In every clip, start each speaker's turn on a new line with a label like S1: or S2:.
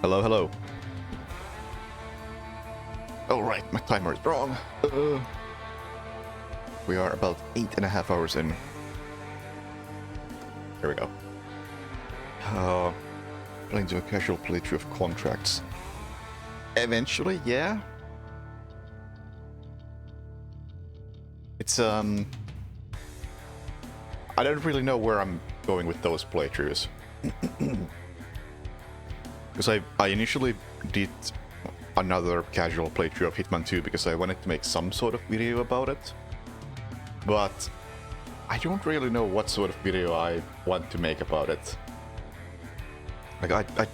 S1: Hello, hello. All right, my timer is wrong. We are about 8.5 hours in. There we go. Playing to a casual playthrough of Contracts. Eventually, yeah. It's, I don't really know where I'm going with those playthroughs. Because I initially did another casual playthrough of Hitman 2 because I wanted to make some sort of video about it. But I don't really know what sort of video I want to make about it. Like, I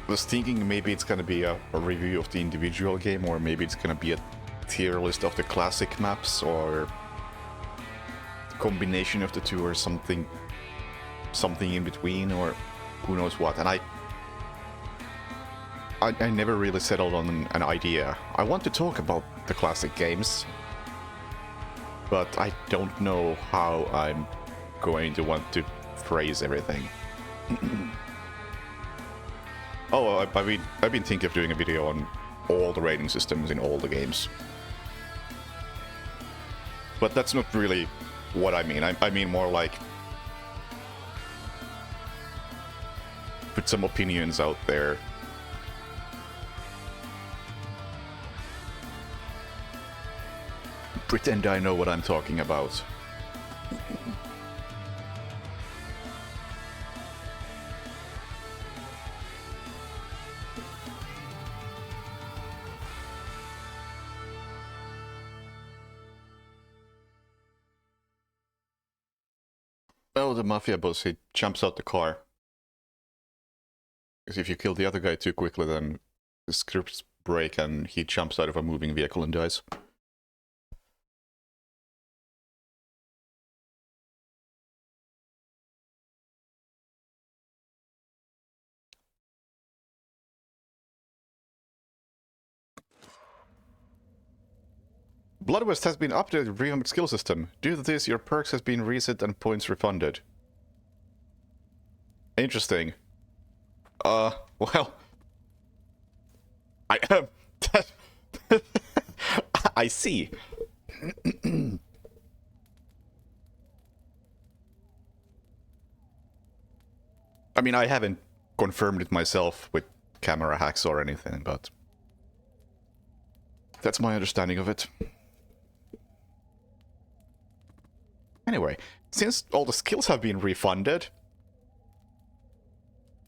S1: was thinking maybe it's gonna be a review of the individual game, or maybe it's gonna be a tier list of the classic maps, or combination of the two, or something in between, or who knows what. And I never really settled on an idea. I want to talk about the classic games, but I don't know how I'm going to want to phrase everything. Oh, I've been thinking of doing a video on all the rating systems in all the games. But that's not really what I mean. I mean more like put some opinions out there. Pretend I know what I'm talking about. Oh, the mafia boss, he jumps out the car. Because if you kill the other guy too quickly, then the scripts break and he jumps out of a moving vehicle and dies. Bloodwest has been updated with revamped skill system. Due to this, your perks has been reset and points refunded. Interesting. Well... I see. I mean, I haven't confirmed it myself with camera hacks or anything, but... that's my understanding of it. Anyway, since all the skills have been refunded,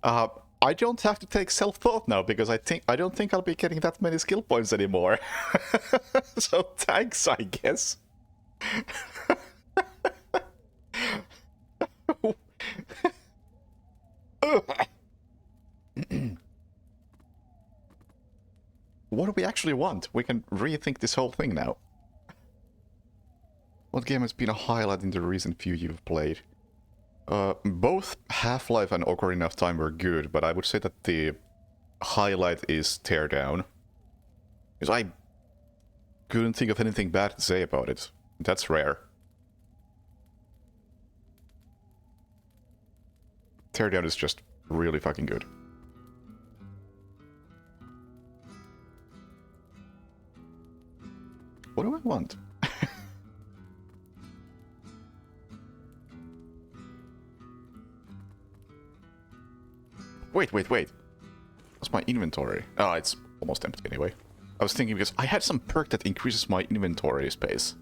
S1: I don't have to take self-thought now, because I don't think I'll be getting that many skill points anymore. So thanks, I guess. What do we actually want? We can rethink this whole thing now. What game has been a highlight in the recent few you've played? Both Half-Life and Ocarina of Time were good, but I would say that the highlight is Teardown. Because I couldn't think of anything bad to say about it. That's rare. Teardown is just really fucking good. What do I want? Wait. What's my inventory? Oh, it's almost empty anyway. I was thinking because I had some perk that increases my inventory space.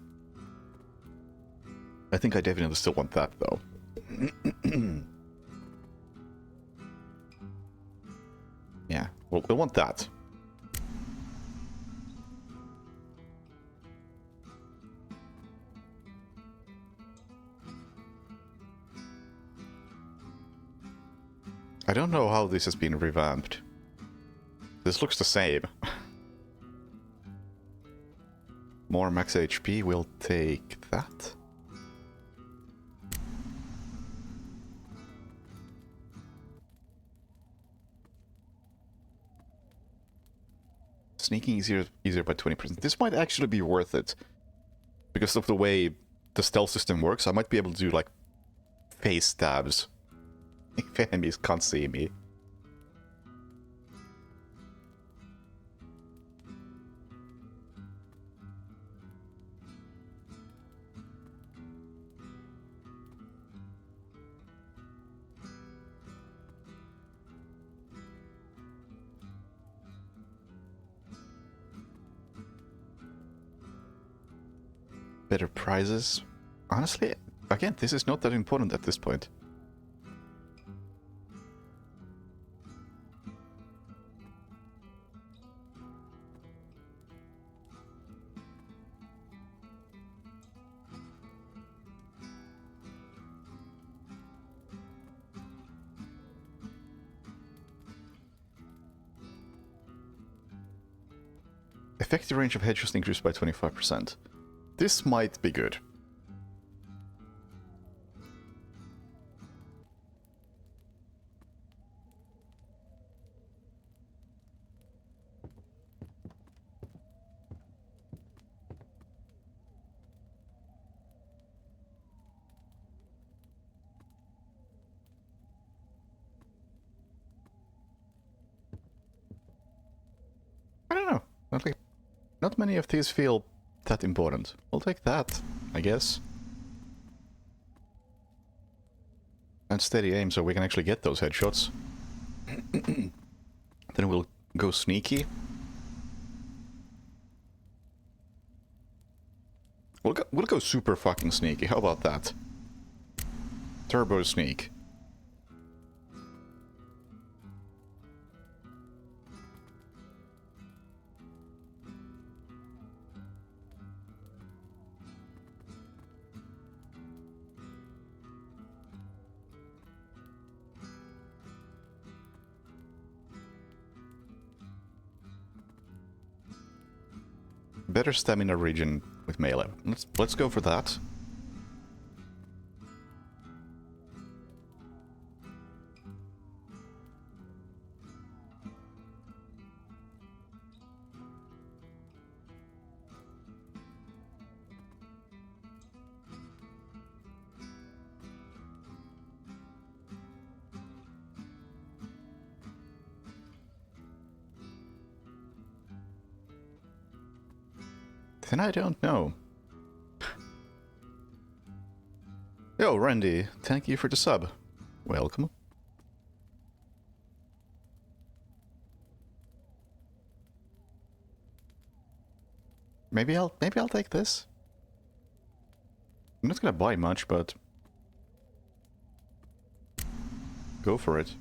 S1: I think I definitely still want that, though. Yeah, we'll want that. I don't know how this has been revamped. This looks the same. More max HP, we'll take that. Sneaking easier by 20%. This might actually be worth it. Because of the way the stealth system works, I might be able to do, like, face stabs if enemies can't see me. Better prizes. Honestly, again, this is not that important at this point. Effective range of headshots increased by 25%. This might be good. I don't know. Not many of these feel that important. We'll take that, I guess. And steady aim so we can actually get those headshots. Then we'll go sneaky. We'll go super fucking sneaky. How about that? Turbo sneak. Better stamina region with melee. Let's go for that. Then I don't know. Yo, Randy, thank you for the sub. Welcome. Maybe I'll take this. I'm not gonna buy much, but go for it.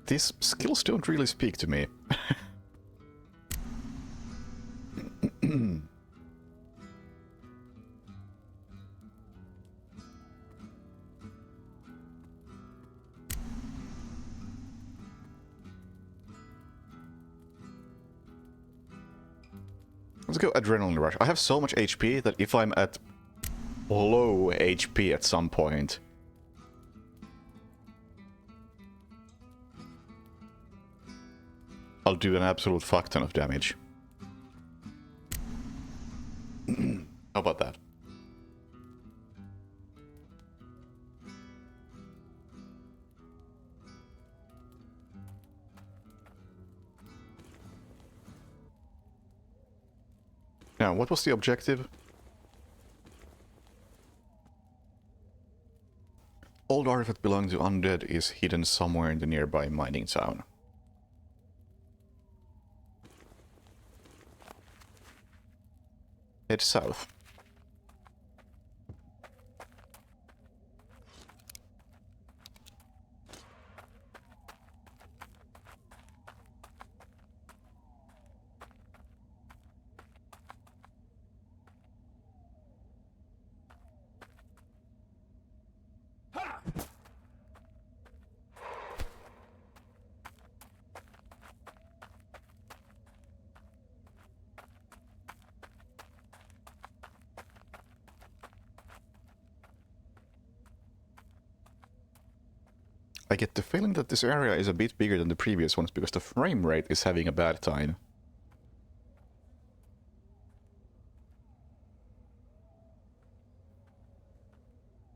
S1: These skills don't really speak to me. Let's go Adrenaline Rush. I have so much HP that if I'm at low HP at some point, I'll do an absolute fuck ton of damage. How about that? Now, what was the objective? Old artifact belonging to undead is hidden somewhere in the nearby mining town. Head south. I get the feeling that this area is a bit bigger than the previous ones because the frame rate is having a bad time.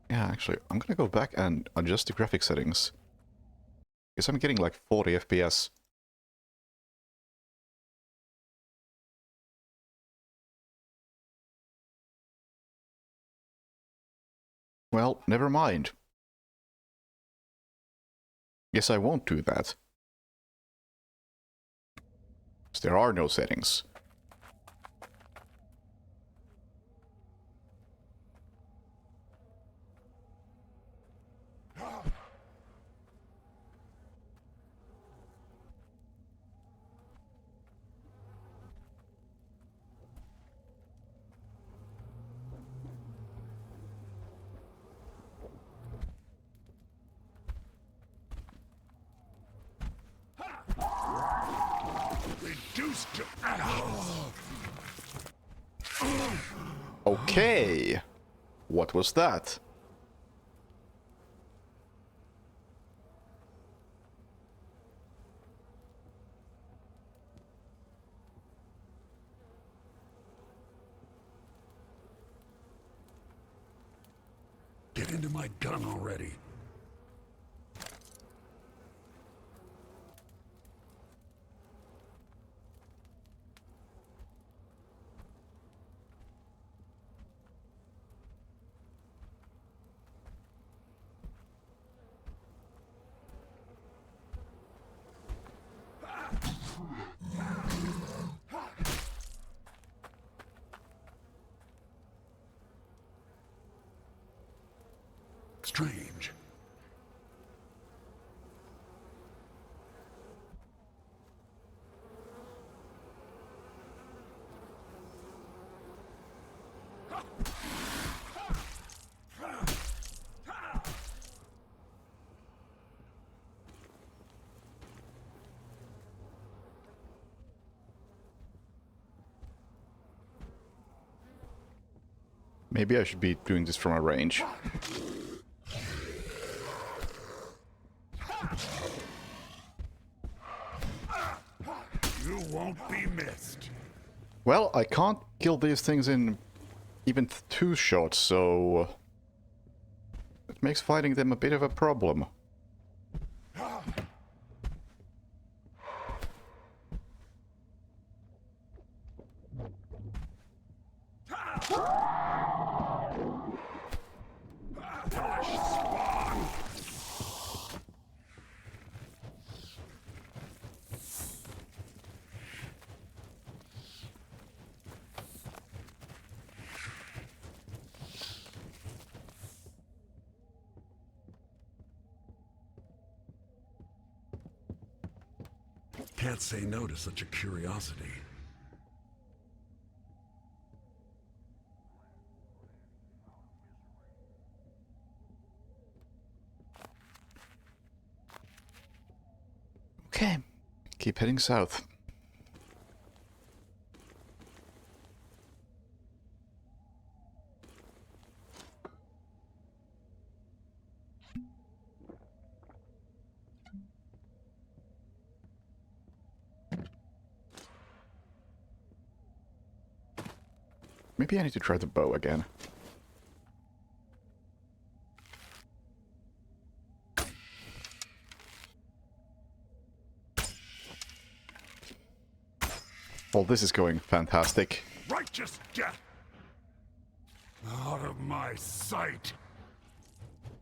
S1: Yeah, actually, I'm gonna go back and adjust the graphic settings. Because I'm getting like 40 FPS. Well, never mind. Guess I won't do that. Because there are no settings.
S2: Reduced to
S1: Okay. What was that?
S2: Get into my gun already. Strange.
S1: Maybe I should be doing this from a range.
S2: You won't be missed.
S1: Well, I can't kill these things in even 2 shots, so... it makes fighting them a bit of a problem.
S2: Can't say no to such a curiosity.
S1: Okay, keep heading south. Maybe I need to try the bow again. Well, this is going fantastic.
S2: Righteous death! Out of my sight!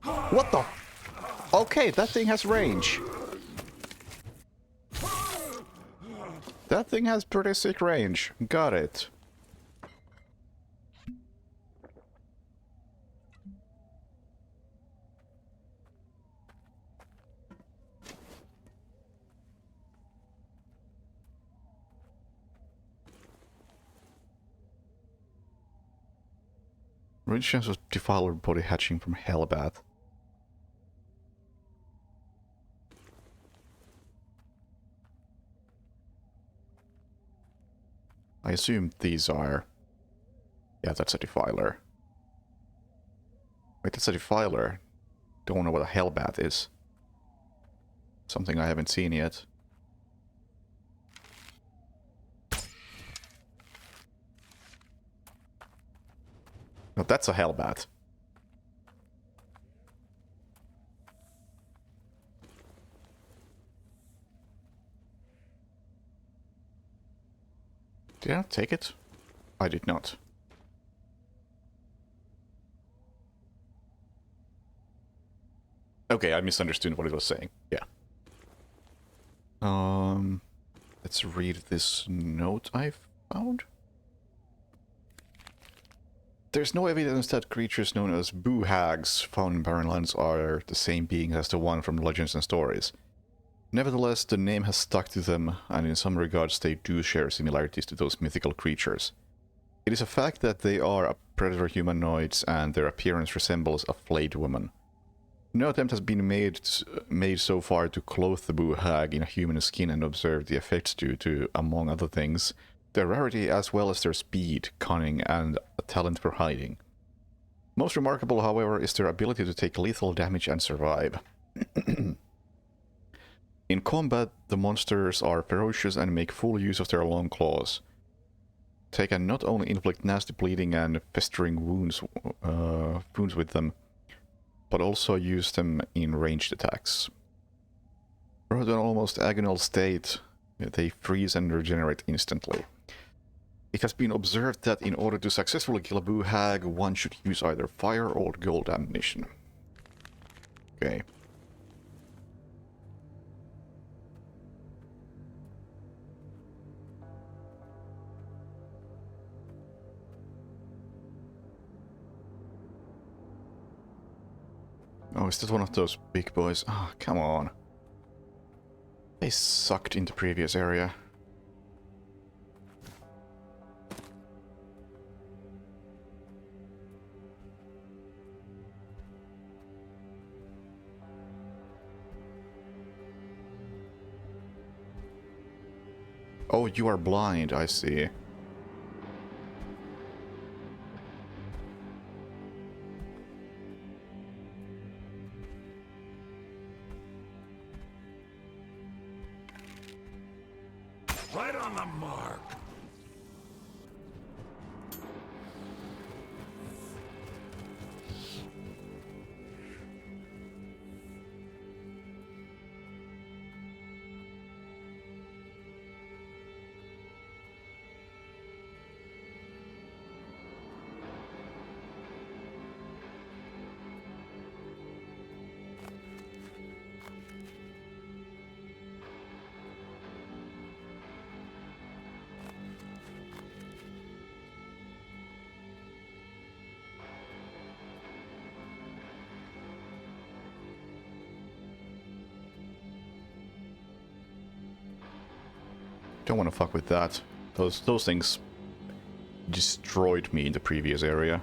S1: What the? Okay, that thing has range. That thing has pretty sick range. Got it. Range chance of Defiler body hatching from Hellbat. I assume these are... yeah, that's a Defiler. Wait, that's a Defiler. Don't know what a Hellbat is. Something I haven't seen yet. No, that's a hellbat. Did I not take it? I did not. Okay, I misunderstood what it was saying. Yeah. Let's read this note I found. There's no evidence that creatures known as boo-hags found in Barren Lands are the same being as the one from Legends and Stories. Nevertheless, the name has stuck to them, and in some regards they do share similarities to those mythical creatures. It is a fact that they are predator humanoids, and their appearance resembles a flayed woman. No attempt has been made so far to clothe the boo-hag in a human skin and observe the effects due to, among other things, their rarity as well as their speed, cunning, and a talent for hiding. Most remarkable, however, is their ability to take lethal damage and survive. In combat, the monsters are ferocious and make full use of their long claws. They can not only inflict nasty bleeding and festering wounds with them, but also use them in ranged attacks. Brought to an almost agonal state, they freeze and regenerate instantly. It has been observed that in order to successfully kill a boo-hag, one should use either fire or gold ammunition. Okay. Oh, is that one of those big boys? Ah, oh, come on. They sucked in the previous area. Oh, you are blind, I see.
S2: Right on the mark.
S1: Don't want to fuck with that. Those things destroyed me in the previous area.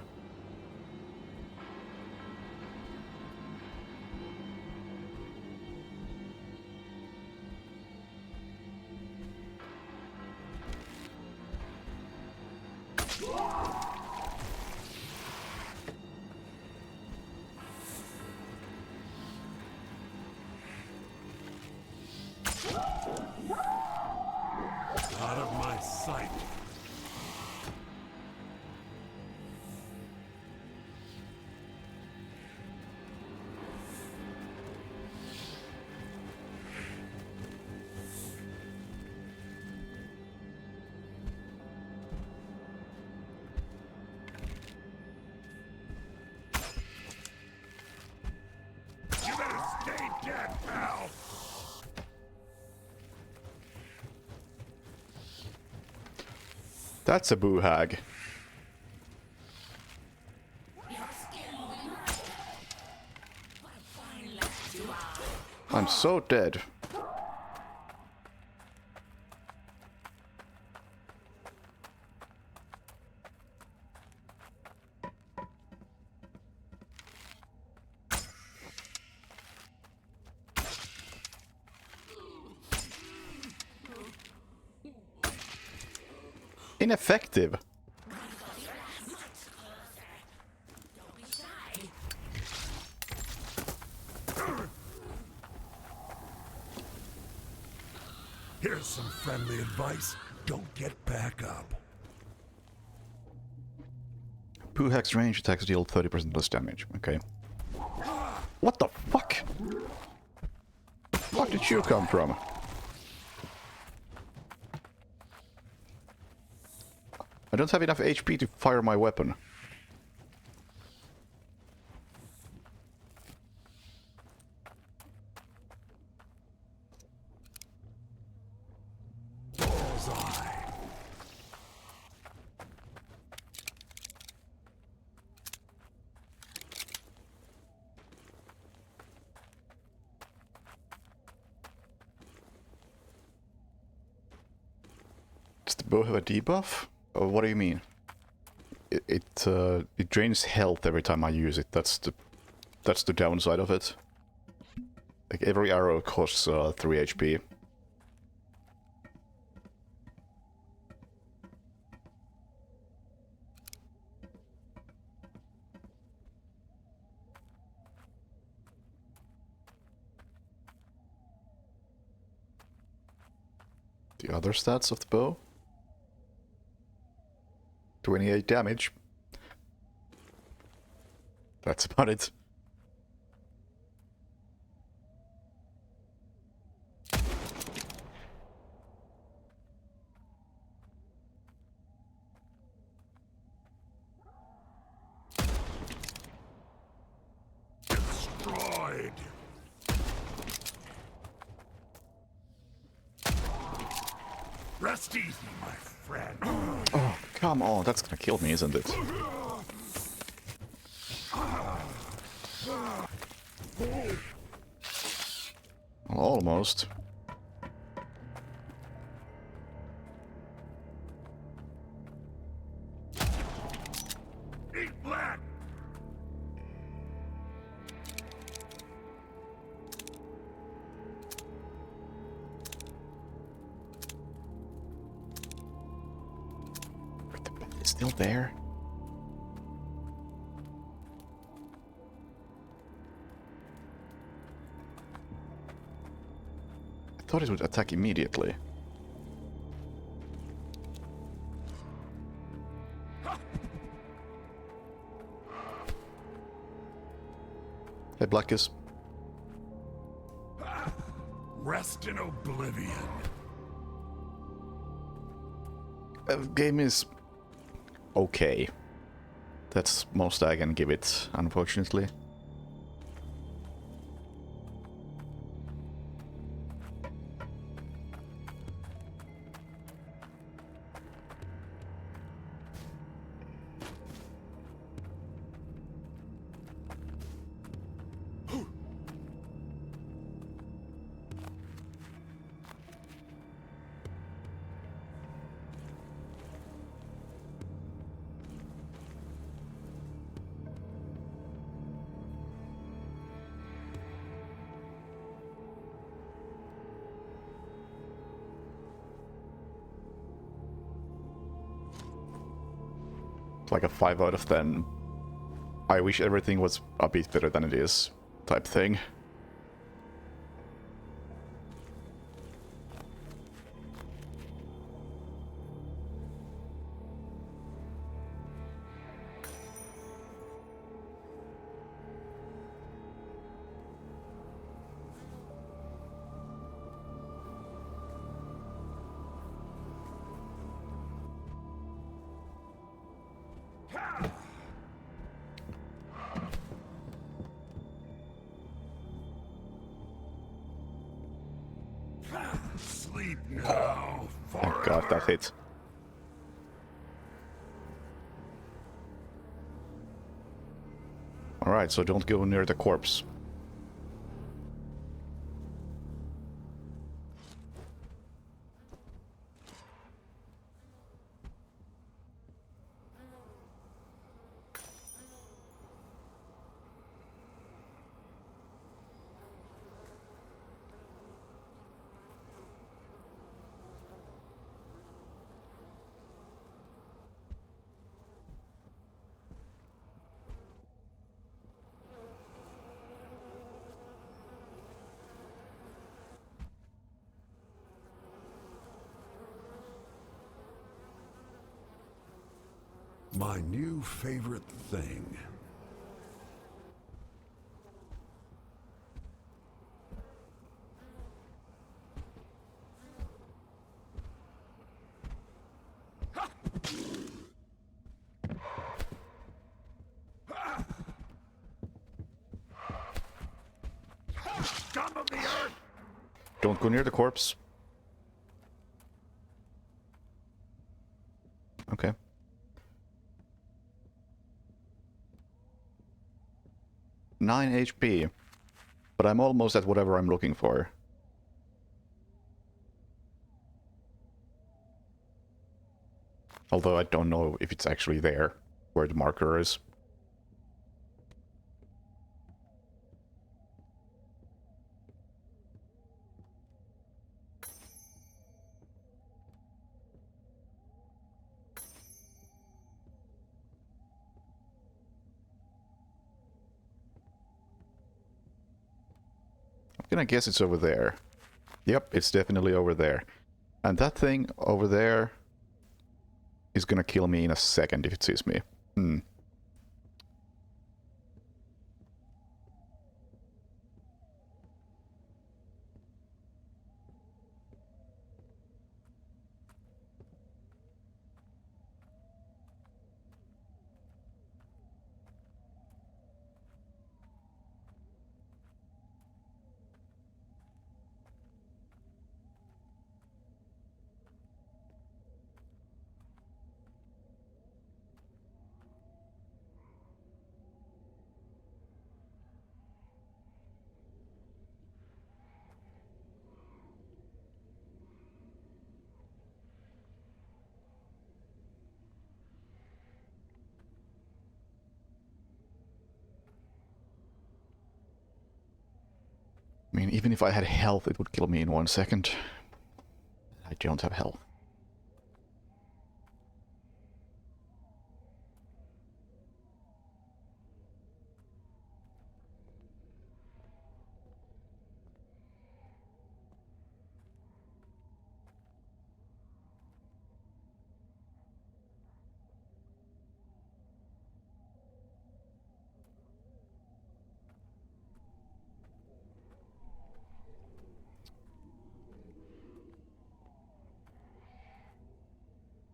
S2: Out of my sight. You better stay dead, pal.
S1: That's a boo-hag. I'm so dead. Ineffective.
S2: Here's some friendly advice. Don't get back up.
S1: Pooh Hex range attacks deal 30% less damage. Okay. What the fuck? Where did you come from? I don't have enough HP to fire my weapon.
S2: Bullseye.
S1: Does the bow have a debuff? Or what do you mean? It drains health every time I use it. That's the downside of it. Like every arrow costs 3 HP. The other stats of the bow? 28 damage. That's about it.
S2: Destroyed. Rest easy, my friend.
S1: Oh, come on, that's gonna kill me, isn't it? Well, almost.
S2: Eat black.
S1: It's still there. I thought it would attack immediately. Hey, Blackus.
S2: Rest in oblivion.
S1: Game is okay. That's most I can give it, unfortunately. Like a 5 out of 10. I wish everything was a bit better than it is type thing.
S2: Sleep now.
S1: Thank God that hit. Alright, so don't go near the corpse.
S2: My new favorite thing. Scum of the earth!
S1: Don't go near the corpse. Okay. Nine HP. But I'm almost at whatever I'm looking for. Although I don't know if it's actually there, where the marker is. I'm gonna guess it's over there. Yep, it's definitely over there. And that thing over there is gonna kill me in a second if it sees me. I mean, even if I had health, it would kill me in 1 second. I don't have health.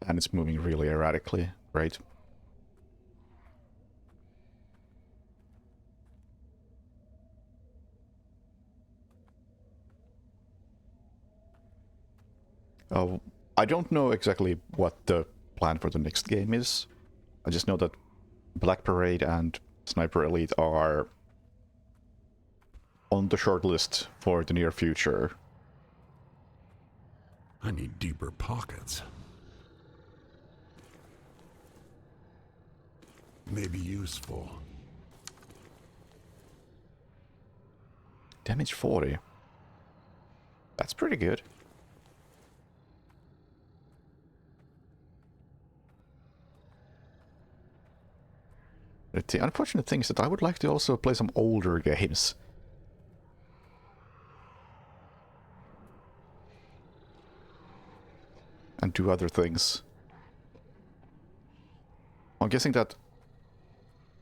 S1: And it's moving really erratically, right? Oh, I don't know exactly what the plan for the next game is. I just know that Black Parade and Sniper Elite are on the short list for the near future.
S2: I need deeper pockets. Maybe useful.
S1: Damage 40. That's pretty good. The unfortunate thing is that I would like to also play some older games. And do other things. I'm guessing that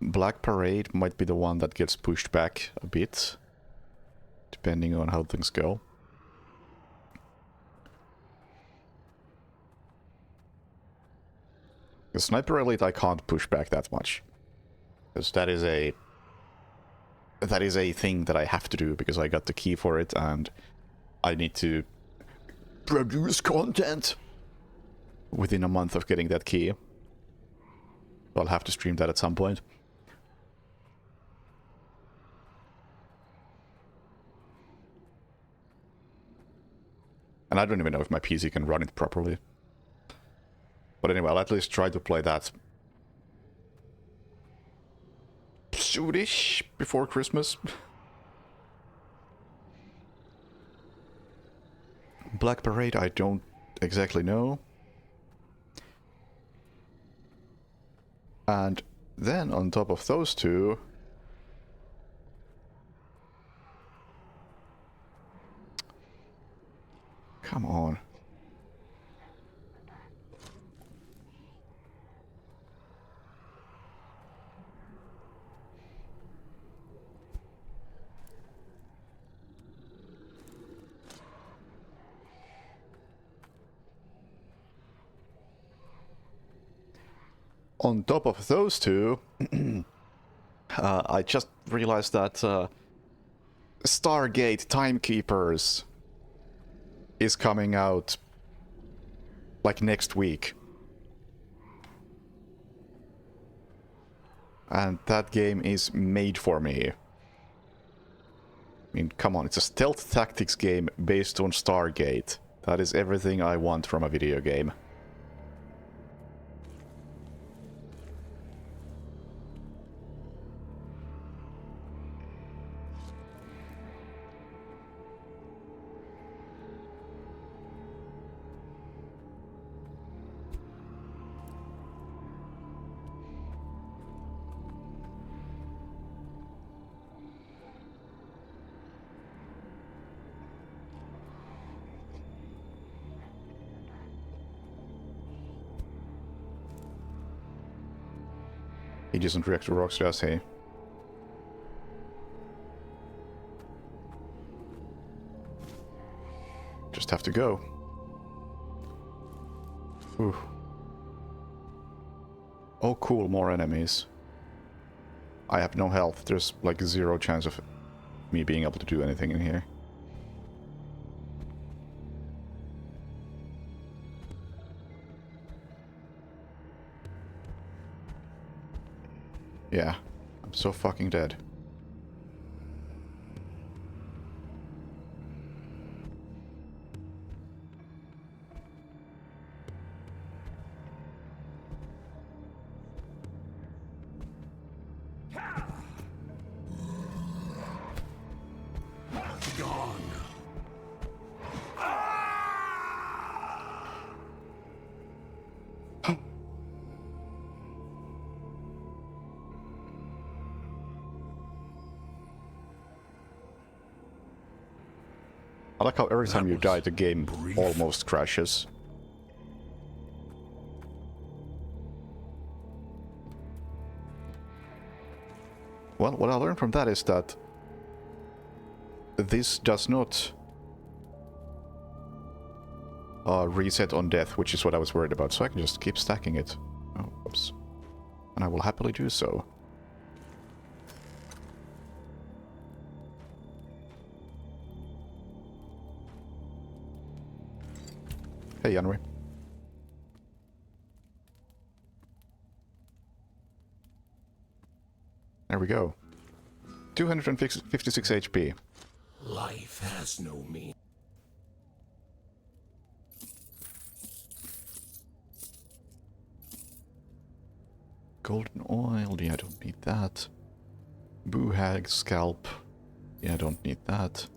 S1: Black Parade might be the one that gets pushed back a bit, depending on how things go. The Sniper Elite I can't push back that much. Because that is a thing that I have to do because I got the key for it and I need to produce content within a month of getting that key. So I'll have to stream that at some point. And I don't even know if my PC can run it properly. But anyway, I'll at least try to play that soonish before Christmas. Black Parade, I don't exactly know. And then on top of those two, come on. On top of those two, I just realized that Stargate Timekeepers is coming out like next week. And that game is made for me. I mean, come on, it's a stealth tactics game based on Stargate. That is everything I want from a video game. He doesn't react to rocks, does he? Just have to go. Ooh. Oh cool, more enemies. I have no health. There's like 0 chance of me being able to do anything in here. Yeah, I'm so fucking dead.
S2: Gone.
S1: I like how every time you
S2: was
S1: die, the game
S2: brief.
S1: almost crashes. Well, what I learned from that is that this does not reset on death, which is what I was worried about, so I can just keep stacking it. Oh, oops. And I will happily do so. Hey, Yanri. There we go. 256 HP.
S2: Life has no meaning.
S1: Golden oil, yeah, I don't need that. Boohag scalp, yeah, I don't need that.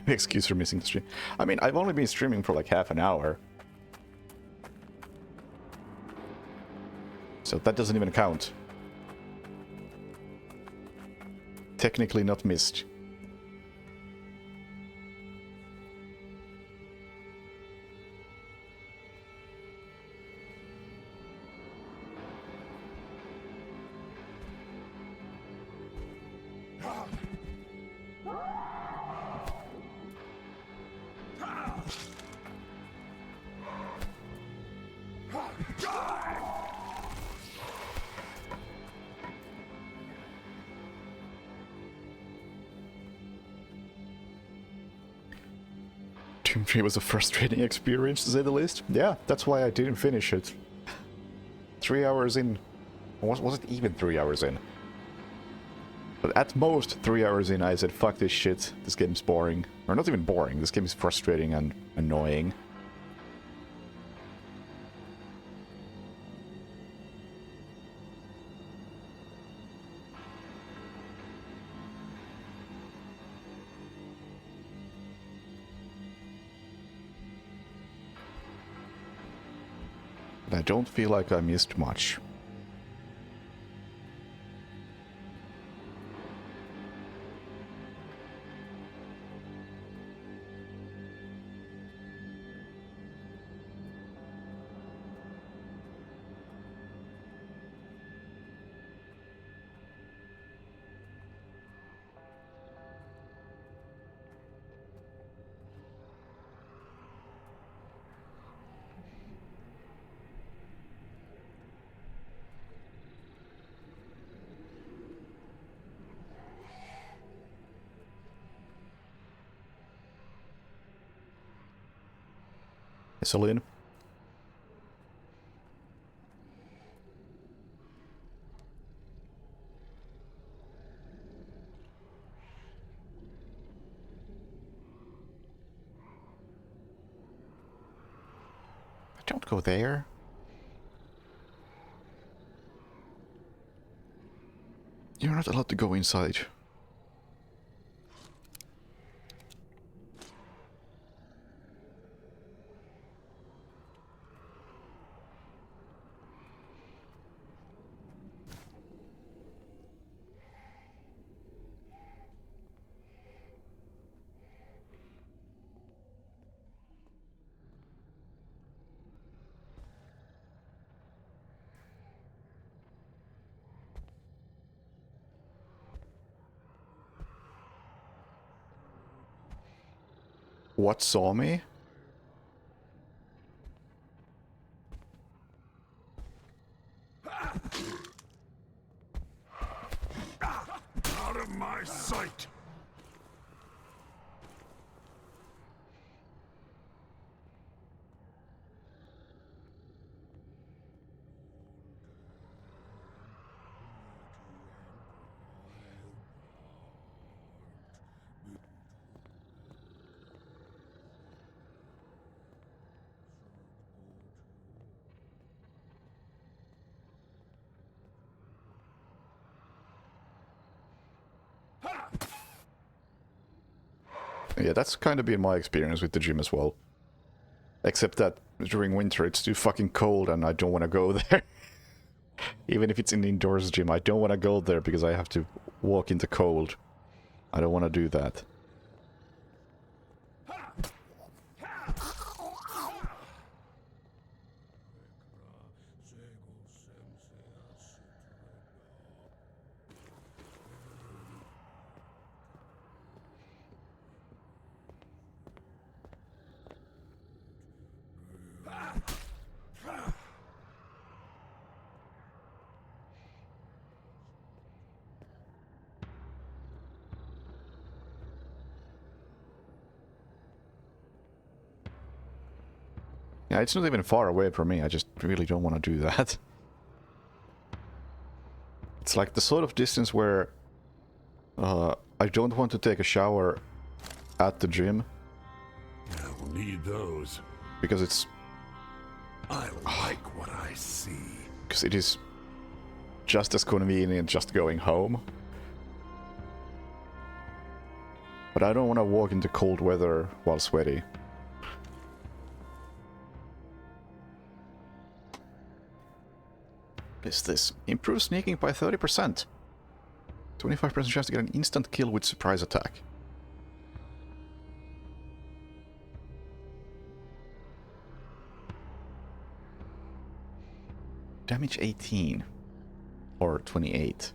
S1: Excuse for missing the stream. I mean, I've only been streaming for like half an hour. So that doesn't even count. Technically not missed. Doom 3 was a frustrating experience, to say the least. Yeah, that's why I didn't finish it. 3 hours in. Was it even 3 hours in? But at most 3 hours in, I said, fuck this shit. This game's boring. Or not even boring, this game is frustrating and annoying. I don't feel like I missed much. Celine? Don't go there. You're not allowed to go inside. What saw me?
S2: Out of my sight!
S1: Yeah, that's kind of been my experience with the gym as well. Except that during winter it's too fucking cold and I don't want to go there. Even if it's an indoors gym, I don't want to go there because I have to walk in the cold. I don't want to do that. Yeah, it's not even far away from me, I just really don't want to do that. It's like the sort of distance where I don't want to take a shower at the gym.
S2: I will need those.
S1: Because it's...
S2: I like what I see.
S1: Because it is just as convenient just going home. But I don't want to walk into cold weather while sweaty. Is this? Improve sneaking by 30%. 25% chance to get an instant kill with surprise attack. Damage 18. Or 28.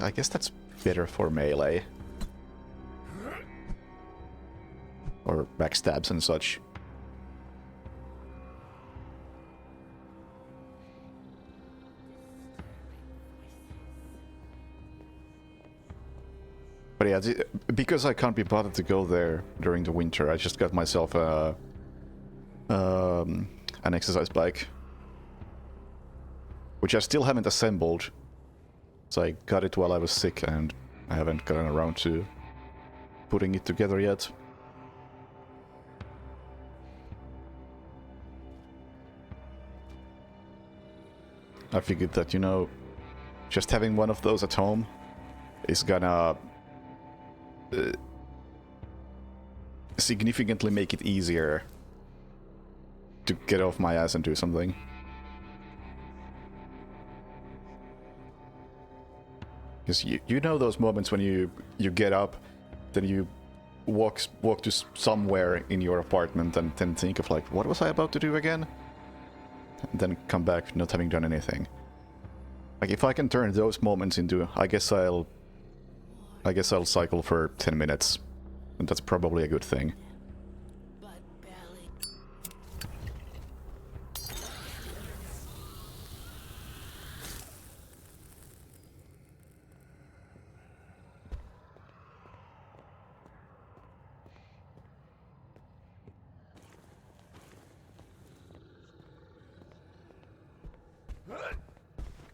S1: I guess that's better for melee. Or backstabs and such. But yeah, because I can't be bothered to go there during the winter, I just got myself an exercise bike. Which I still haven't assembled. So I got it while I was sick and I haven't gotten around to putting it together yet. I figured that, you know, just having one of those at home is gonna significantly make it easier to get off my ass and do something. Because you know those moments when you get up, then you walk to somewhere in your apartment and then think of like, what was I about to do again? And then come back not having done anything. Like if I can turn those moments into, I guess I'll cycle for 10 minutes. And that's probably a good thing.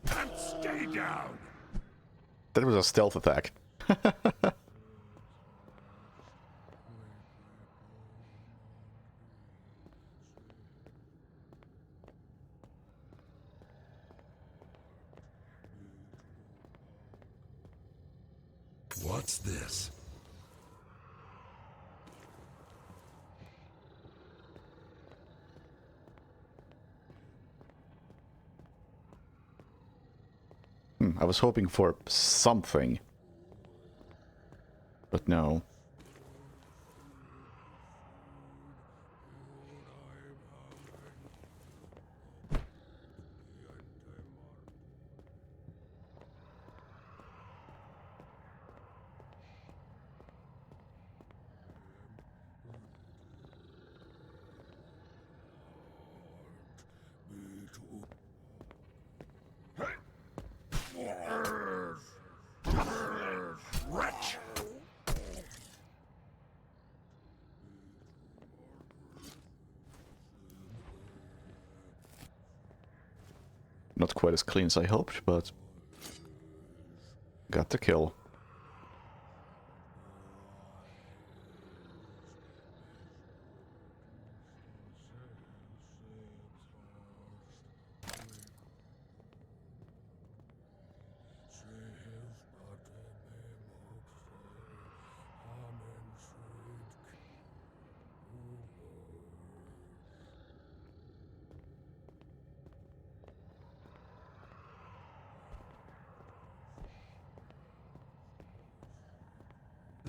S2: And stay down.
S1: That was a stealth attack.
S2: What's this?
S1: I was hoping for something. But no.
S2: Wretch!
S1: Not quite as clean as I hoped, but got the kill.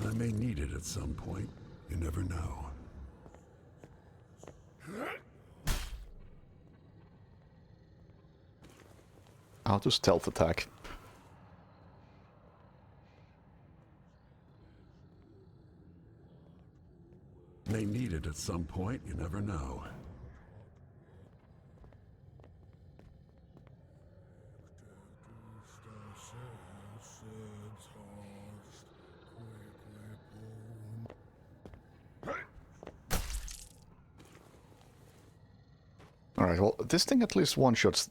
S2: I may need it at some point. You never know.
S1: How to stealth attack.
S2: May need it at some point. You never know.
S1: Alright, well, this thing at least one-shots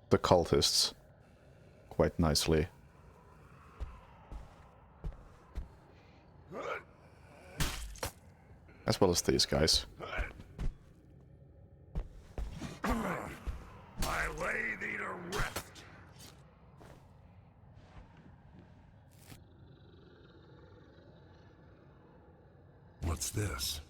S1: the cultists quite nicely. As well as these guys.
S2: I lay thee to rest. What's this?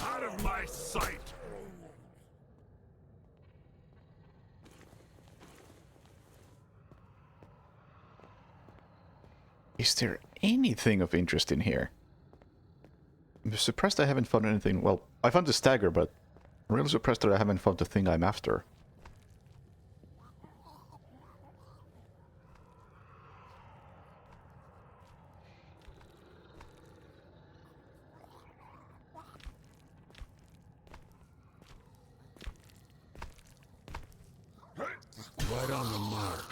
S2: Out of my sight!
S1: Is there anything of interest in here. I'm surprised I haven't found anything. Well, I found the stagger, but I'm really surprised that I haven't found the thing I'm after.
S2: Right on the mark.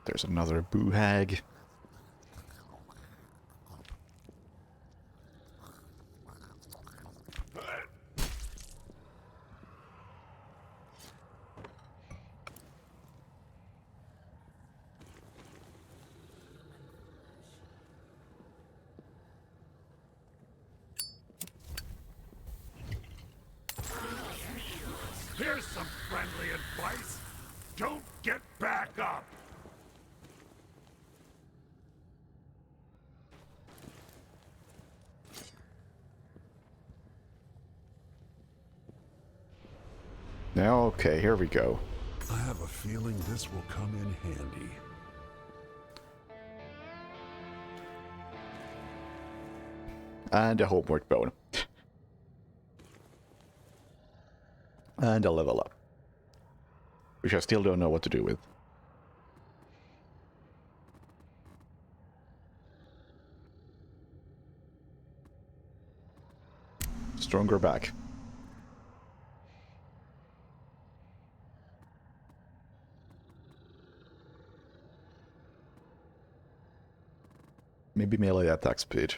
S1: There's another boo hag.
S2: Here's some friendly advice. Don't get back up.
S1: Now, okay, here we go.
S2: I have a feeling this will come in handy.
S1: And a homework bone. And a level up. Which I still don't know what to do with. Stronger back. Maybe melee attack speed.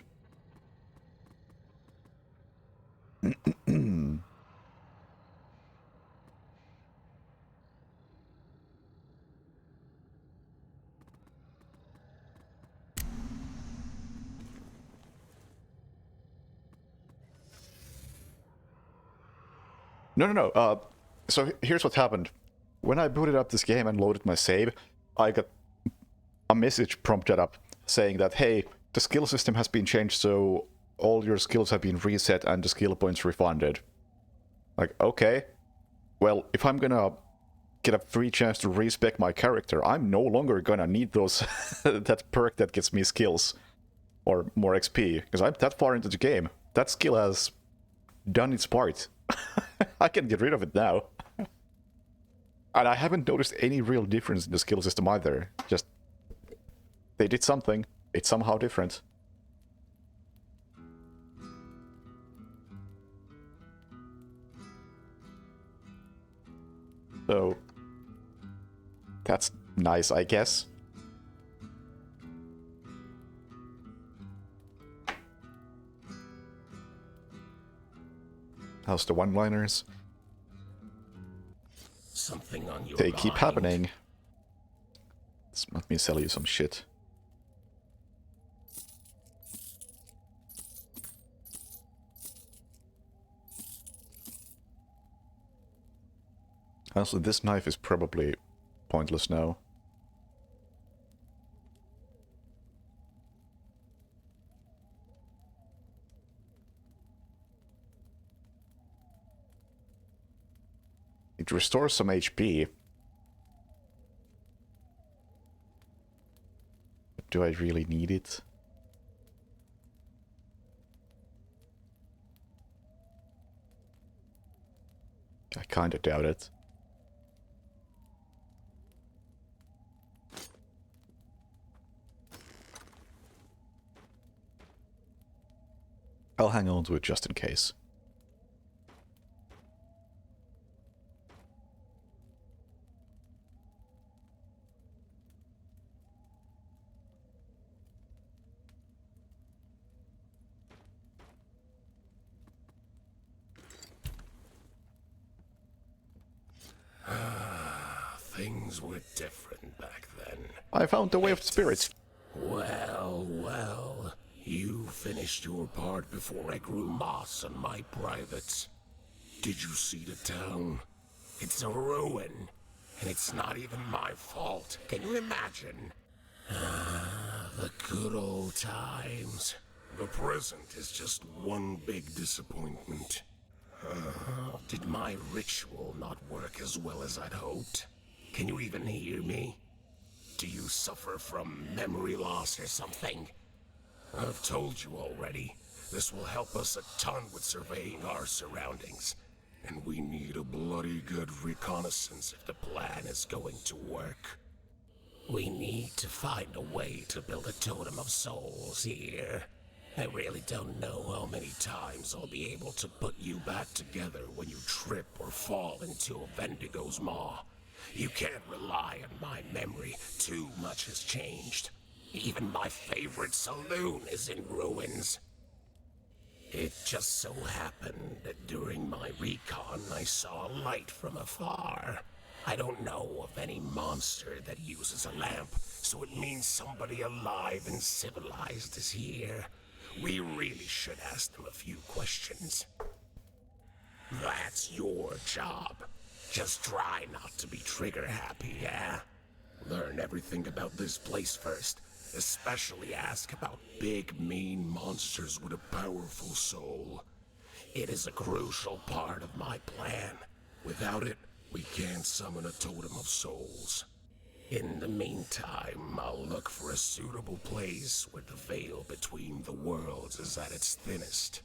S1: No. So here's what happened. When I booted up this game and loaded my save, I got a message prompted up saying that, hey, the skill system has been changed, so all your skills have been reset and the skill points refunded. Like, okay. Well, if I'm gonna get a free chance to respec my character, I'm no longer gonna need those that perk that gets me skills or more XP, because I'm that far into the game. That skill has done its part. I can get rid of it now. And I haven't noticed any real difference in the skill system either. Just, they did something. It's somehow different. So, that's nice, I guess. How's the one-liners?
S3: Something on your
S1: They
S3: mind.
S1: keep happening. Let me sell you some shit. Also, this knife is probably pointless now. It restores some HP. But do I really need it? I kinda doubt it. I'll hang on to it just in case.
S3: Things were different back then.
S1: I found the Way of Spirits.
S3: Well, you finished your part before I grew moss on my privates. Did you see the town? It's a ruin, and it's not even my fault. Can you imagine? The good old times. The present is just one big disappointment. Did my ritual not work as well as I'd hoped? Can you even hear me? Do you suffer from memory loss or something? I've told you already. This will help us a ton with surveying our surroundings. And we need a bloody good reconnaissance if the plan is going to work. We need to find a way to build a totem of souls here. I really don't know how many times I'll be able to put you back together when you trip or fall into a Vendigo's maw. You can't rely on my memory. Too much has changed. Even my favorite saloon is in ruins. It just so happened that during my recon I saw a light from afar. I don't know of any monster that uses a lamp, so it means somebody alive and civilized is here. We really should ask them a few questions. That's your job. Just try not to be trigger happy, yeah? Learn everything about this place first. Especially ask about big, mean monsters with a powerful soul. It is a crucial part of my plan. Without it, we can't summon a totem of souls. In the meantime, I'll look for a suitable place where the veil between the worlds is at its thinnest.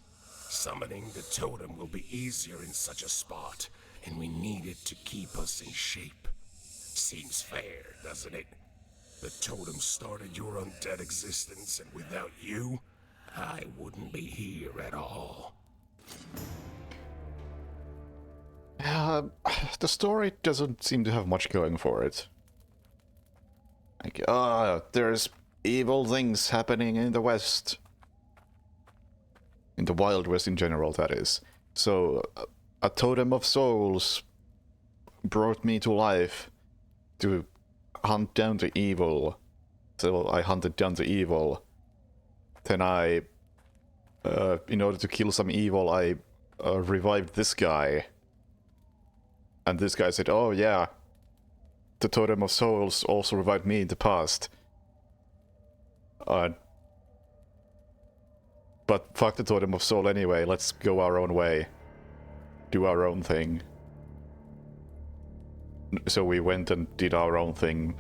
S3: Summoning the totem will be easier in such a spot, and we need it to keep us in shape. Seems fair, doesn't it? The totem started your undead existence, and without you, I wouldn't be here at all.
S1: The story doesn't seem to have much going for it. Like, there's evil things happening in the West. In the Wild West in general, that is. So, a totem of souls brought me to life to hunt down the evil. So I hunted down the evil. Then I, in order to kill some evil, I revived this guy. And this guy said, oh yeah, the Totem of Souls also revived me in the past. But fuck the Totem of Soul anyway, let's go our own way. Do our own thing. So we went and did our own thing,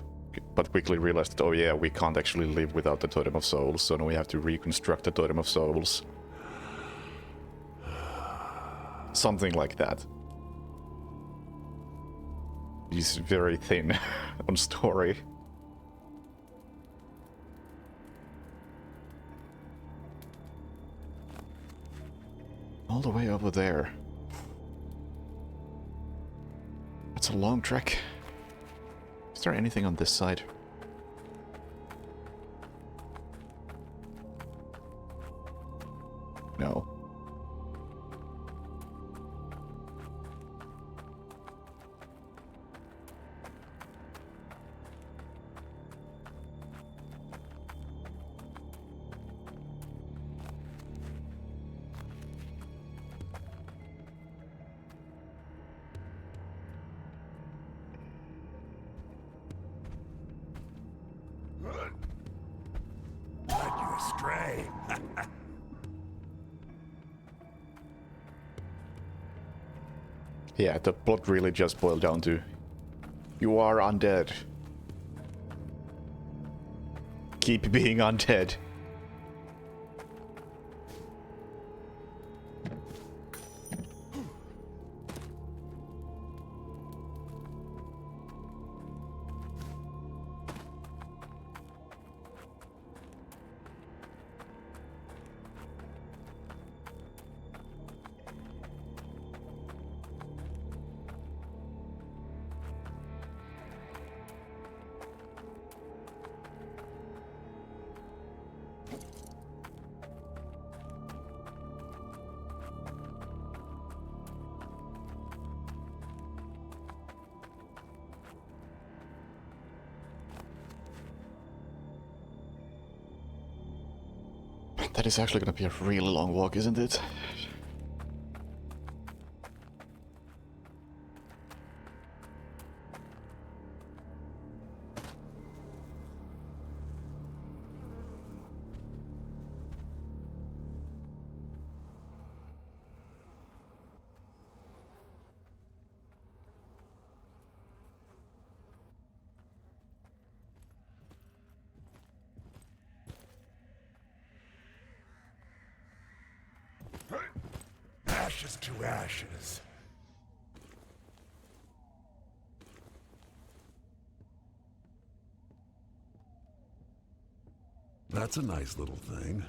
S1: but quickly realized that, oh yeah, we can't actually live without the Totem of Souls, so now we have to reconstruct the Totem of Souls. Something like that. He's very thin on story. All the way over there. That's a long trek. Is there anything on this side? No.
S2: Led you astray.
S1: Yeah, the plot really just boiled down to you are undead. Keep being undead. That is actually gonna be a really long walk, isn't it?
S2: ashes to ashes. That's a nice little thing.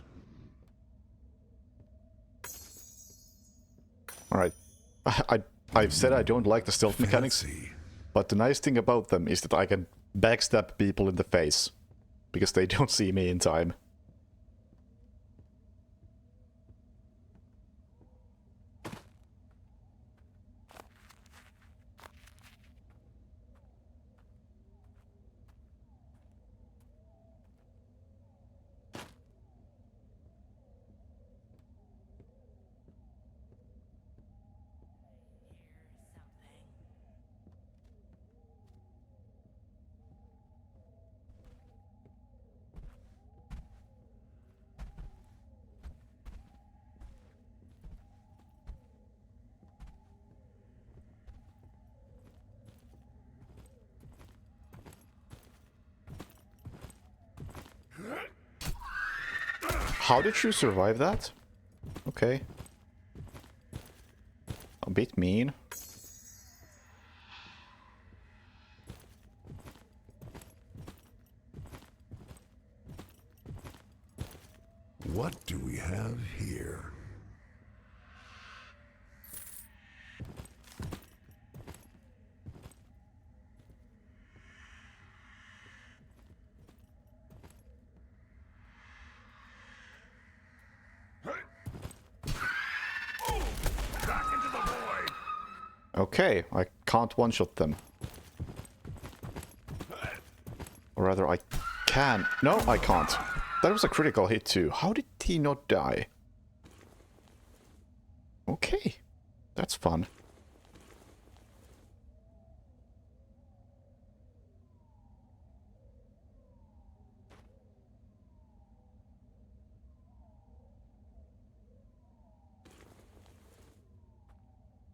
S1: Alright. I've said I don't like the stealth mechanics,
S2: Fancy.
S1: but the nice thing about them is that I can backstab people in the face, because they don't see me in time. How did you survive that? Okay. A bit mean.
S2: What do we have here?
S1: Okay, I can't one-shot them. Or rather, I can. No, I can't. That was a critical hit too. How did he not die? Okay, that's fun.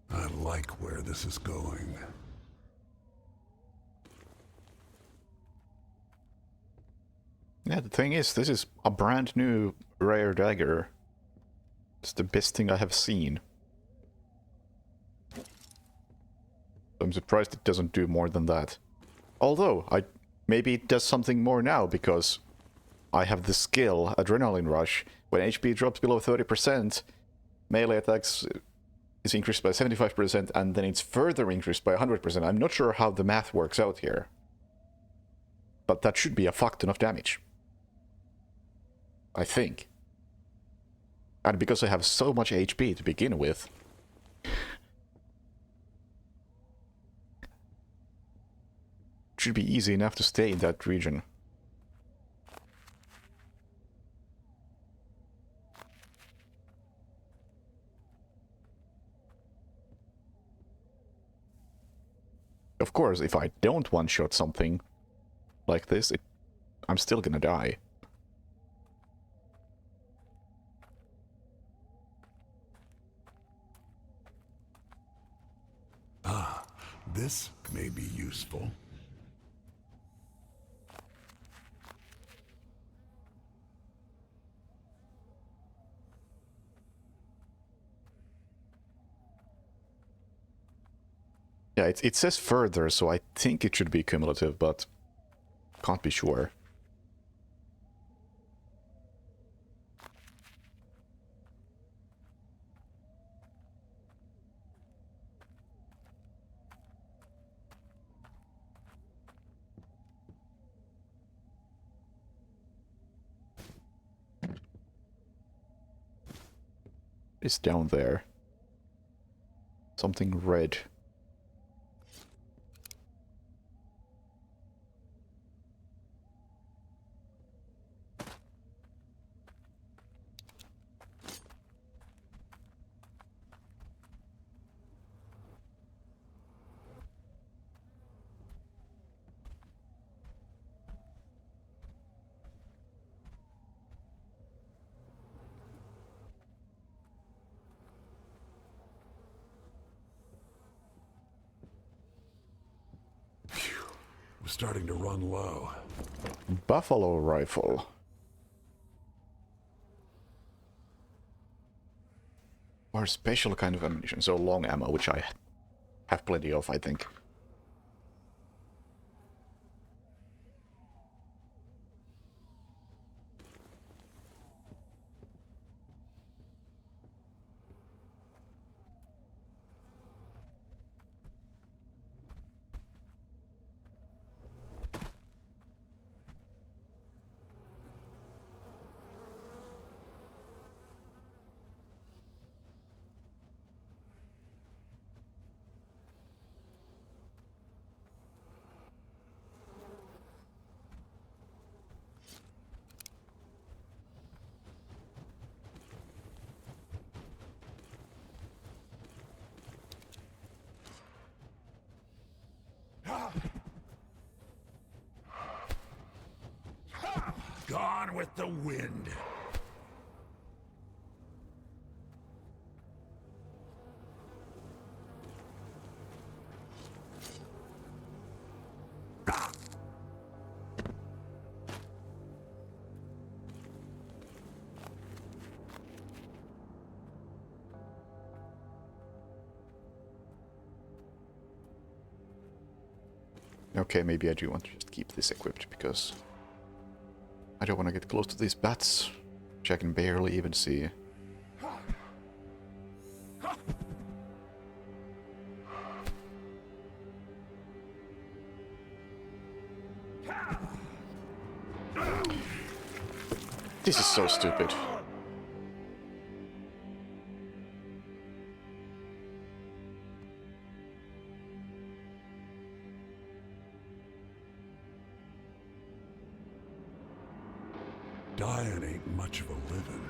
S2: I like where this is going.
S1: Yeah, the thing is, this is a brand new rare dagger. It's the best thing I have seen. I'm surprised it doesn't do more than that. Although, maybe it does something more now, because I have the skill, Adrenaline Rush. When HP drops below 30%, melee attacks is increased by 75%, and then it's further increased by 100%. I'm not sure how the math works out here. But that should be a fuck ton of damage. I think. And because I have so much HP to begin with... it should be easy enough to stay in that region. Of course, if I don't one-shot something like this, I'm still gonna die.
S2: Ah, this may be useful.
S1: Yeah, it says further, so I think it should be cumulative, but can't be sure. It's down there. Something red.
S2: We're starting to run low.
S1: Buffalo rifle. Or special kind of ammunition, so long ammo, which I have plenty of, I think.
S2: Gone with the wind.
S1: Okay, maybe I do want to just keep this equipped, because I don't want to get close to these bats, which I can barely even see. This is so stupid.
S2: Dying ain't much of a living.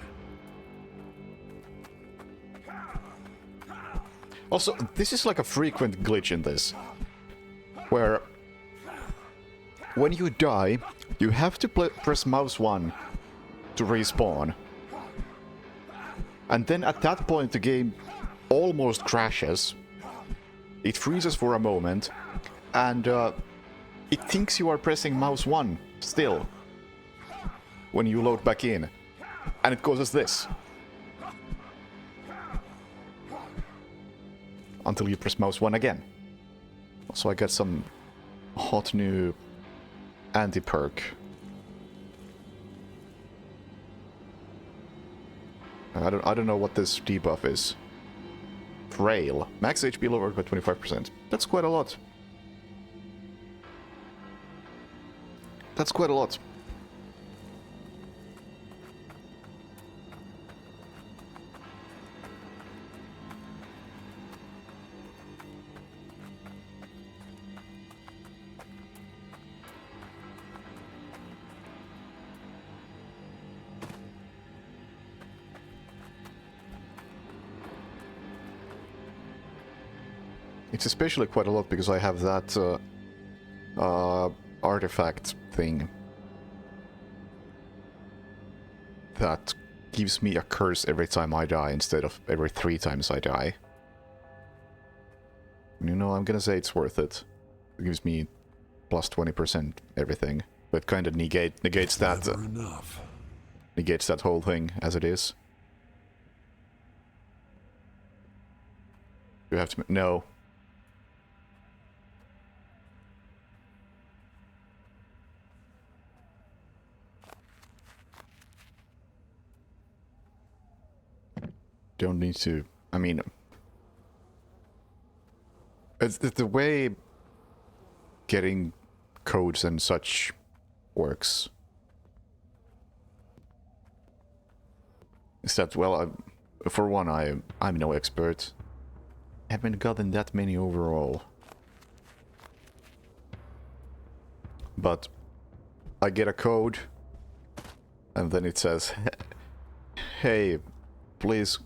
S1: Also, this is like a frequent glitch in this, where when you die, you have to press mouse 1 to respawn. And then at that point the game almost crashes. It freezes for a moment, and it thinks you are pressing mouse 1 still when you load back in, and it causes this. Until you press mouse 1 again. So I got some hot new anti-perk. I don't know what this debuff is. Frail. Max HP lowered by 25%. That's quite a lot. That's quite a lot. It's especially quite a lot because I have that artifact thing that gives me a curse every time I die instead of every 3 times I die. You know, I'm gonna say it's worth it. It gives me plus 20% everything, but kind of negates that
S2: Never enough.
S1: negates that whole thing as it is. You have to no. Don't need to. I mean, it's the way getting codes and such works. Is that, well, for one, I'm no expert. Haven't gotten that many overall. But I get a code, and then it says, hey, please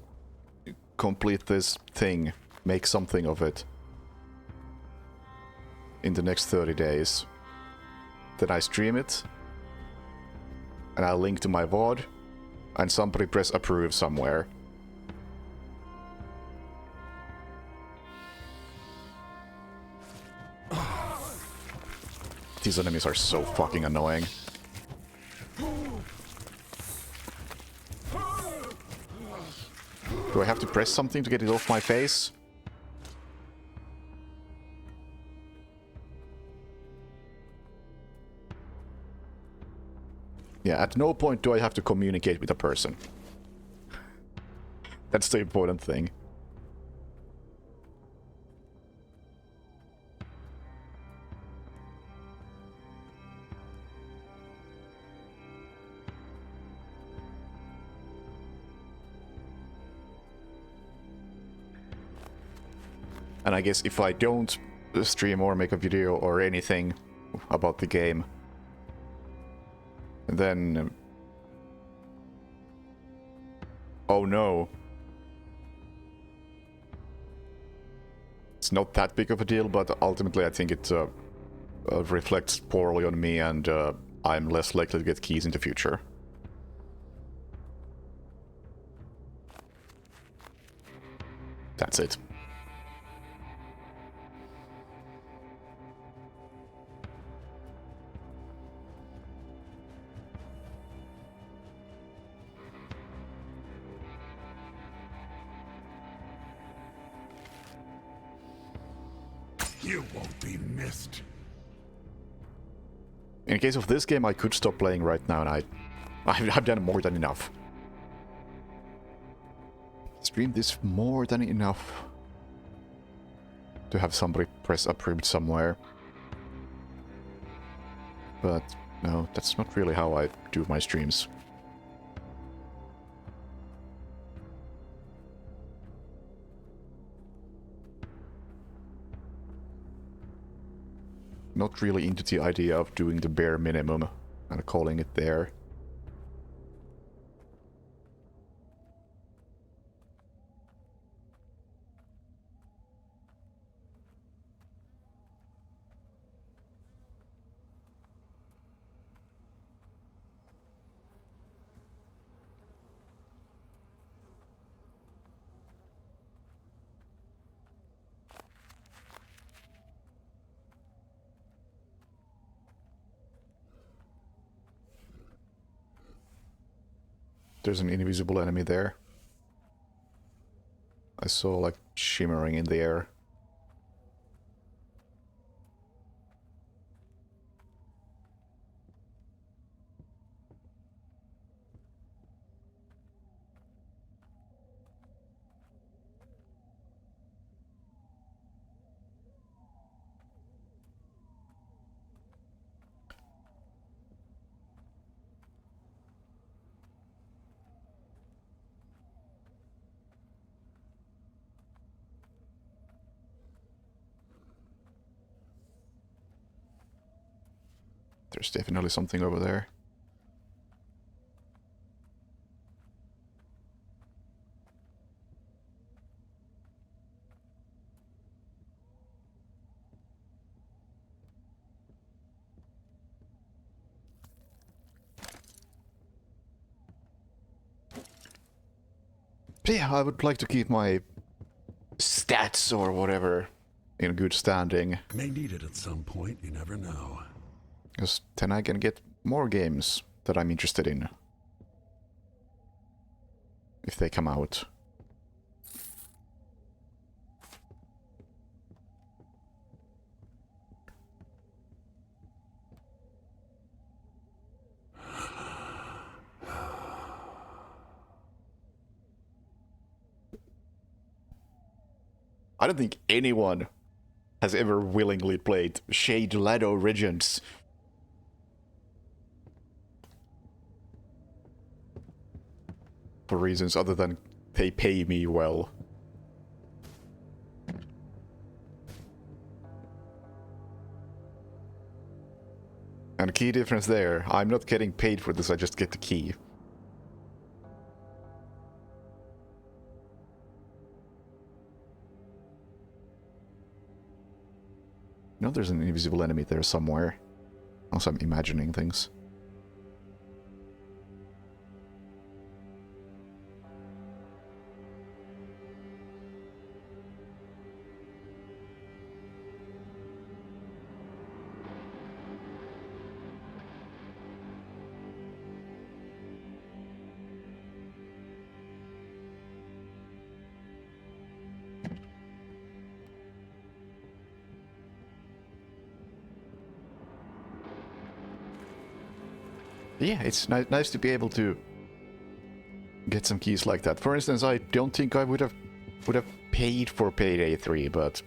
S1: complete this thing, make something of it in the next 30 days. Then I stream it, and I link to my VOD, and somebody press approve somewhere. These enemies are so fucking annoying. Do I have to press something to get it off my face? Yeah, at no point do I have to communicate with a person. That's the important thing. And I guess if I don't stream or make a video or anything about the game, then... oh no. It's not that big of a deal, but ultimately I think it reflects poorly on me, and I'm less likely to get keys in the future. That's it.
S2: You won't be missed.
S1: In case of this game, I could stop playing right now, and I've done more than enough. Streamed this more than enough to have somebody press approved somewhere. But no, that's not really how I do my streams. Not really into the idea of doing the bare minimum and calling it there. There's an invisible enemy there. I saw like shimmering in the air. There's definitely something over there. But yeah, I would like to keep my stats or whatever in good standing,
S2: May need it at some point, you never know.
S1: because then I can get more games that I'm interested in. If they come out. I don't think anyone has ever willingly played Shade Lado Regents. For reasons other than they pay me well. And key difference there, I'm not getting paid for this, I just get the key. You know there's an invisible enemy there somewhere. Also, I'm imagining things. Yeah, it's nice to be able to get some keys like that. For instance, I don't think I would have paid for Payday 3, but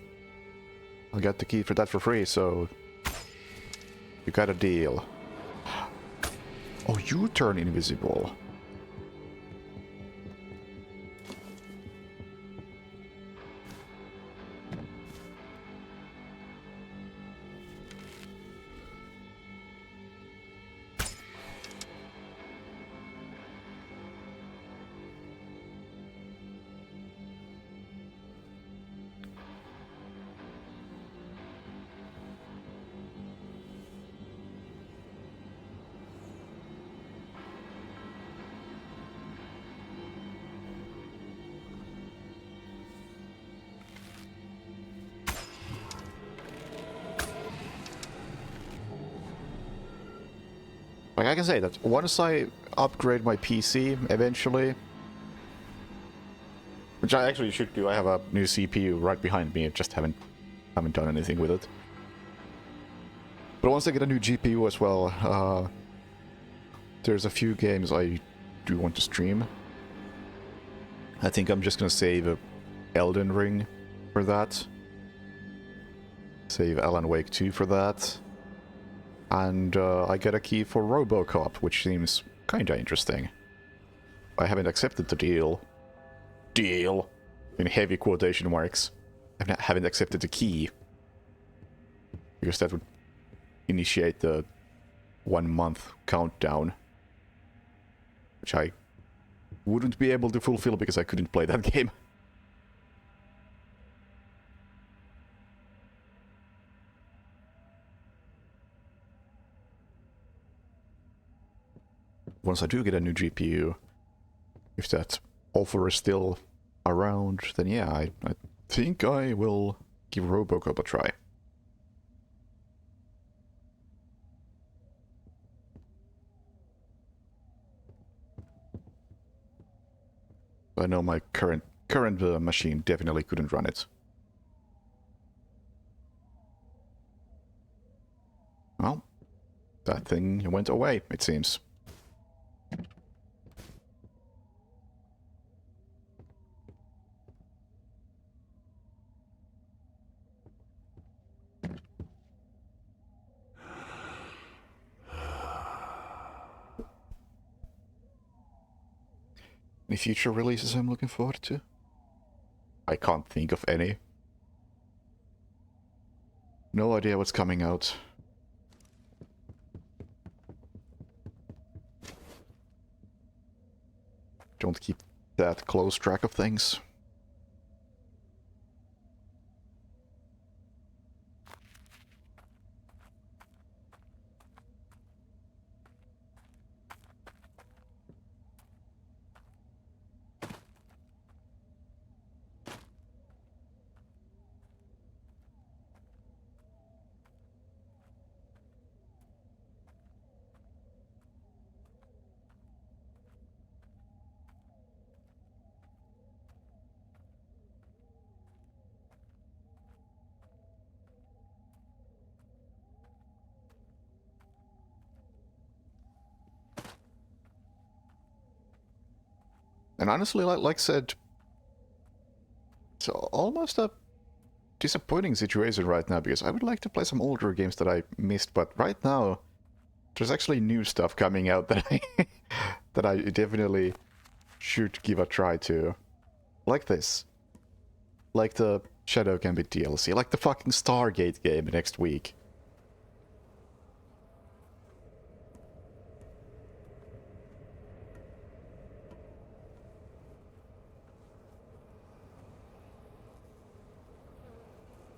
S1: I got the key for that for free, so you got a deal. Oh, you turn invisible. Like, I can say that once I upgrade my PC eventually, which I actually should do, I have a new CPU right behind me, I just haven't done anything with it. But once I get a new GPU as well, there's a few games I do want to stream. I think I'm just gonna save Elden Ring for that. Save Alan Wake 2 for that. And I get a key for RoboCop, which seems kinda interesting. I haven't accepted the deal. Deal! In heavy quotation marks. I haven't accepted the key. Because that would initiate the 1 month countdown. Which I wouldn't be able to fulfill because I couldn't play that game. Once I do get a new GPU, if that offer is still around, then yeah, I think I will give RoboCop a try. I know my current machine definitely couldn't run it. Well, that thing went away, it seems. Any future releases I'm looking forward to? I can't think of any. No idea what's coming out. Don't keep that close track of things. And honestly, like I said, it's almost a disappointing situation right now, because I would like to play some older games that I missed, but right now, there's actually new stuff coming out that that I definitely should give a try to. Like this. Like the Shadow Gambit DLC, like the fucking Stargate game next week.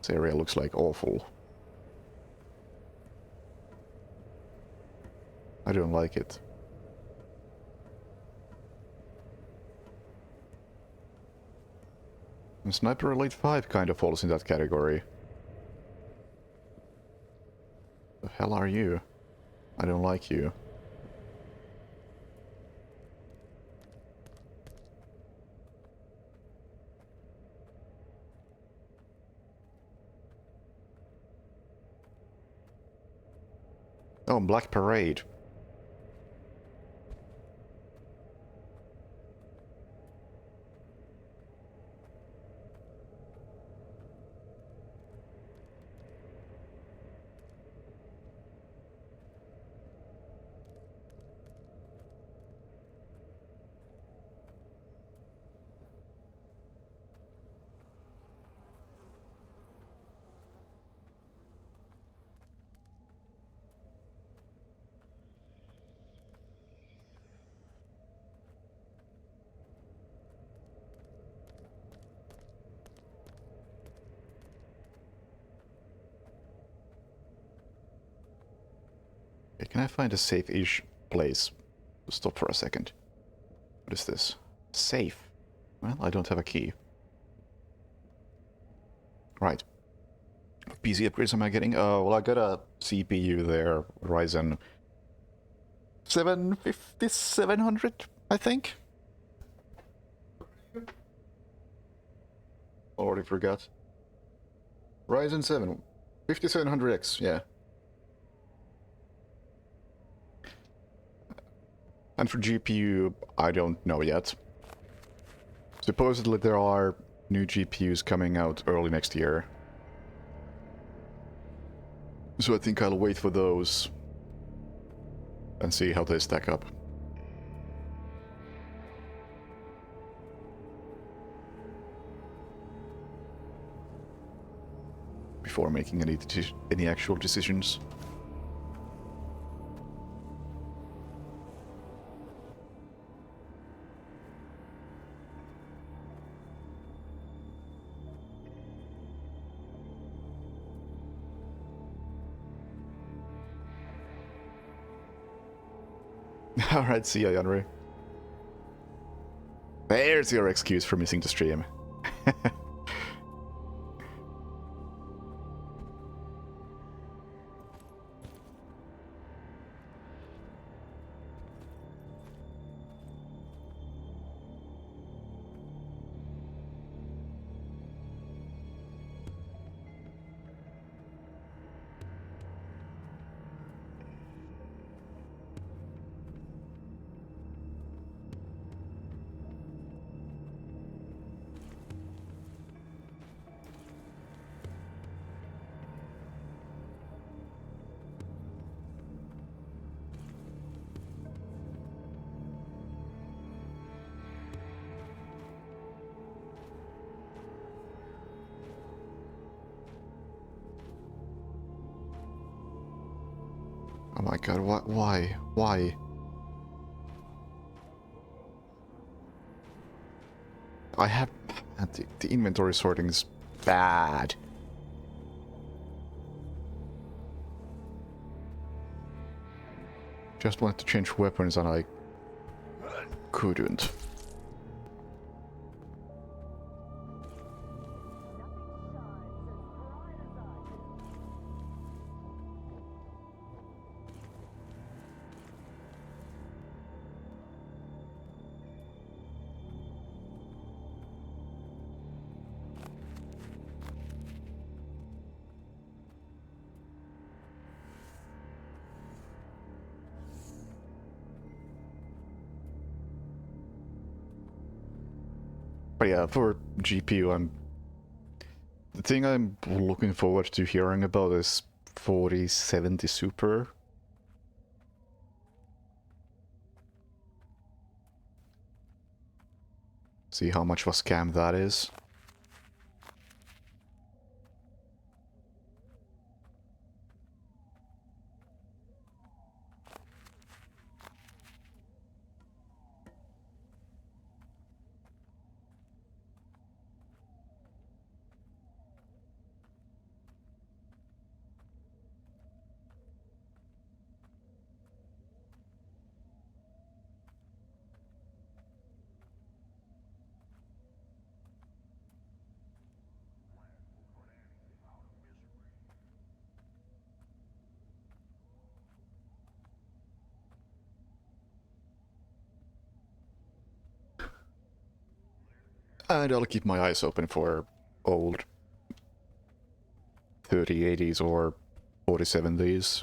S1: This area looks like awful. I don't like it. And Sniper Elite 5 kind of falls in that category. The hell are you? I don't like you. Oh, Black Parade. Can I find a safe-ish place? Stop for a second. What is this? Safe. Well, I don't have a key. Right. What PC upgrades am I getting? Well, I got a CPU there, Ryzen 700, I think. Already forgot. Ryzen 7, 5700X, yeah. And for GPU, I don't know yet. Supposedly there are new GPUs coming out early next year. So I think I'll wait for those and see how they stack up. Before making any actual decisions. Alright, see ya, Yanri. There's your excuse for missing the stream. Oh my god, why? Why? I have... The inventory sorting is bad. Just wanted to change weapons and I couldn't. But yeah, for GPU, the thing I'm looking forward to hearing about is 4070 Super. See how much of a scam that is. And I'll keep my eyes open for old 3080s or 4070s.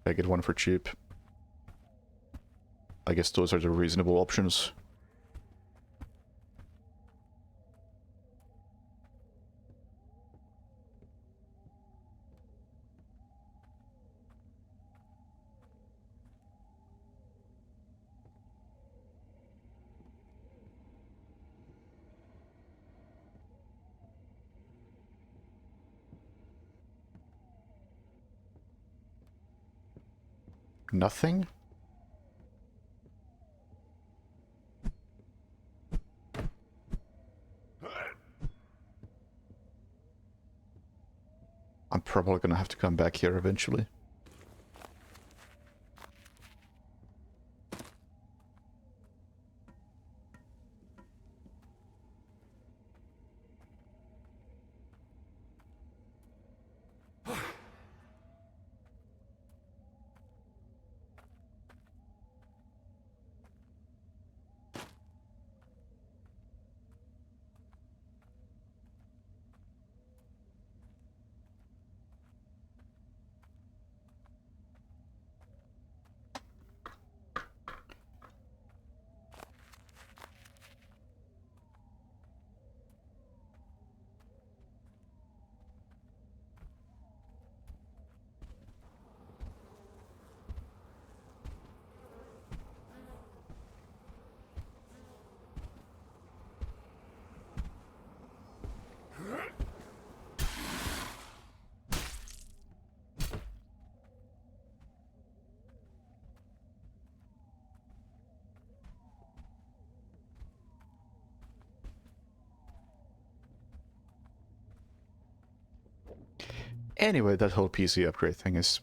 S1: I get one for cheap. I guess those are the reasonable options. Nothing? I'm probably gonna have to come back here eventually. Anyway, that whole PC upgrade thing is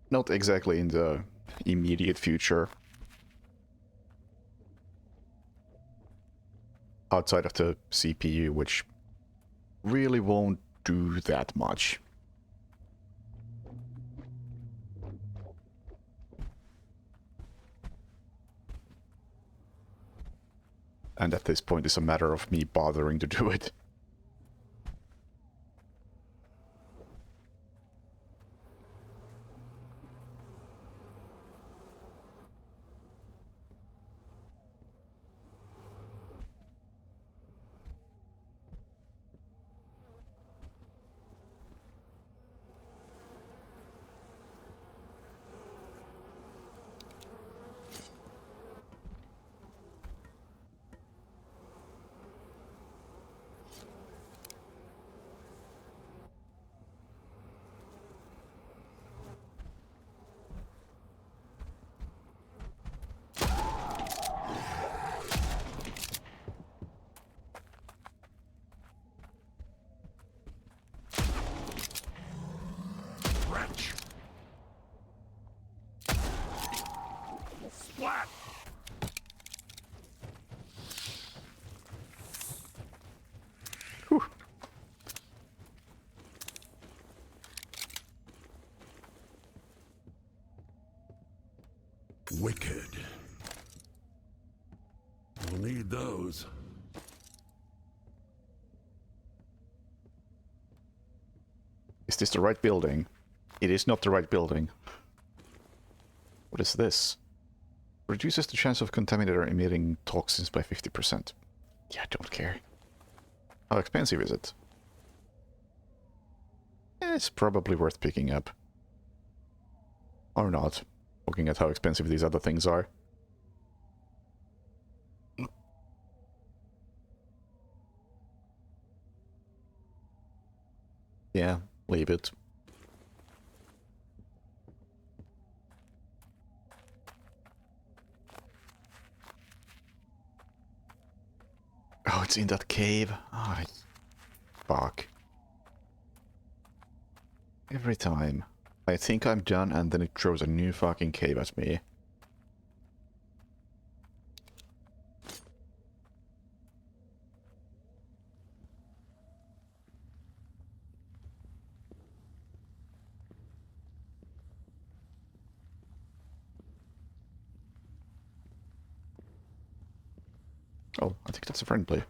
S1: not exactly in the immediate future. Outside of the CPU, which really won't do that much. And at this point, it's a matter of me bothering to do it.
S3: Wretch! Splat!
S1: Whew.
S2: Wicked. We'll need those.
S1: Is this the right building? It is not the right building. What is this? Reduces the chance of contaminator emitting toxins by 50%. Yeah, I don't care. How expensive is it? It's probably worth picking up. Or not, looking at how expensive these other things are. Yeah, leave it. Oh, it's in that cave. Ah, fuck. Every time. I think I'm done and then it throws a new fucking cave at me. Oh, I think that's a friendly.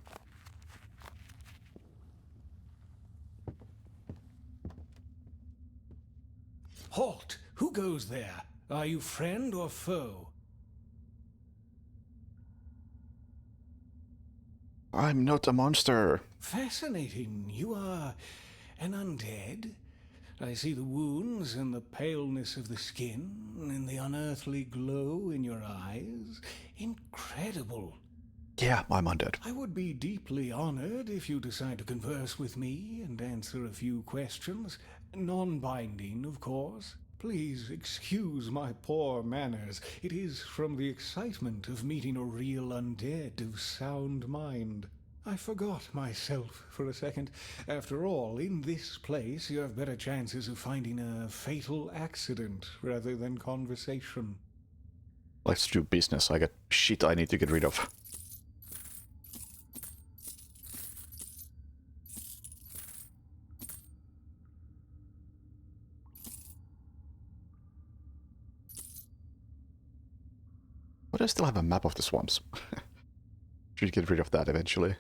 S4: Halt! Who goes there? Are you friend or foe?
S1: I'm not a monster.
S4: Fascinating. You are an undead. I see the wounds and the paleness of the skin, and the unearthly glow in your eyes. Incredible.
S1: Yeah, I'm undead.
S4: I would be deeply honored if you decide to converse with me and answer a few questions. Non-binding, of course. Please excuse my poor manners. It is from the excitement of meeting a real undead of sound mind. I forgot myself for a second. After all, in this place you have better chances of finding a fatal accident rather than conversation.
S1: Let's do business. I got shit I need to get rid of. But I still have a map of the swamps. Should get rid of that eventually.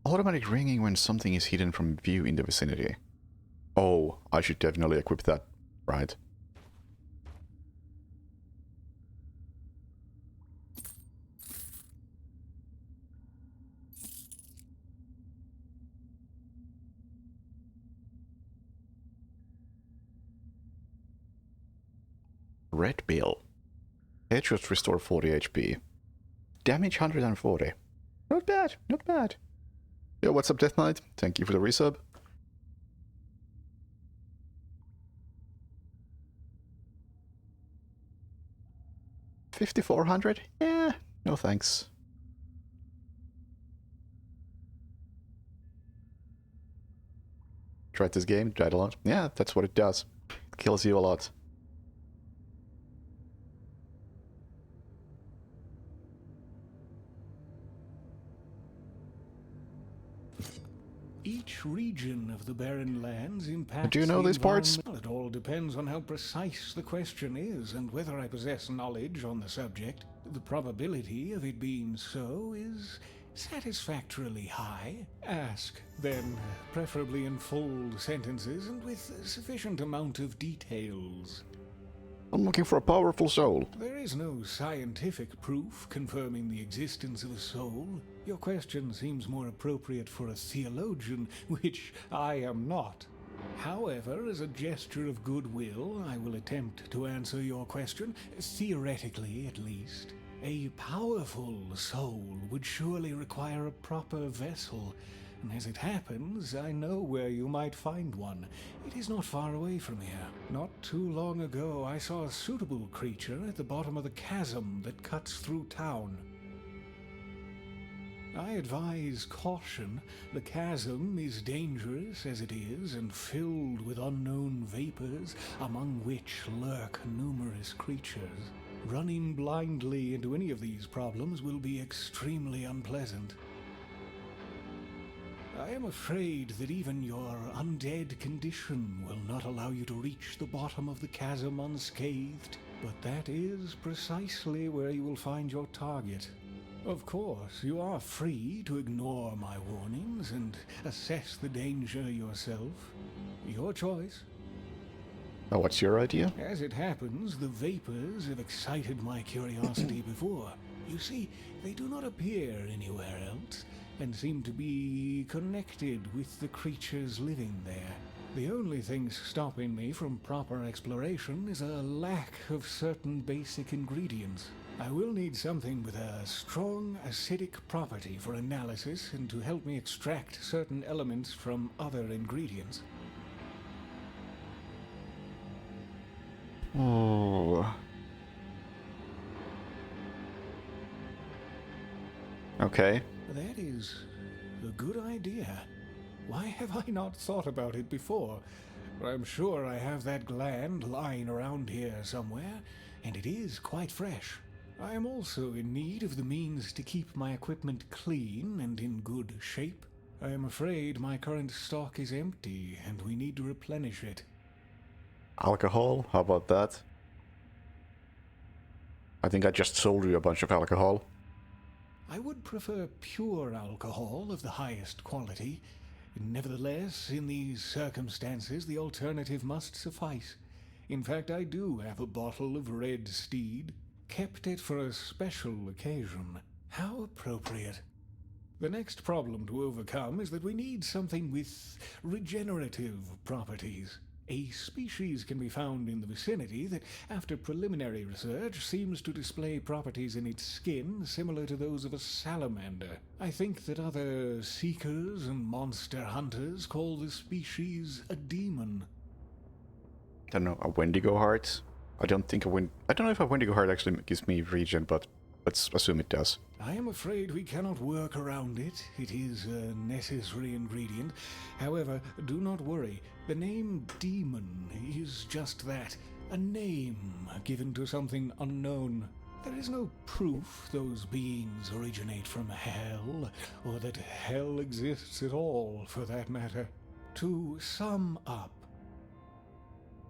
S1: Automatic ringing when something is hidden from view in the vicinity. Oh, I should definitely equip that, right? Red Bill. Headshots restore 40 HP. Damage 140. Not bad, not bad. Yo, what's up, Death Knight? Thank you for the resub. $5,400? Yeah, No thanks. Tried this game, died a lot. Yeah, that's what it does. It kills you a lot.
S4: Each region of the Barren Lands impacts
S1: Do you know
S4: the
S1: these parts?
S4: environment. It all depends on how precise the question is and whether I possess knowledge on the subject. The probability of it being so is satisfactorily high. Ask, then, preferably in full sentences and with a sufficient amount of details.
S1: I'm looking for a powerful soul.
S4: There is no scientific proof confirming the existence of a soul. Your question seems more appropriate for a theologian, which I am not. However, as a gesture of goodwill, I will attempt to answer your question, theoretically at least. A powerful soul would surely require a proper vessel, and as it happens, I know where you might find one. It is not far away from here. Not too long ago, I saw a suitable creature at the bottom of the chasm that cuts through town. I advise caution. The chasm is dangerous as it is, and filled with unknown vapors, among which lurk numerous creatures. Running blindly into any of these problems will be extremely unpleasant. I am afraid that even your undead condition will not allow you to reach the bottom of the chasm unscathed, but that is precisely where you will find your target. Of course, you are free to ignore my warnings and assess the danger yourself. Your choice.
S1: Now, what's your idea?
S4: As it happens, the vapors have excited my curiosity before. You see, they do not appear anywhere else, and seem to be connected with the creatures living there. The only thing stopping me from proper exploration is a lack of certain basic ingredients. I will need something with a strong acidic property for analysis and to help me extract certain elements from other ingredients.
S1: Oh. Okay.
S4: That is a good idea. Why have I not thought about it before? I'm sure I have that gland lying around here somewhere, and it is quite fresh. I am also in need of the means to keep my equipment clean and in good shape. I am afraid my current stock is empty, and we need to replenish it.
S1: Alcohol? How about that? I think I just sold you a bunch of alcohol.
S4: I would prefer pure alcohol of the highest quality. Nevertheless, in these circumstances, the alternative must suffice. In fact, I do have a bottle of Red Steed. Kept it for a special occasion. How appropriate. The next problem to overcome is that we need something with regenerative properties. A species can be found in the vicinity that, after preliminary research, seems to display properties in its skin similar to those of a salamander. I think that other seekers and monster hunters call the species a demon.
S1: I don't know, a Wendigo heart? I don't know if a Wendigo heart actually gives me regen, but let's assume it does.
S4: I am afraid we cannot work around it. It is a necessary ingredient. However, do not worry. The name demon is just that, a name given to something unknown. There is no proof those beings originate from hell, or that hell exists at all, for that matter. To sum up,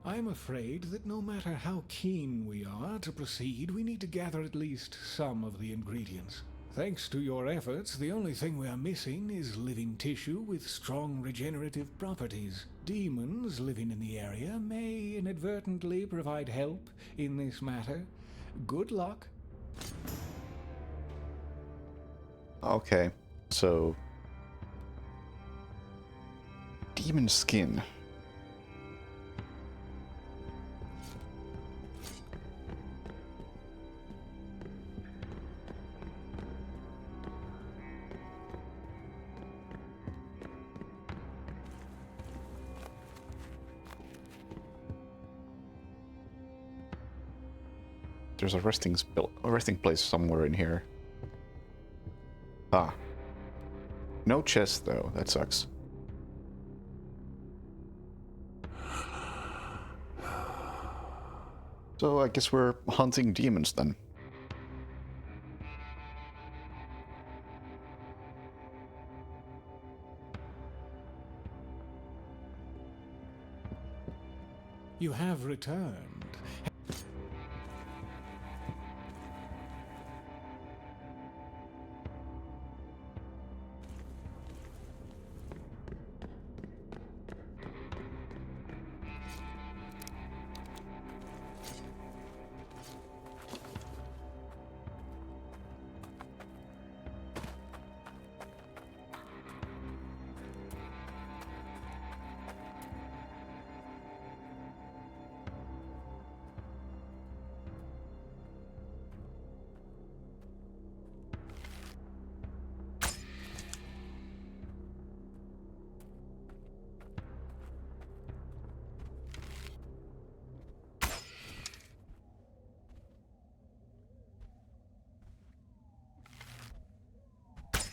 S4: I am afraid that no matter how keen we are to proceed, we need to gather at least some of the ingredients. Thanks to your efforts, the only thing we are missing is living tissue with strong regenerative properties. Demons living in the area may inadvertently provide help in this matter. Good luck.
S1: Okay, so... demon skin. There's a resting place somewhere in here. Ah. No chest, though. That sucks. So I guess we're hunting demons then.
S4: You have returned.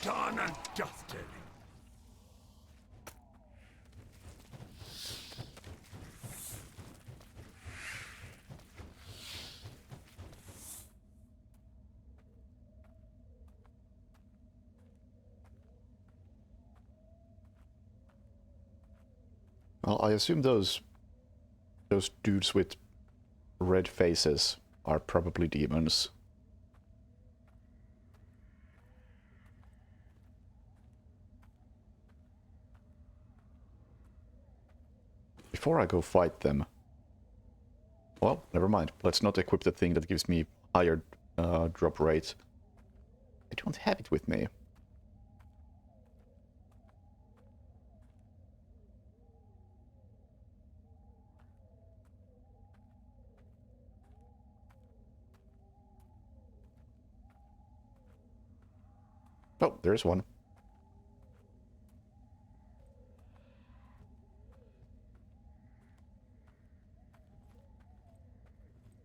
S2: Done and dusted.
S1: Well, I assume those dudes with red faces are probably demons. Before I go fight them... Well, never mind. Let's not equip the thing that gives me higher drop rate. I don't have it with me. Oh, there's one.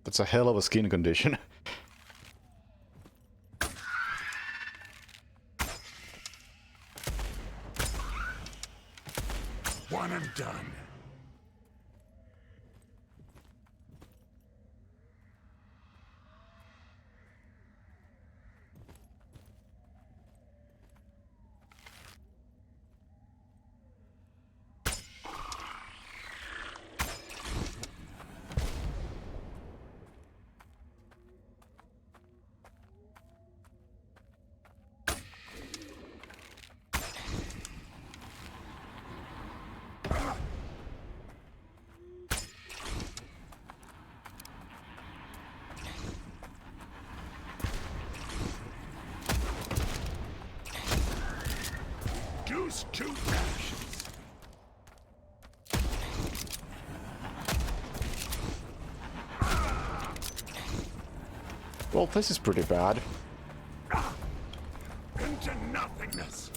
S1: That's a hell of a skin condition.
S2: One and done. Goose to ashes.
S1: Well, this is pretty bad.
S2: Into nothingness.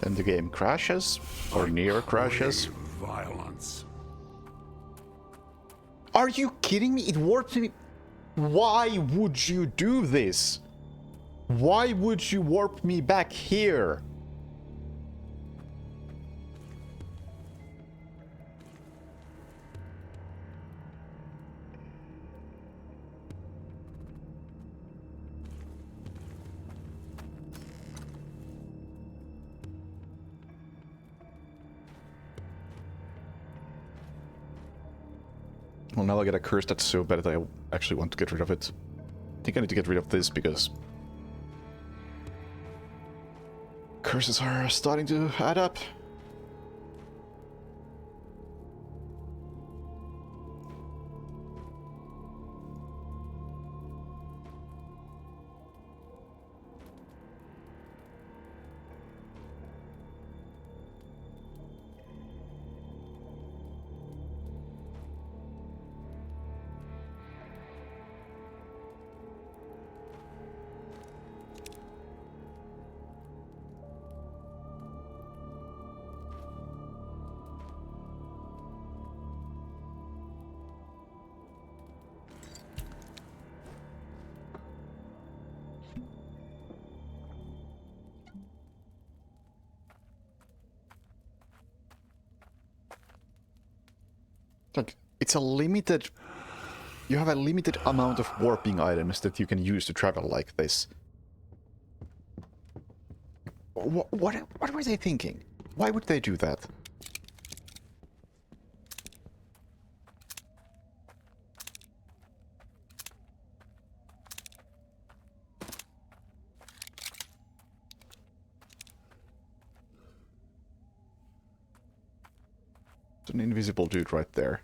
S1: Then the game crashes, or near crashes.
S2: Violence.
S1: Are you kidding me? It warped me. Why would you do this? Why would you warp me back here? Well, now I get a curse that's so bad that I actually want to get rid of it. I think I need to get rid of this because curses are starting to add up. Like, it's a limited... You have a limited amount of warping items that you can use to travel like this. What were they thinking? Why would they do that? It's an invisible dude right there.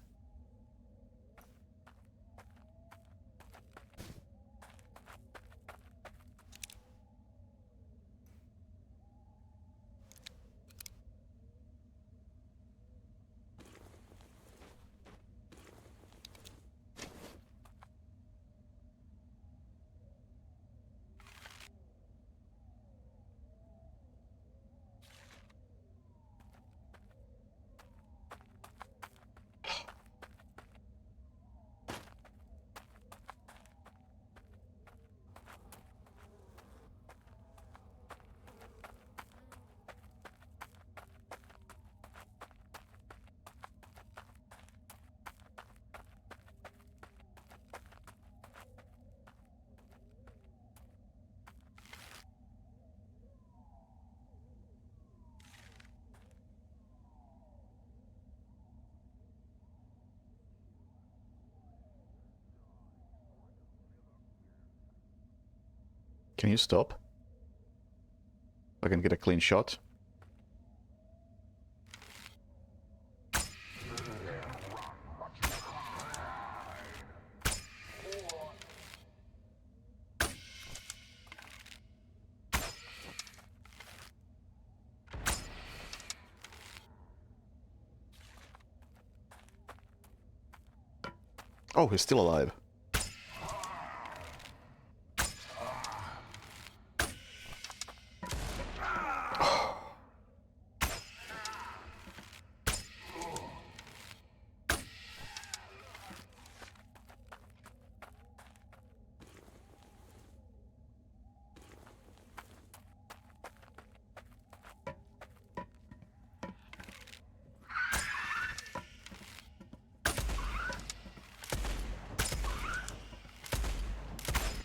S1: Can you stop? I can get a clean shot. Oh, he's still alive.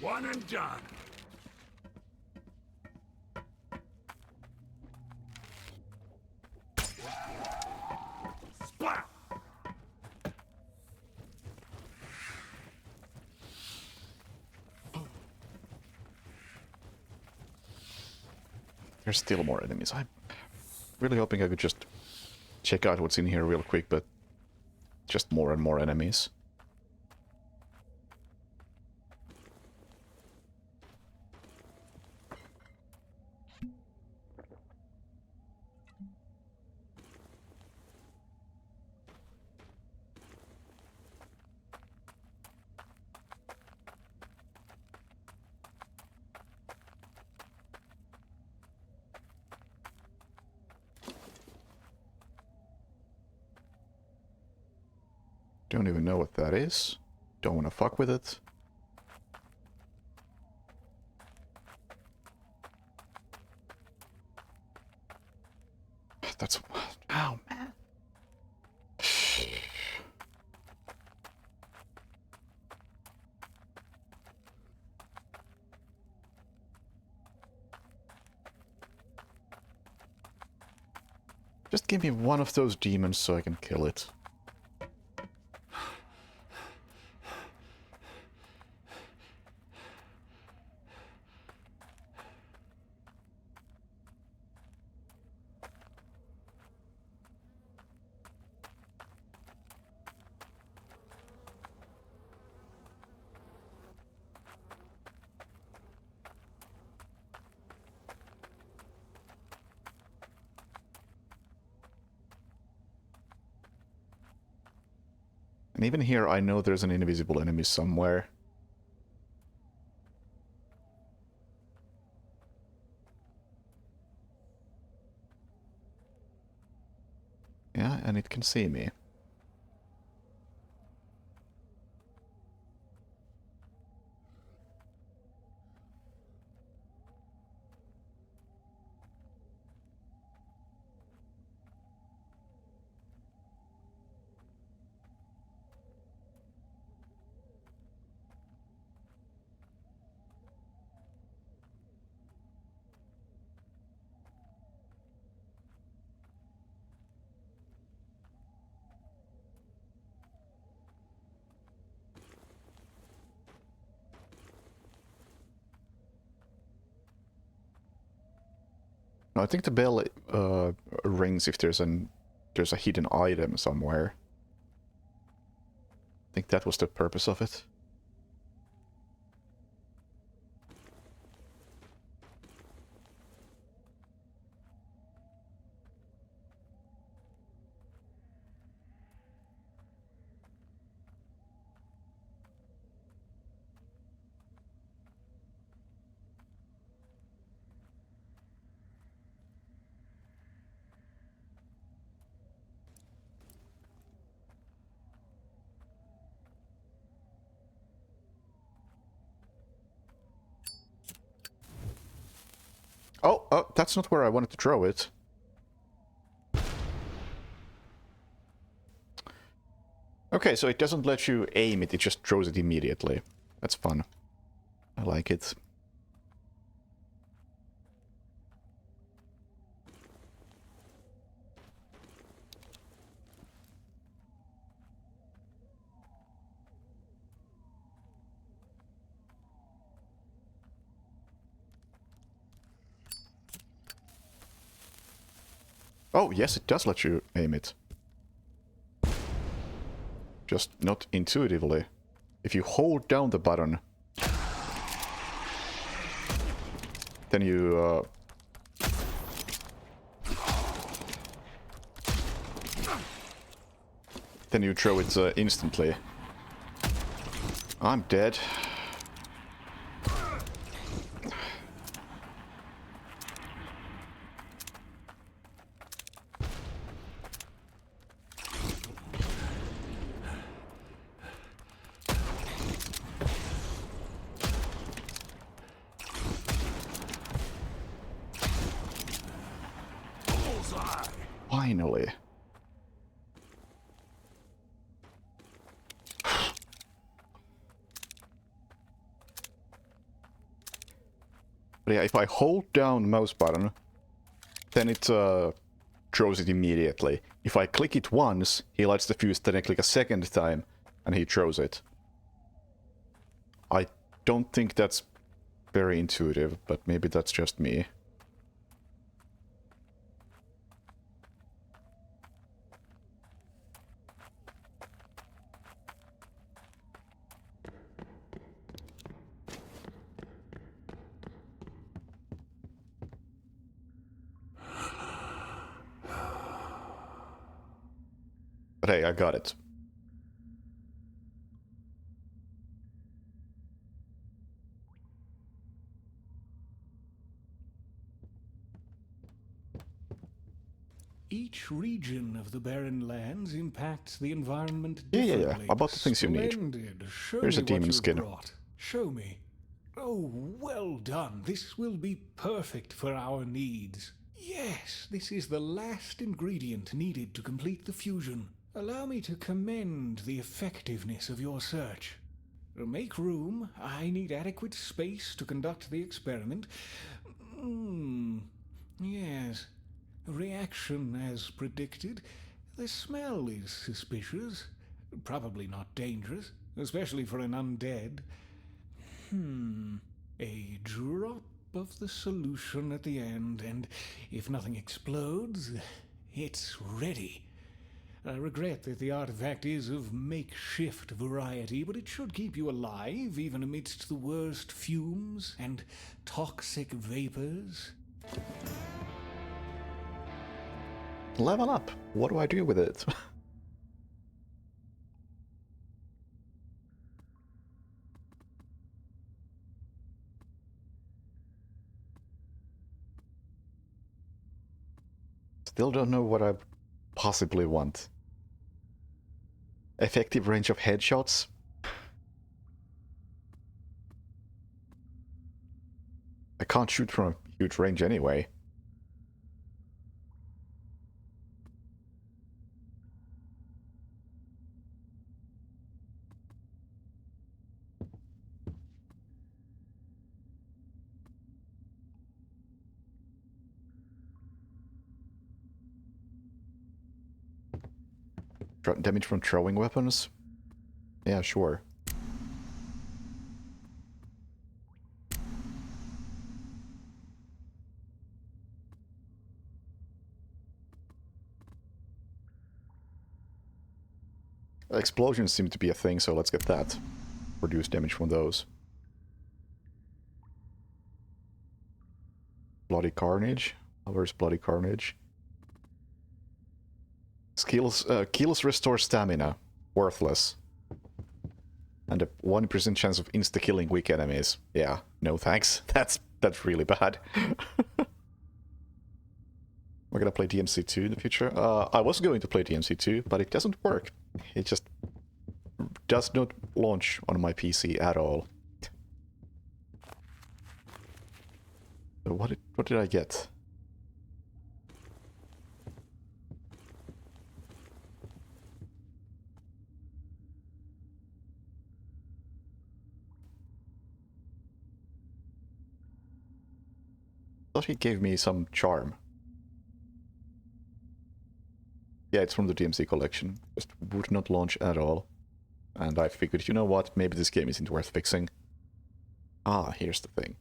S2: One and done. Splat!
S1: There's still more enemies. I'm really hoping I could just check out what's in here real quick, but just more and more enemies. Don't even know what that is. Don't want to fuck with it. That's... Oh, man. Just give me one of those demons so I can kill it. And even here, I know there's an invisible enemy somewhere. Yeah, and it can see me. No, I think the bell rings if there's a hidden item somewhere. I think that was the purpose of it. Oh, that's not where I wanted to throw it. Okay, so it doesn't let you aim it, it just throws it immediately. That's fun. I like it. Oh, yes, it does let you aim it. Just not intuitively. If you hold down the button, then you throw it instantly. I'm dead. Finally. But yeah, if I hold down mouse button, then it throws it immediately. If I click it once, he lights the fuse, then I click a second time, and he throws it. I don't think that's very intuitive, but maybe that's just me. But hey, I got it.
S4: Each region of the Barren Lands impacts the environment
S1: Yeah.
S4: differently.
S1: About the things you need.
S4: Splendid. Show
S1: Here's
S4: me
S1: a demon
S4: what you've
S1: skin.
S4: brought. Show me. Oh, well done. This will be perfect for our needs. Yes, this is the last ingredient needed to complete the fusion. Allow me to commend the effectiveness of your search. Make room. I need adequate space to conduct the experiment. Yes. Reaction as predicted. The smell is suspicious. Probably not dangerous, especially for an undead. A drop of the solution at the end, and if nothing explodes, it's ready. I regret that the artifact is of makeshift variety, but it should keep you alive even amidst the worst fumes and toxic vapors.
S1: Level up. What do I do with it? Still don't know what I possibly want. Effective range of headshots? I can't shoot from a huge range anyway. Damage from throwing weapons? Yeah, sure. Explosions seem to be a thing, so let's get that. Reduce damage from those. Bloody Carnage. Where's Bloody Carnage? Skills, kills restore stamina. Worthless. And a 1% chance of insta-killing weak enemies. Yeah, no thanks. That's really bad. We're gonna play DMC2 in the future. I was going to play DMC2, but it doesn't work. It just does not launch on my PC at all. So what did I get? Thought he gave me some charm. Yeah, it's from the DMC collection. Just would not launch at all. And I figured, you know what, maybe this game isn't worth fixing. Ah, here's the thing.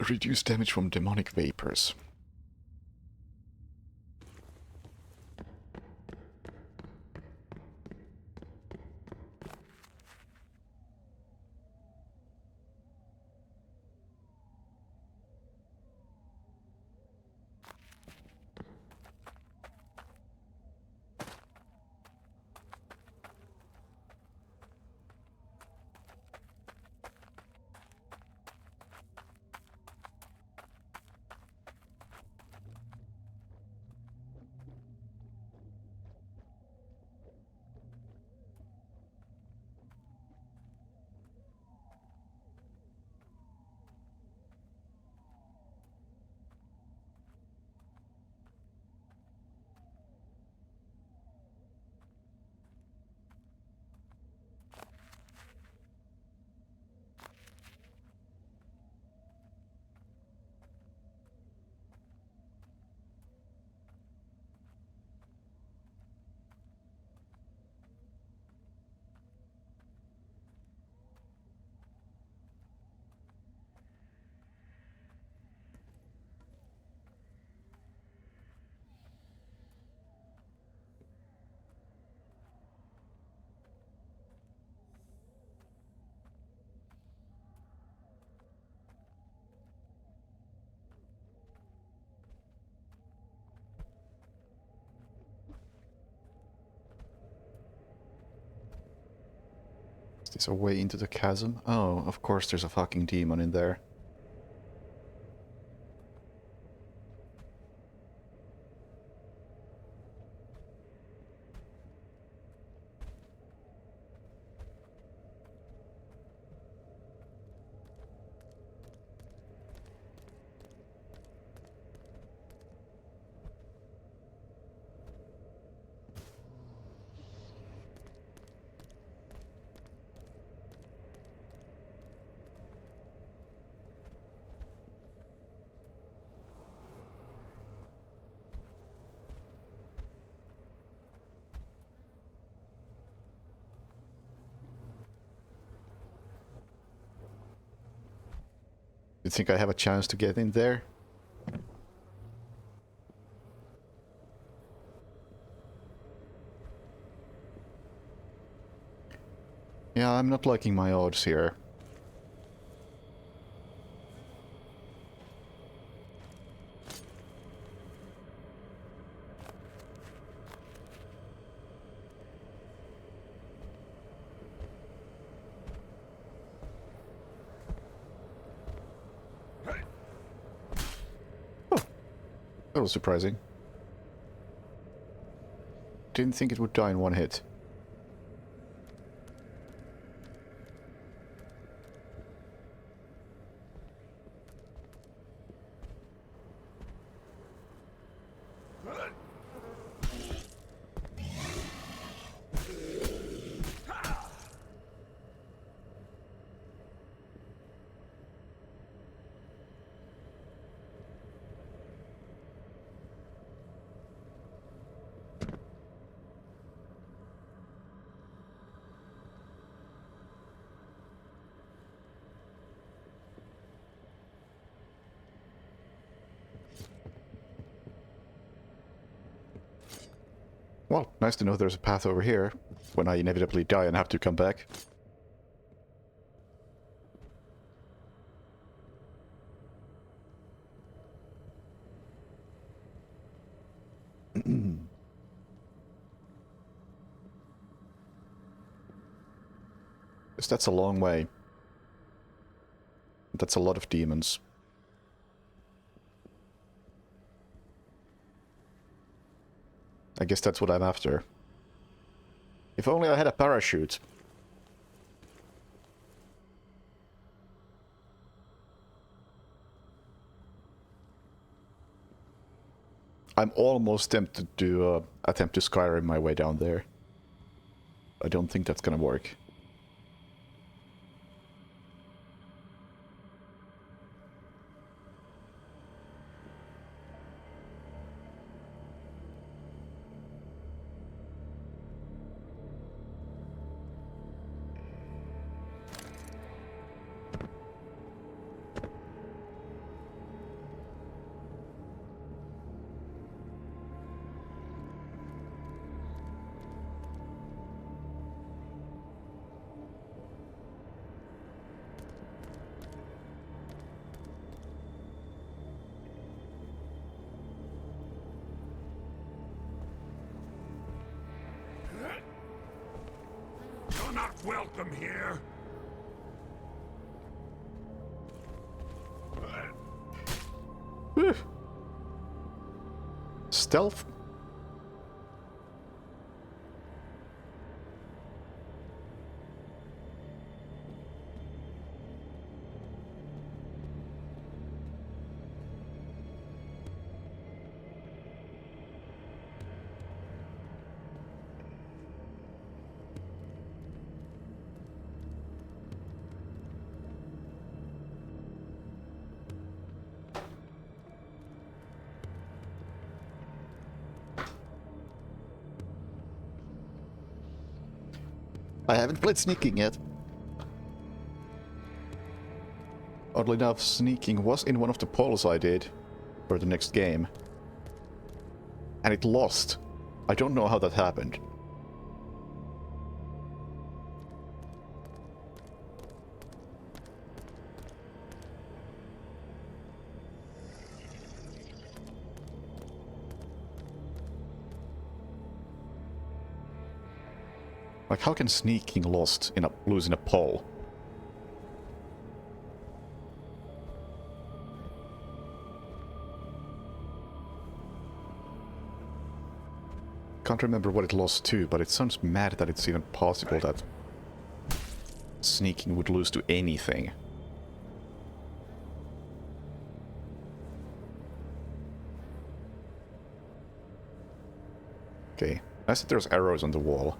S1: Reduce damage from demonic vapors. Is this a way into the chasm? Oh, of course there's a fucking demon in there. You think I have a chance to get in there? Yeah, I'm not liking my odds here. That was surprising. Didn't think it would die in one hit. Well, nice to know there's a path over here when I inevitably die and have to come back. Yes, that's a long way. That's a lot of demons. I guess that's what I'm after. If only I had a parachute. I'm almost tempted to attempt to Skyrim my way down there. I don't think that's gonna work.
S3: You're not welcome here.
S1: Whew. Stealth? I haven't played sneaking yet. Oddly enough, sneaking was in one of the polls I did for the next game. And it lost. I don't know how that happened. Like, how can sneaking lose in a poll? Can't remember what it lost to, but it sounds mad that it's even possible that sneaking would lose to anything. Okay, I see there's arrows on the wall.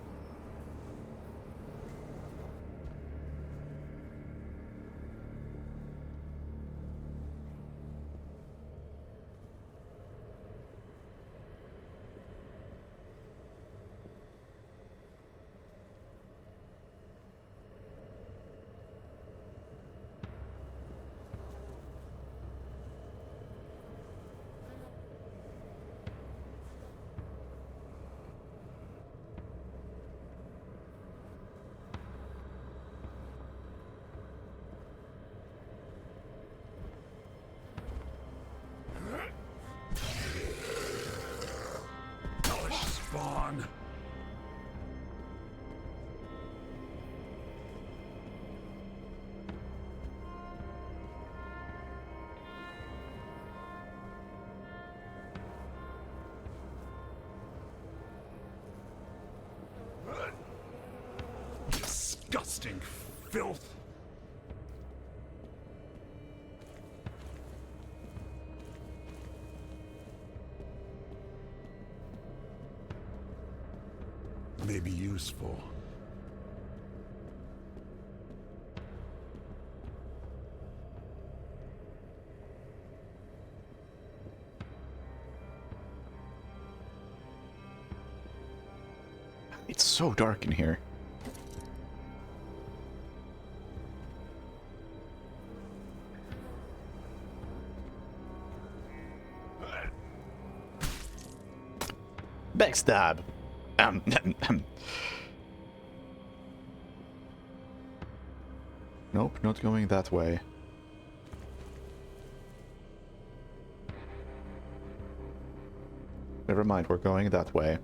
S3: Spawn. Disgusting filth.
S2: May be useful.
S1: It's so dark in here. Backstab. Nope, not going that way. Never mind, we're going that way.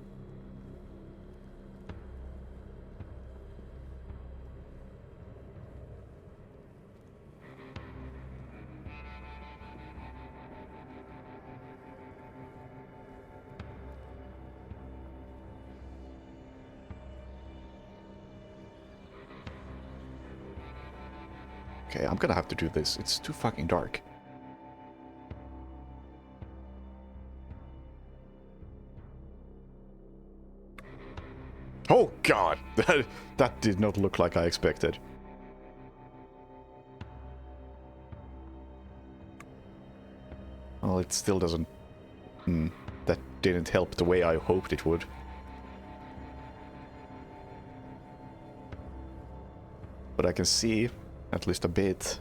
S1: Okay, I'm gonna have to do this. It's too fucking dark. Oh god! That did not look like I expected. Well, it still doesn't... that didn't help the way I hoped it would. But I can see at least a bit.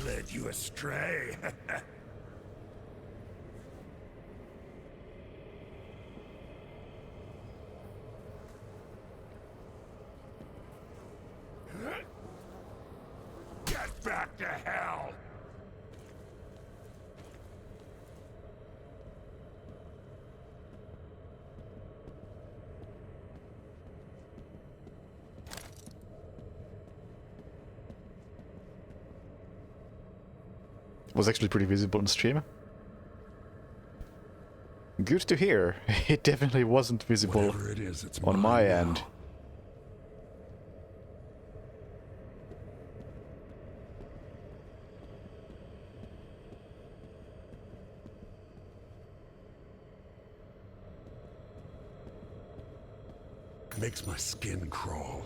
S2: Led you astray. Get back to hell!
S1: Was actually pretty visible on stream. Good to hear. It definitely wasn't visible
S2: Whatever it is, it's
S1: on
S2: mine
S1: my
S2: now.
S1: end.
S2: Makes my skin crawl.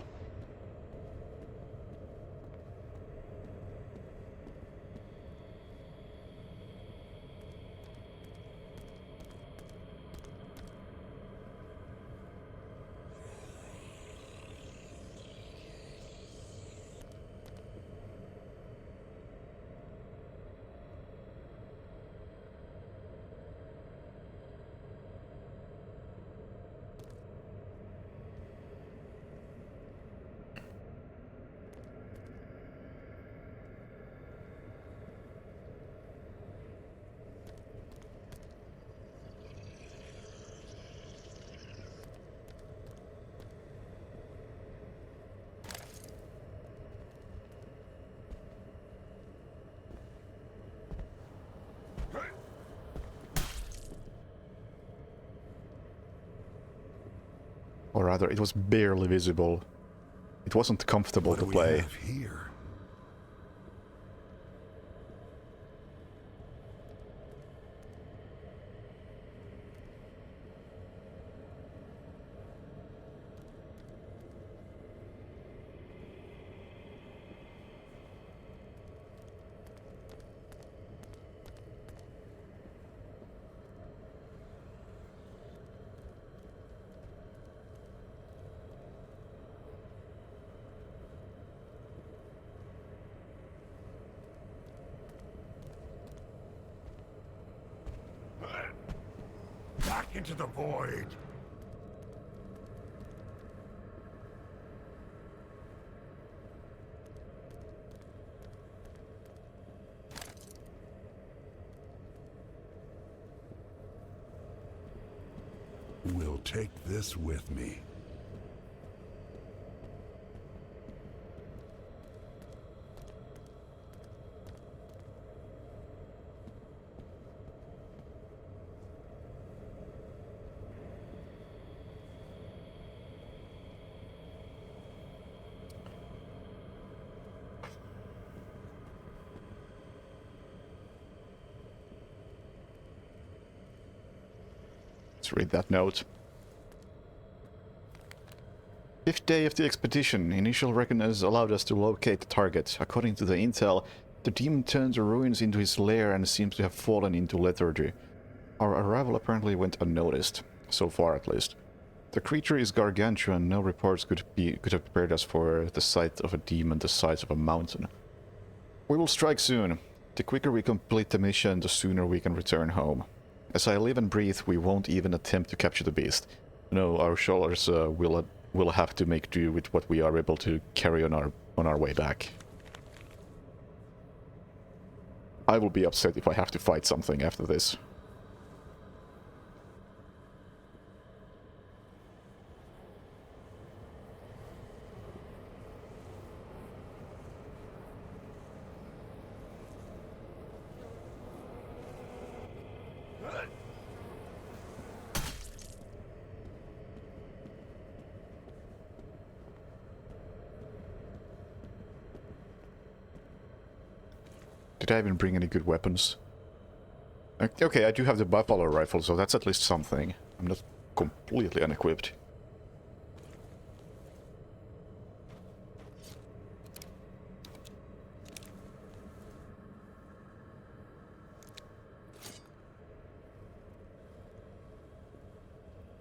S1: Or rather, it was barely visible. It wasn't comfortable
S2: What
S1: to
S2: do we
S1: play.
S2: have here? Back into the void. Will take this with me.
S1: Let's read that note. 5th day of the expedition. Initial reckoners allowed us to locate the target. According to the intel, the demon turned the ruins into his lair and seems to have fallen into lethargy. Our arrival apparently went unnoticed. So far, at least. The creature is gargantuan. No reports could have prepared us for the sight of a demon the size of a mountain. We will strike soon. The quicker we complete the mission, the sooner we can return home. As I live and breathe, we won't even attempt to capture the beast. No, our shoulders will have to make do with what we are able to carry on our way back. I will be upset if I have to fight something after this. Did I even bring any good weapons? Okay, I do have the buffalo rifle, so that's at least something. I'm not completely unequipped.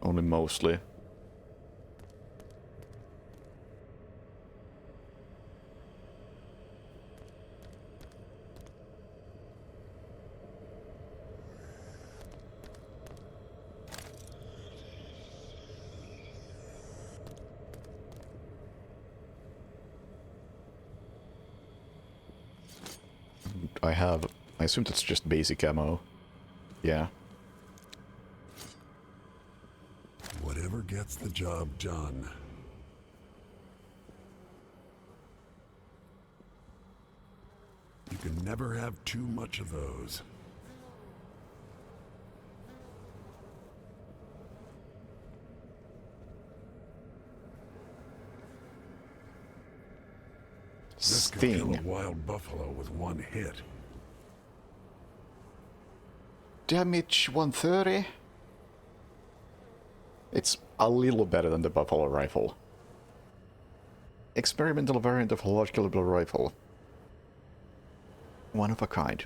S1: Only mostly. I assume that's just basic ammo. Yeah.
S2: Whatever gets the job done. You can never have too much of those. This could kill a
S1: Sting.
S2: wild buffalo with one hit.
S1: Damage 130. It's a little better than the buffalo rifle. Experimental variant of a large caliber rifle. One of a kind.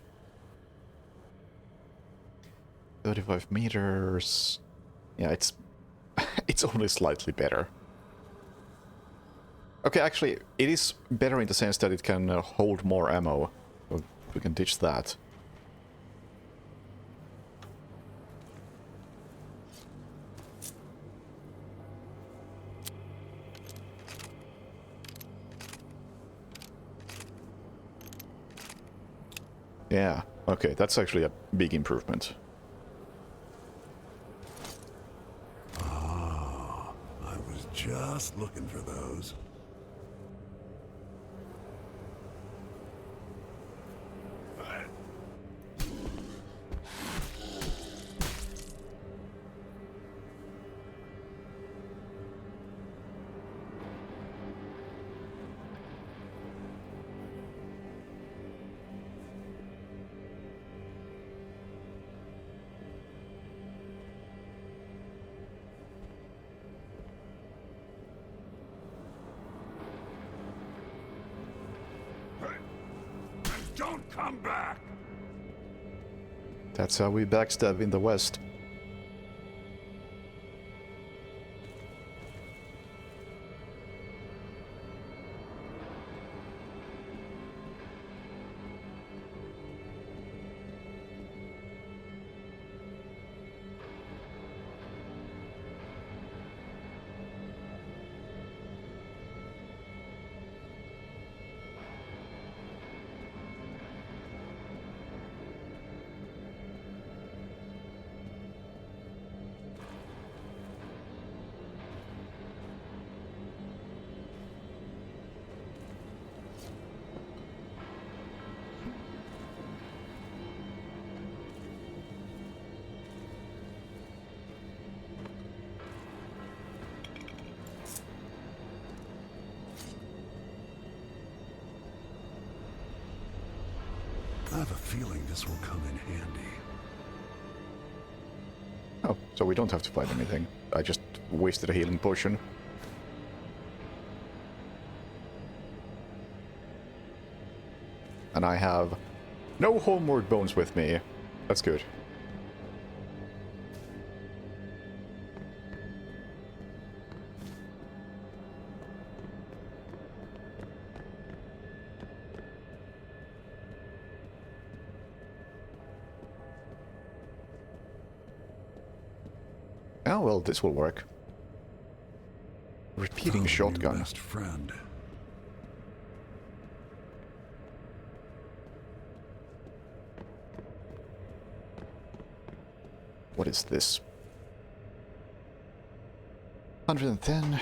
S1: 35 meters. Yeah, it's it's only slightly better. Okay, actually, it is better in the sense that it can hold more ammo. So we can ditch that. Yeah, okay, that's actually a big improvement.
S2: Ah, I was just looking for those. Don't come back!
S1: That's how we backstab in the West.
S2: I have a feeling this will come in handy.
S1: Oh, so we don't have to fight anything. I just wasted a healing potion. And I have no homeward bones with me. That's good. Yeah, well, this will work. Repeating
S2: Found a new
S1: shotgun.
S2: best friend.
S1: What is this? 110.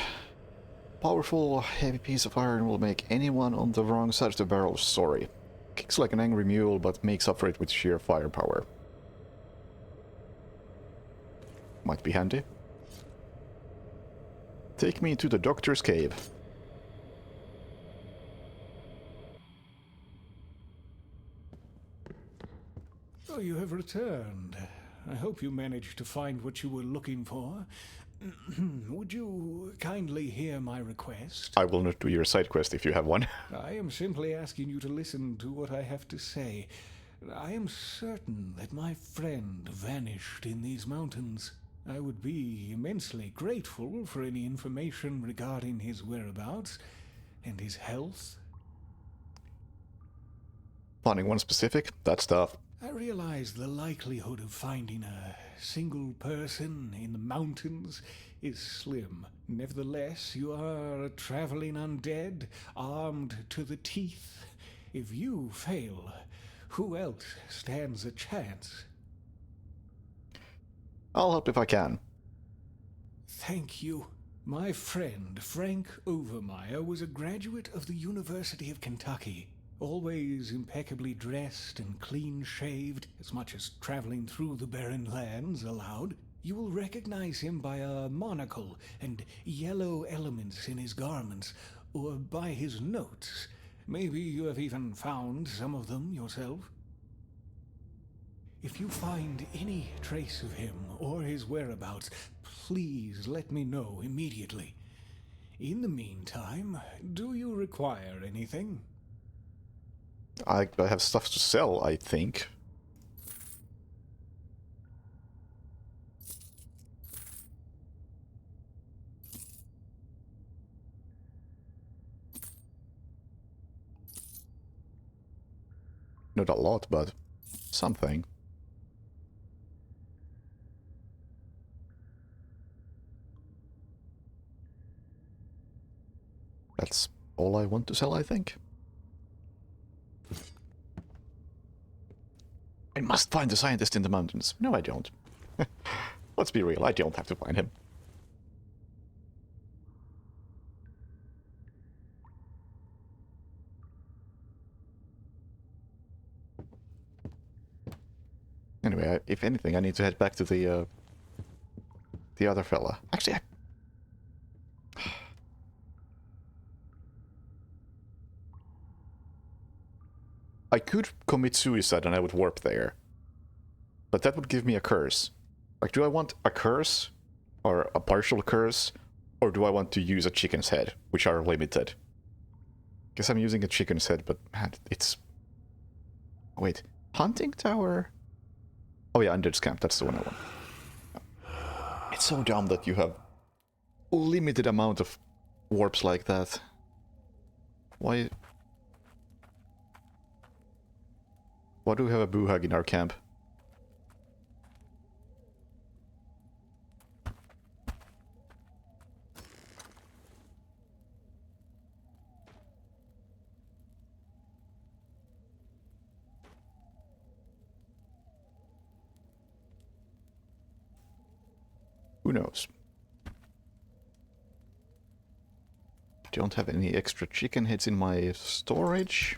S1: Powerful, heavy piece of iron will make anyone on the wrong side of the barrel sorry. Kicks like an angry mule, but makes up for it with sheer firepower. Might be handy. Take me to the doctor's cave.
S4: Oh, you have returned. I hope you managed to find what you were looking for. Would you kindly hear my request?
S1: I will not do your side quest if you have one.
S4: I am simply asking you to listen to what I have to say. I am certain that my friend vanished in these mountains. I would be immensely grateful for any information regarding his whereabouts and his health.
S1: Finding one specific? That's tough.
S4: I realize the likelihood of finding a single person in the mountains is slim. Nevertheless, you are a traveling undead, armed to the teeth. If you fail, who else stands a chance?
S1: I'll help if I can.
S4: Thank you. My friend, Frank Overmeyer, was a graduate of the University of Kentucky. Always impeccably dressed and clean-shaved, as much as traveling through the barren lands allowed. You will recognize him by a monocle and yellow elements in his garments, or by his notes. Maybe you have even found some of them yourself. If you find any trace of him or his whereabouts, please let me know immediately. In the meantime, do you require anything?
S1: I have stuff to sell, I think. Not a lot, but something. That's all I want to sell, I think. I must find the scientist in the mountains. No, I don't. Let's be real, I don't have to find him. Anyway, if anything, I need to head back to the other fella. Actually, I could commit suicide and I would warp there. But that would give me a curse. Like, do I want a curse? Or a partial curse? Or do I want to use a chicken's head, which are limited? Guess I'm using a chicken's head, but man, it's... Wait, hunting tower? Oh yeah, Undead Camp, that's the one I want. It's so dumb that you have limited amount of warps like that. Why do we have a Boohag in our camp? Who knows? Don't have any extra chicken heads in my storage.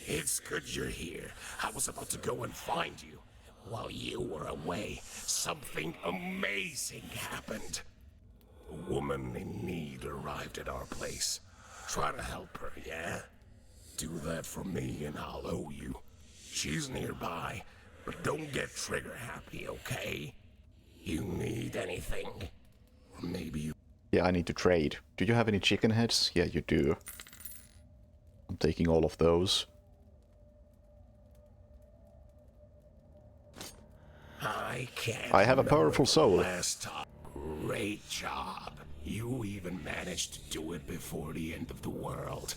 S3: It's good you're here. I was about to go and find you. While you were away, something amazing happened. A woman in need arrived at our place. Try to help her, yeah? Do that for me and I'll owe you. She's nearby, but don't get trigger happy, okay? You need anything? Or maybe you...
S1: Yeah, I need to trade. Do you have any chicken heads? Yeah, you do. I'm taking all of those. I have a powerful soul.
S3: Last time. Great job. You even managed to do it before the end of the world.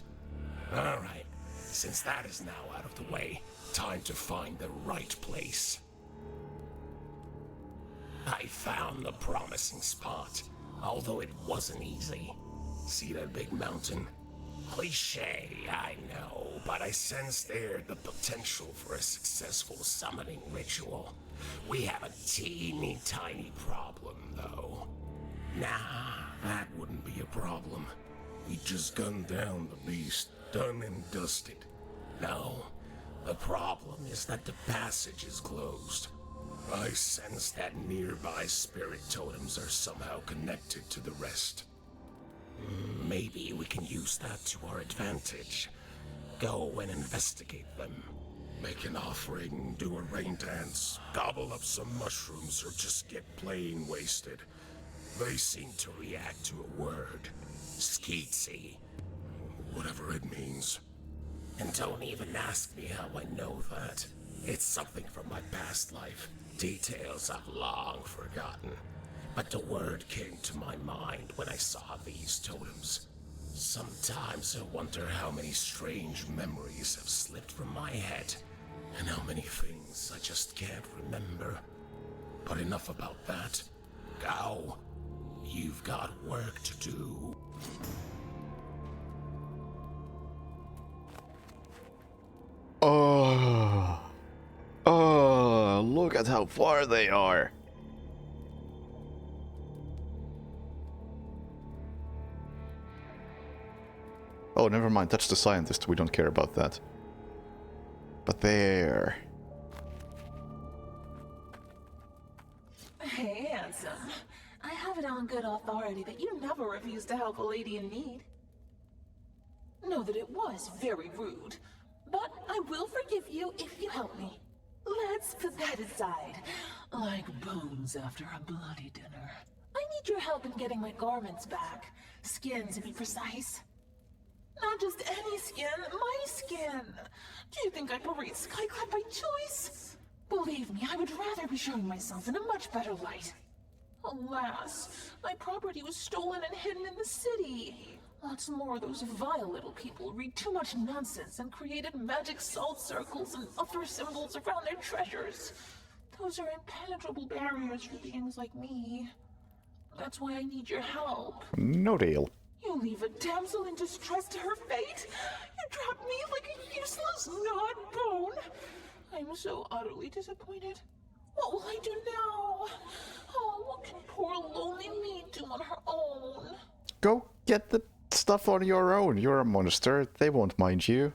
S3: Alright, since that is now out of the way, time to find the right place. I found the promising spot, although it wasn't easy. See that big mountain? Cliché, I know, but I sensed there the potential for a successful summoning ritual. We have a teeny tiny problem, though. Nah, that wouldn't be a problem. We just gunned down the beast, done and dusted. No, the problem is that the passage is closed. I sense that nearby spirit totems are somehow connected to the rest. Maybe we can use that to our advantage. Go and investigate them. Make an offering, do a rain dance, gobble up some mushrooms, or just get plain wasted. They seem to react to a word. Skeetsy. Whatever it means. And don't even ask me how I know that. It's something from my past life. Details I've long forgotten. But the word came to my mind when I saw these totems. Sometimes I wonder how many strange memories have slipped from my head, and how many things I just can't remember. But enough about that. Go. You've got work to do.
S1: Oh. Oh, look at how far they are. Oh, never mind. That's the scientist. We don't care about that. But there.
S5: Hey, handsome. I have it on good authority that you never refuse to help a lady in need. Know that it was very rude, but I will forgive you if you help me. Let's put that aside. Like bones after a bloody dinner. I need your help in getting my garments back. Skin, to be precise. Not just any skin, my skin. Do you think I parade Skyclad by choice? Believe me, I would rather be showing myself in a much better light. Alas, my property was stolen and hidden in the city. What's more, those vile little people read too much nonsense and created magic salt circles and other symbols around their treasures. Those are impenetrable barriers for beings like me. That's why I need your help.
S1: No deal.
S5: You leave a damsel in distress to her fate? You drop me like a useless gnawed bone? I'm so utterly disappointed. What will I do now? Oh, what can poor lonely me do on her own?
S1: Go get the stuff on your own. You're a monster. They won't mind you.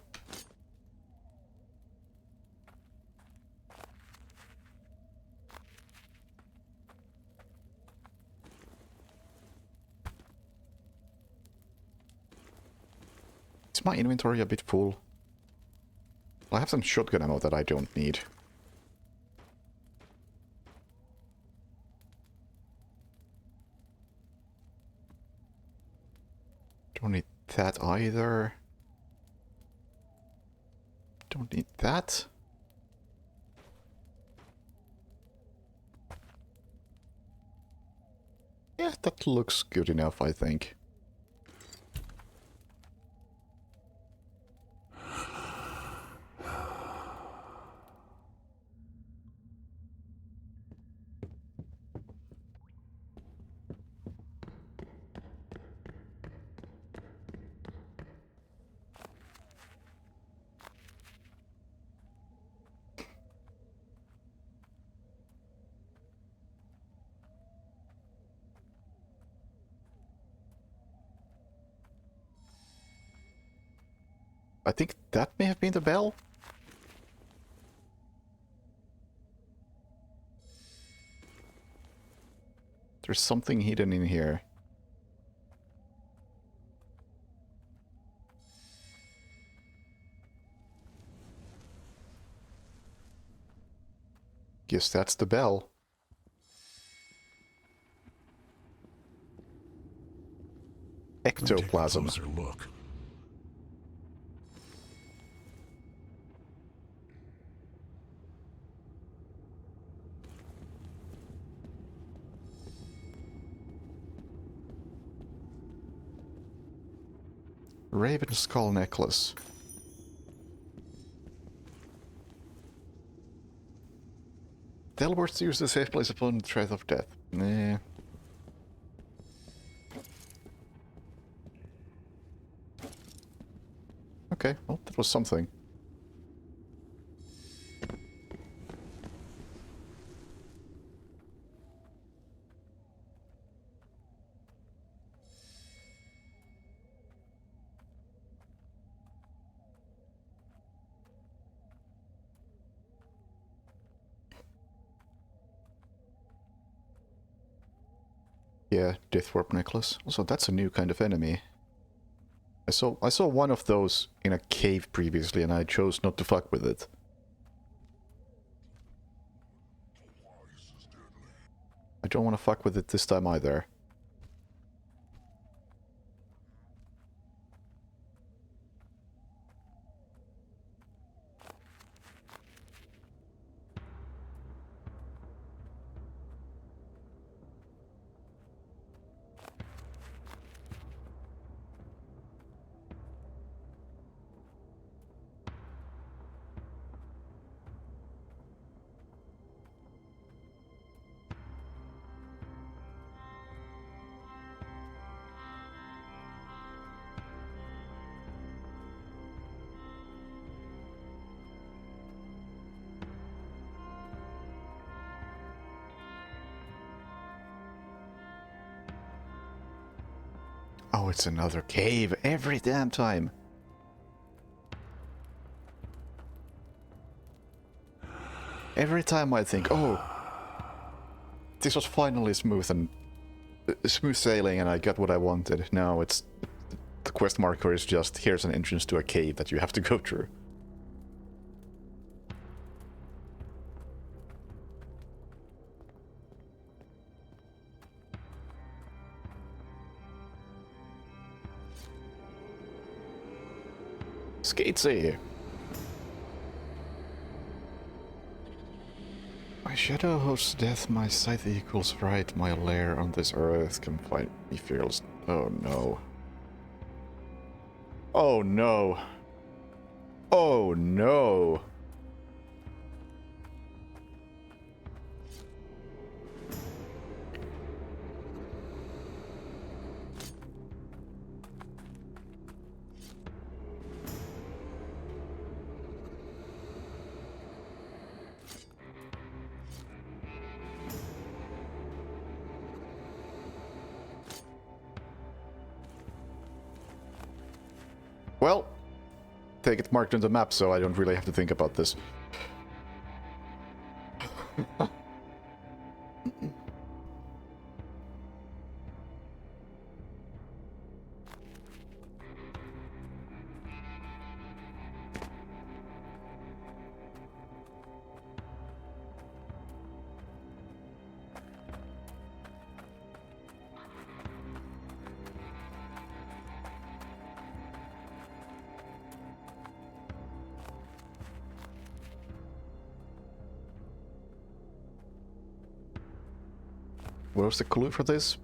S1: Is my inventory a bit full? I have some shotgun ammo that I don't need. Don't need that either. Don't need that. Yeah, that looks good enough, I think. I think that may have been the bell. There's something hidden in here. Guess that's the bell. Ectoplasm.
S2: Take a closer look.
S1: Raven skull necklace. Teleports to use the safe place upon threat of death. Nah. Okay, well, that was something. Yeah, Deathwarp necklace. Also, that's a new kind of enemy. I saw one of those in a cave previously, and I chose not to fuck with it. I don't want to fuck with it this time either. Oh, it's another cave every damn time. Every time I think, oh, this was finally smooth and smooth sailing and I got what I wanted. Now it's the quest marker is just here's an entrance to a cave that you have to go through. Skatesy! My shadow hosts death, my sight equals right, my lair on this earth can find me fearless. Oh no. Oh no. Oh no. Well, take it marked on the map so I don't really have to think about this. Where's the clue for this?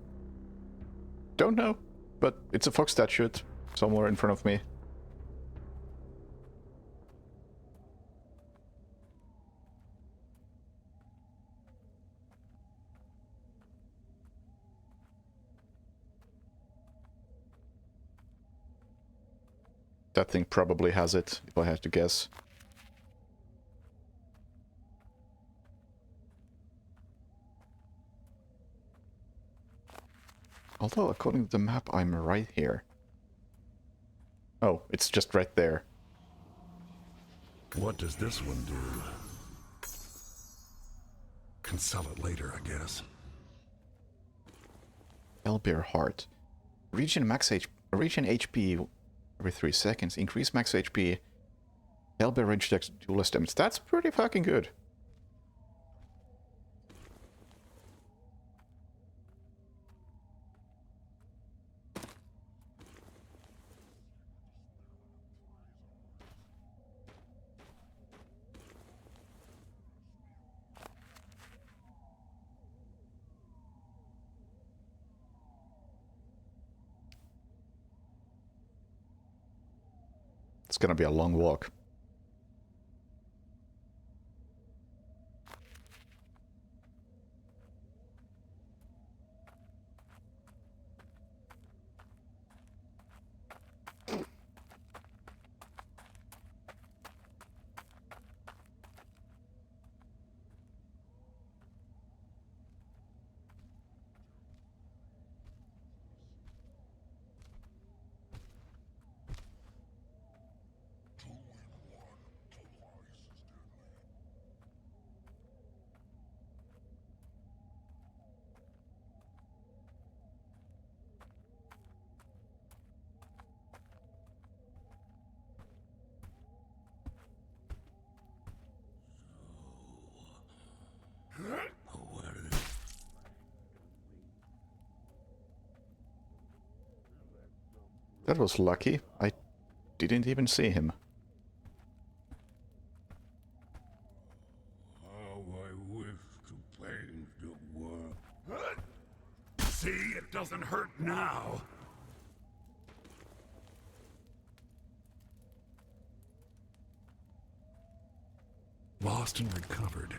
S1: Don't know, but it's a fox statue somewhere in front of me. That thing probably has it, if I had to guess. Although, according to the map, I'm right here. Oh, it's just right there.
S2: What does this one do? Can sell it later, I guess.
S1: Hellbear Heart. Region HP every 3 seconds. Increase max HP. Hellbear range attacks do less damage. That's pretty fucking good. It's gonna be a long walk. That was lucky. I didn't even see him.
S2: How I wish to change the world. See, it doesn't hurt now. Lost and recovered.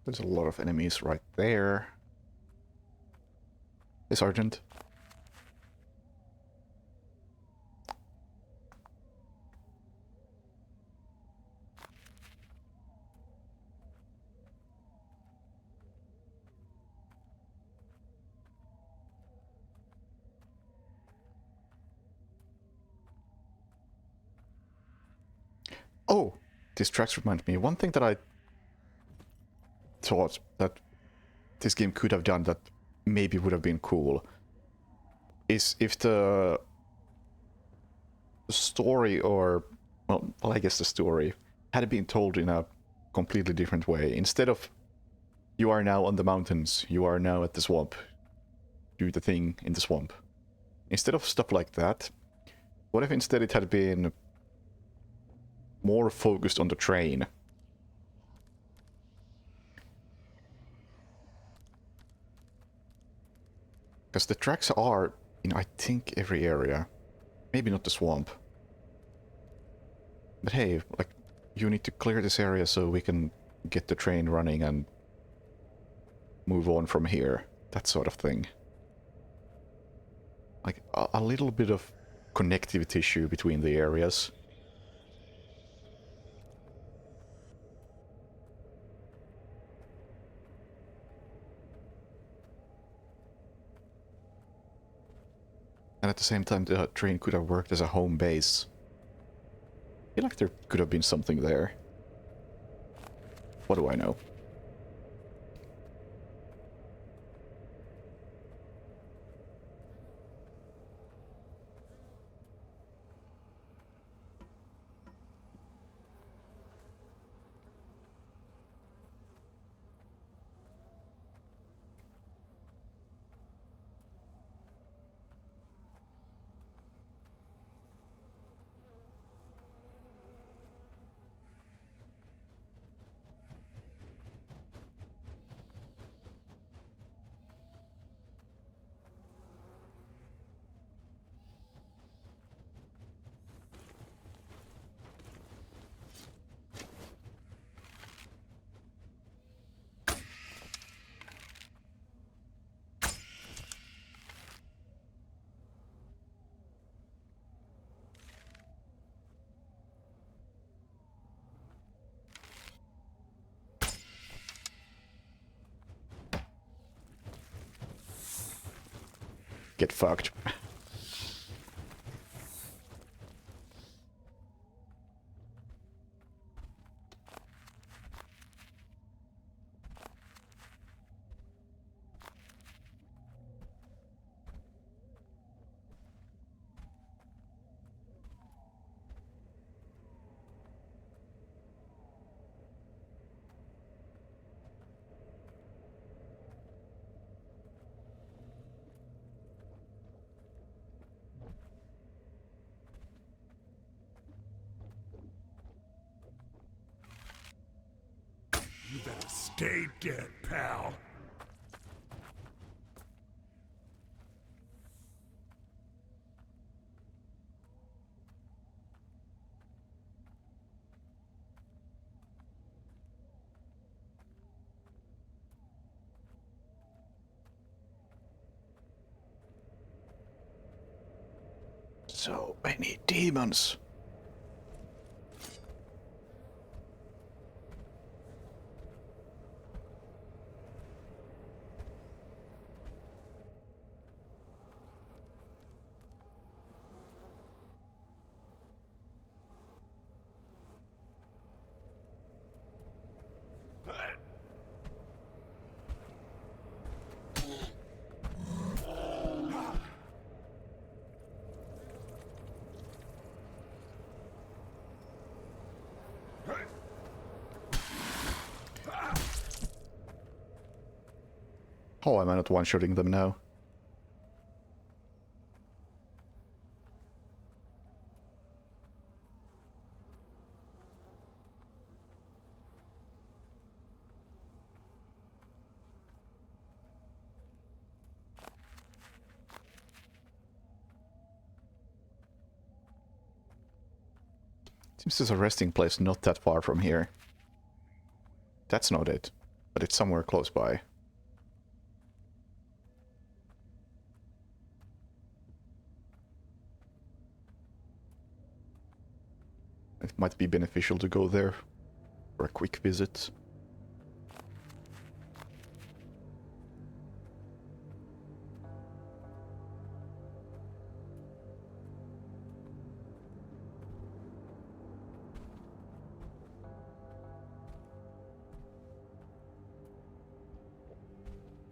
S1: There's a lot of enemies right there. Hey, Sergeant. Oh, these tracks remind me. One thing that I thought that this game could have done that maybe would have been cool is if the story, or, well, I guess the story, had been told in a completely different way. Instead of, you are now on the mountains, you are now at the swamp, do the thing in the swamp. Instead of stuff like that, what if instead it had been more focused on the train? Because the tracks are in, I think, every area. Maybe not the swamp. But hey, like, you need to clear this area so we can get the train running and move on from here. That sort of thing. Like, a little bit of connective tissue between the areas. And at the same time, the train could have worked as a home base. I feel like there could have been something there. What do I know? Get fucked.
S2: You better stay dead, pal.
S1: So many demons. Oh, am I not one-shooting them now? Seems there's a resting place not that far from here. That's not it, but it's somewhere close by. It might be beneficial to go there for a quick visit.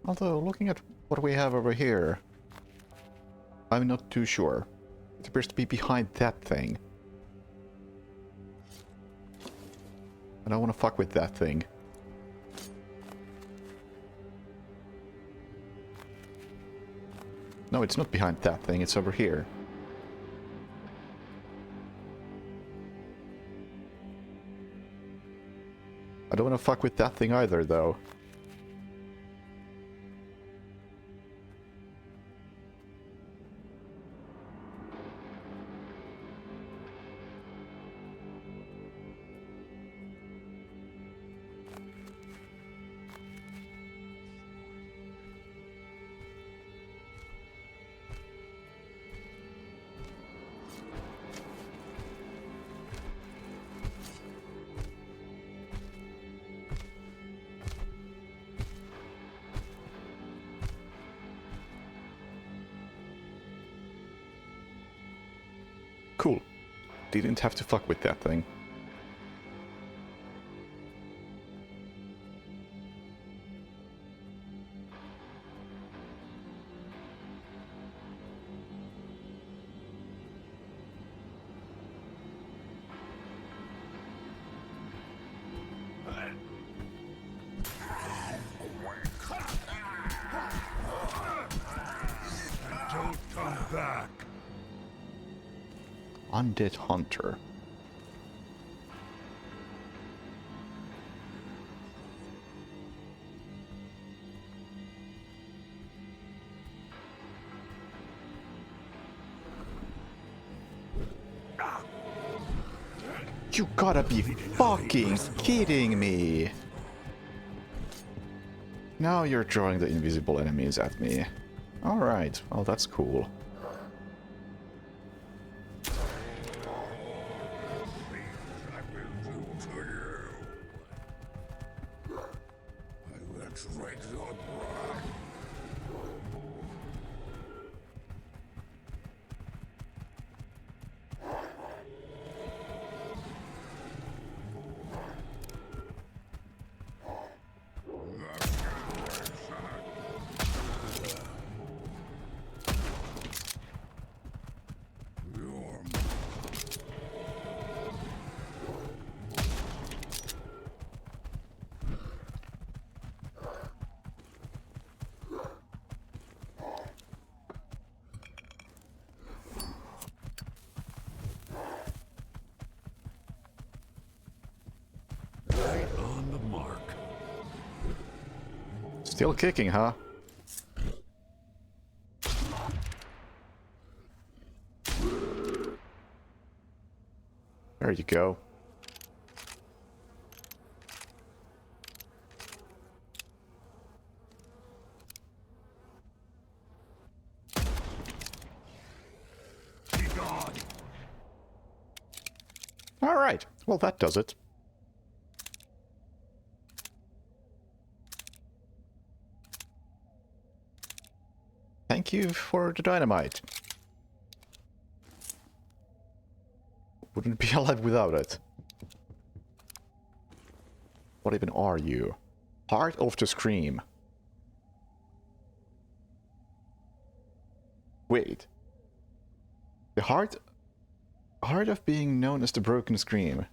S1: Although, looking at what we have over here, I'm not too sure. It appears to be behind that thing. I don't want to fuck with that thing. No, it's not behind that thing, it's over here. I don't want to fuck with that thing either, though. Cool. Didn't have to fuck with that thing.
S2: Don't come back.
S1: Undead Hunter. You gotta be fucking kidding me! Now you're throwing the invisible enemies at me. Alright, well that's cool.
S2: I will do to you. I will extract your blood.
S3: Right on the mark.
S1: Still kicking, huh? There you go.
S2: Be gone.
S1: Alright, well that does it. Thank you for the dynamite. Wouldn't be alive without it. What even are you? Heart of the Scream. Wait. The heart of being known as the Broken Scream.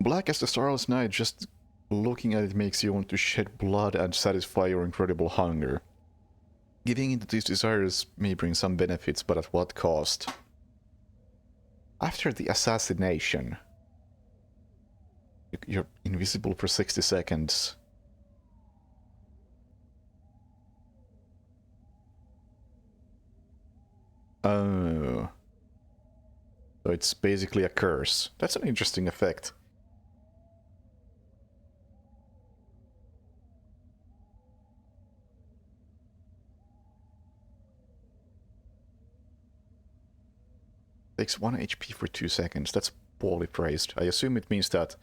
S1: Black as the starless night, just Looking at it makes you want to shed blood and satisfy your incredible hunger. Giving into these desires may bring some benefits, but at what cost? After the assassination, you're invisible for 60 seconds. Oh. So it's basically a curse. That's an interesting effect. Takes 1 HP for 2 seconds. That's poorly phrased. I assume it means that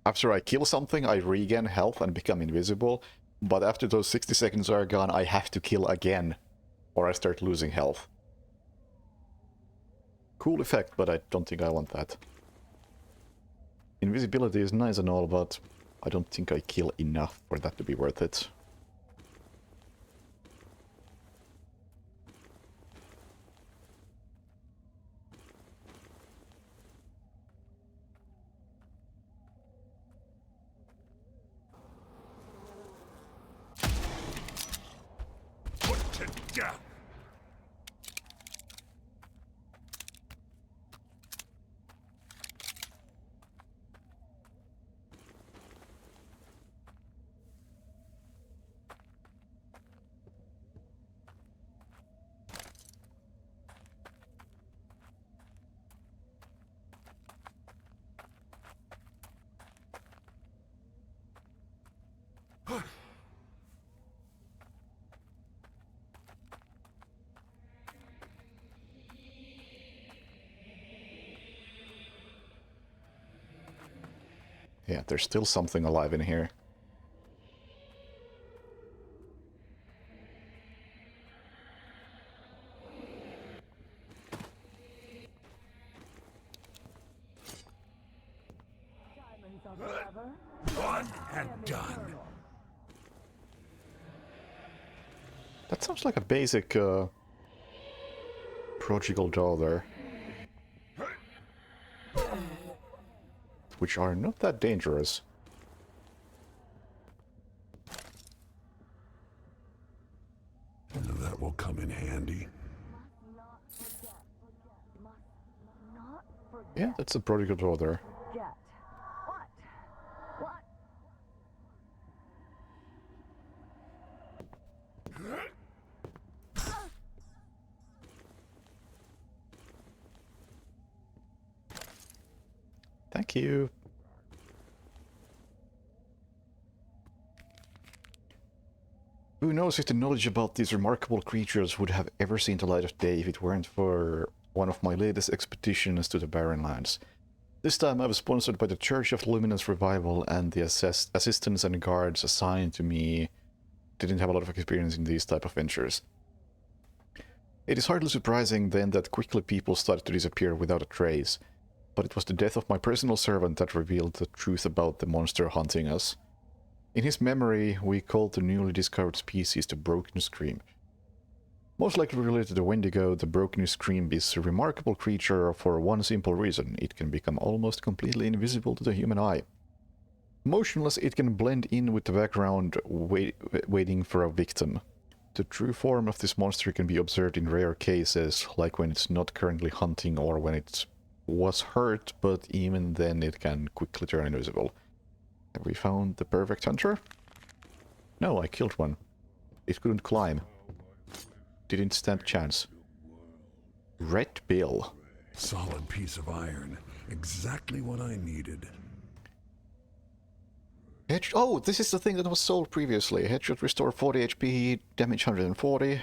S1: after I kill something, I regain health and become invisible, but after those 60 seconds are gone, I have to kill again, or I start losing health. Cool effect, but I don't think I want that. Invisibility is nice and all, but I don't think I kill enough for that to be worth it.
S2: Put to death!
S1: Yeah, there's still something alive in here.
S2: One and done.
S1: That sounds like a basic, prodigal daughter. Which are not that dangerous.
S2: That will come in handy.
S1: Yeah, that's a prodigal daughter. Thank you. Who knows if the knowledge about these remarkable creatures would have ever seen the light of day if it weren't for one of my latest expeditions to the Barren Lands. This time I was sponsored by the Church of Luminous Revival, and the assistants and guards assigned to me didn't have a lot of experience in these type of ventures. It is hardly surprising then that quickly people started to disappear without a trace, but it was the death of my personal servant that revealed the truth about the monster hunting us. In his memory, we called the newly discovered species the Broken Scream. Most likely related to Wendigo, the Broken Scream is a remarkable creature for one simple reason: it can become almost completely invisible to the human eye. Motionless, it can blend in with the background, waiting for a victim. The true form of this monster can be observed in rare cases, like when it's not currently hunting or when it was hurt, but even then it can quickly turn invisible. Have we found the perfect hunter? No, I killed one. It couldn't climb. Didn't stand a chance. Red Bill.
S2: Solid piece of iron. Exactly what I needed.
S1: Oh, this is the thing that was sold previously. Headshot restore 40 HP, damage 140.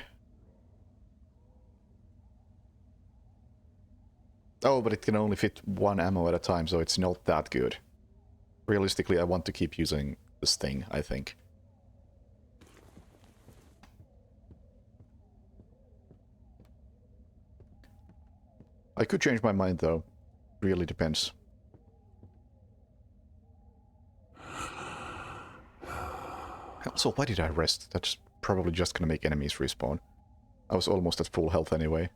S1: Oh, but it can only fit one ammo at a time, so it's not that good. Realistically, I want to keep using this thing, I think. I could change my mind, though. Really depends. Also, why did I rest? That's probably just gonna make enemies respawn. I was almost at full health anyway.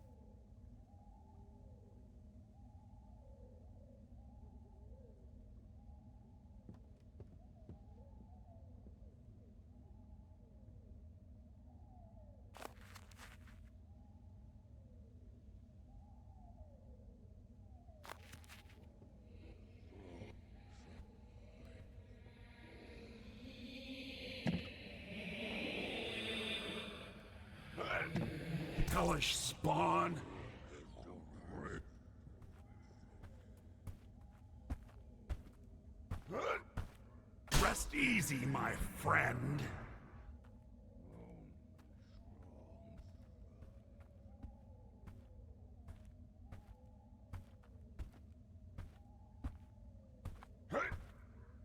S2: hellish spawn. Rest easy, my friend.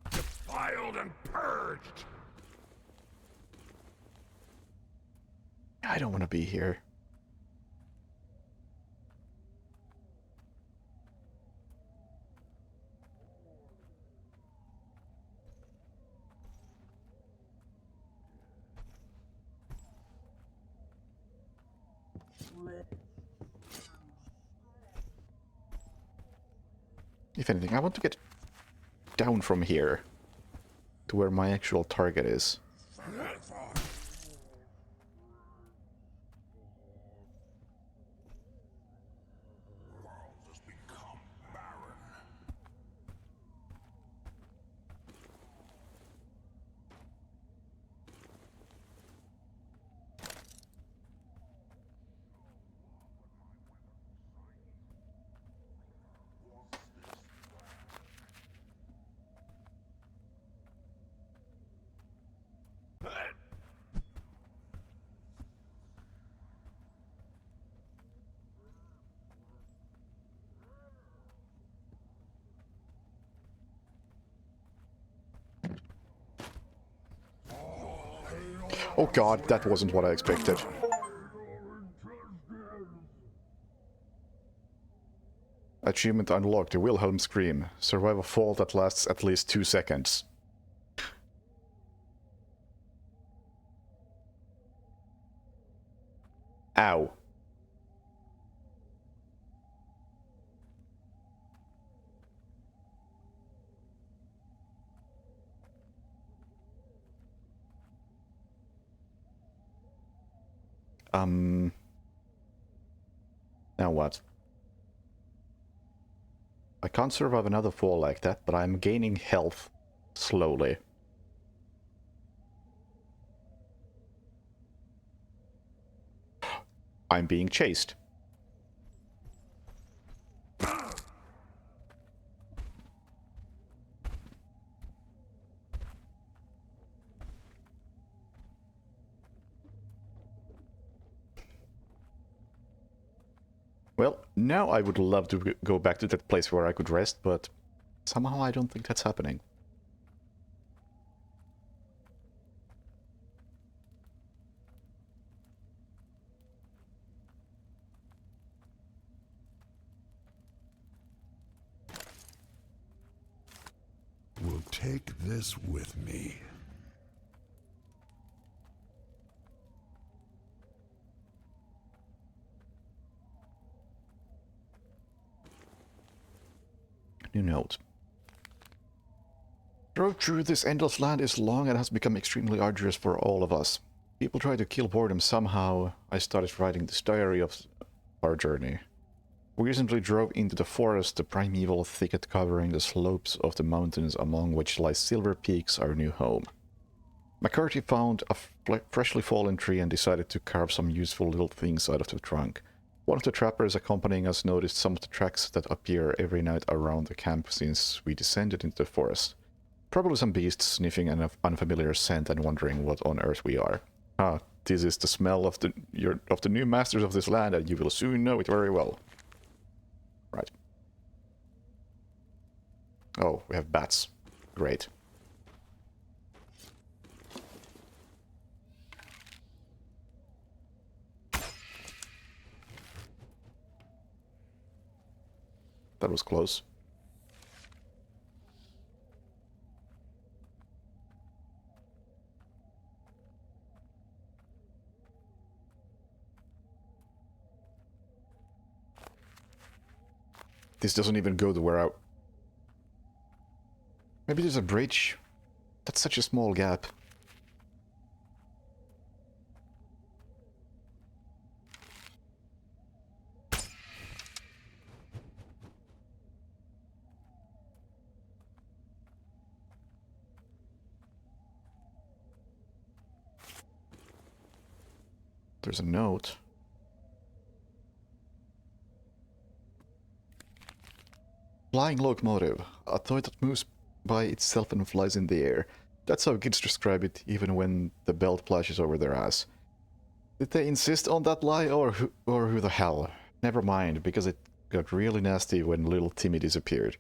S2: Defiled and purged.
S1: I don't want to be here. If anything, I want to get down from here to where my actual target is. Oh god, that wasn't what I expected. Achievement unlocked, the Wilhelm Scream. Survive a fall that lasts at least 2 seconds. Ow. Now what? I can't survive another fall like that, but I'm gaining health slowly. I'm being chased. Well, now I would love to go back to that place where I could rest, but somehow I don't think that's happening.
S2: Will take this with me.
S1: New note. Drove through this endless land is long and has become extremely arduous for all of us. People try to kill boredom somehow. I started writing this diary of our journey. We recently drove into the forest, the primeval thicket covering the slopes of the mountains among which lies Silver Peaks, our new home. McCarthy found a freshly fallen tree and decided to carve some useful little things out of the trunk. One of the trappers accompanying us noticed some of the tracks that appear every night around the camp since we descended into the forest. Probably some beasts sniffing an unfamiliar scent and wondering what on earth we are. Ah, this is the smell of the new masters of this land, and you will soon know it very well. Right. Oh, we have bats. Great. That was close. This doesn't even go to where I... Maybe there's a bridge. That's such a small gap. There's a note. Flying locomotive. A toy that moves by itself and flies in the air. That's how kids describe it, even when the belt flashes over their ass. Did they insist on that lie, or who the hell? Never mind, because it got really nasty when little Timmy disappeared.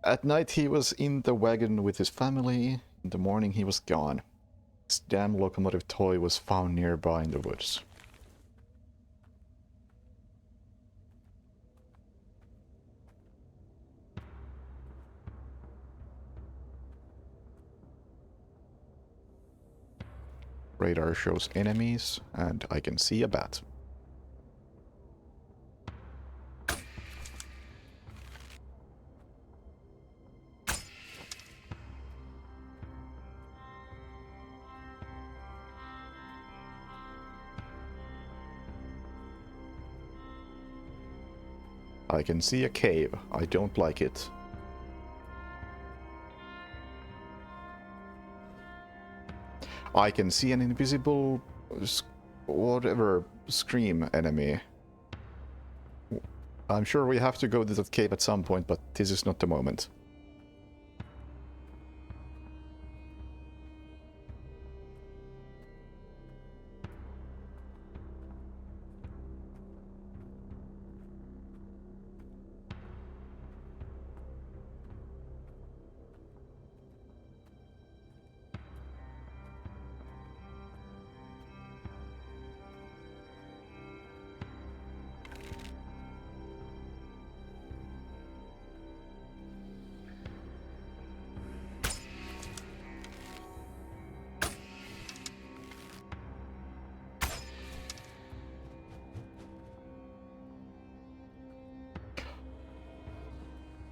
S1: At night he was in the wagon with his family. In the morning he was gone. This damn locomotive toy was found nearby in the woods. Radar shows enemies, and I can see a bat. I can see a cave. I don't like it. I can see an invisible, whatever, scream enemy. I'm sure we have to go to that cave at some point, but this is not the moment.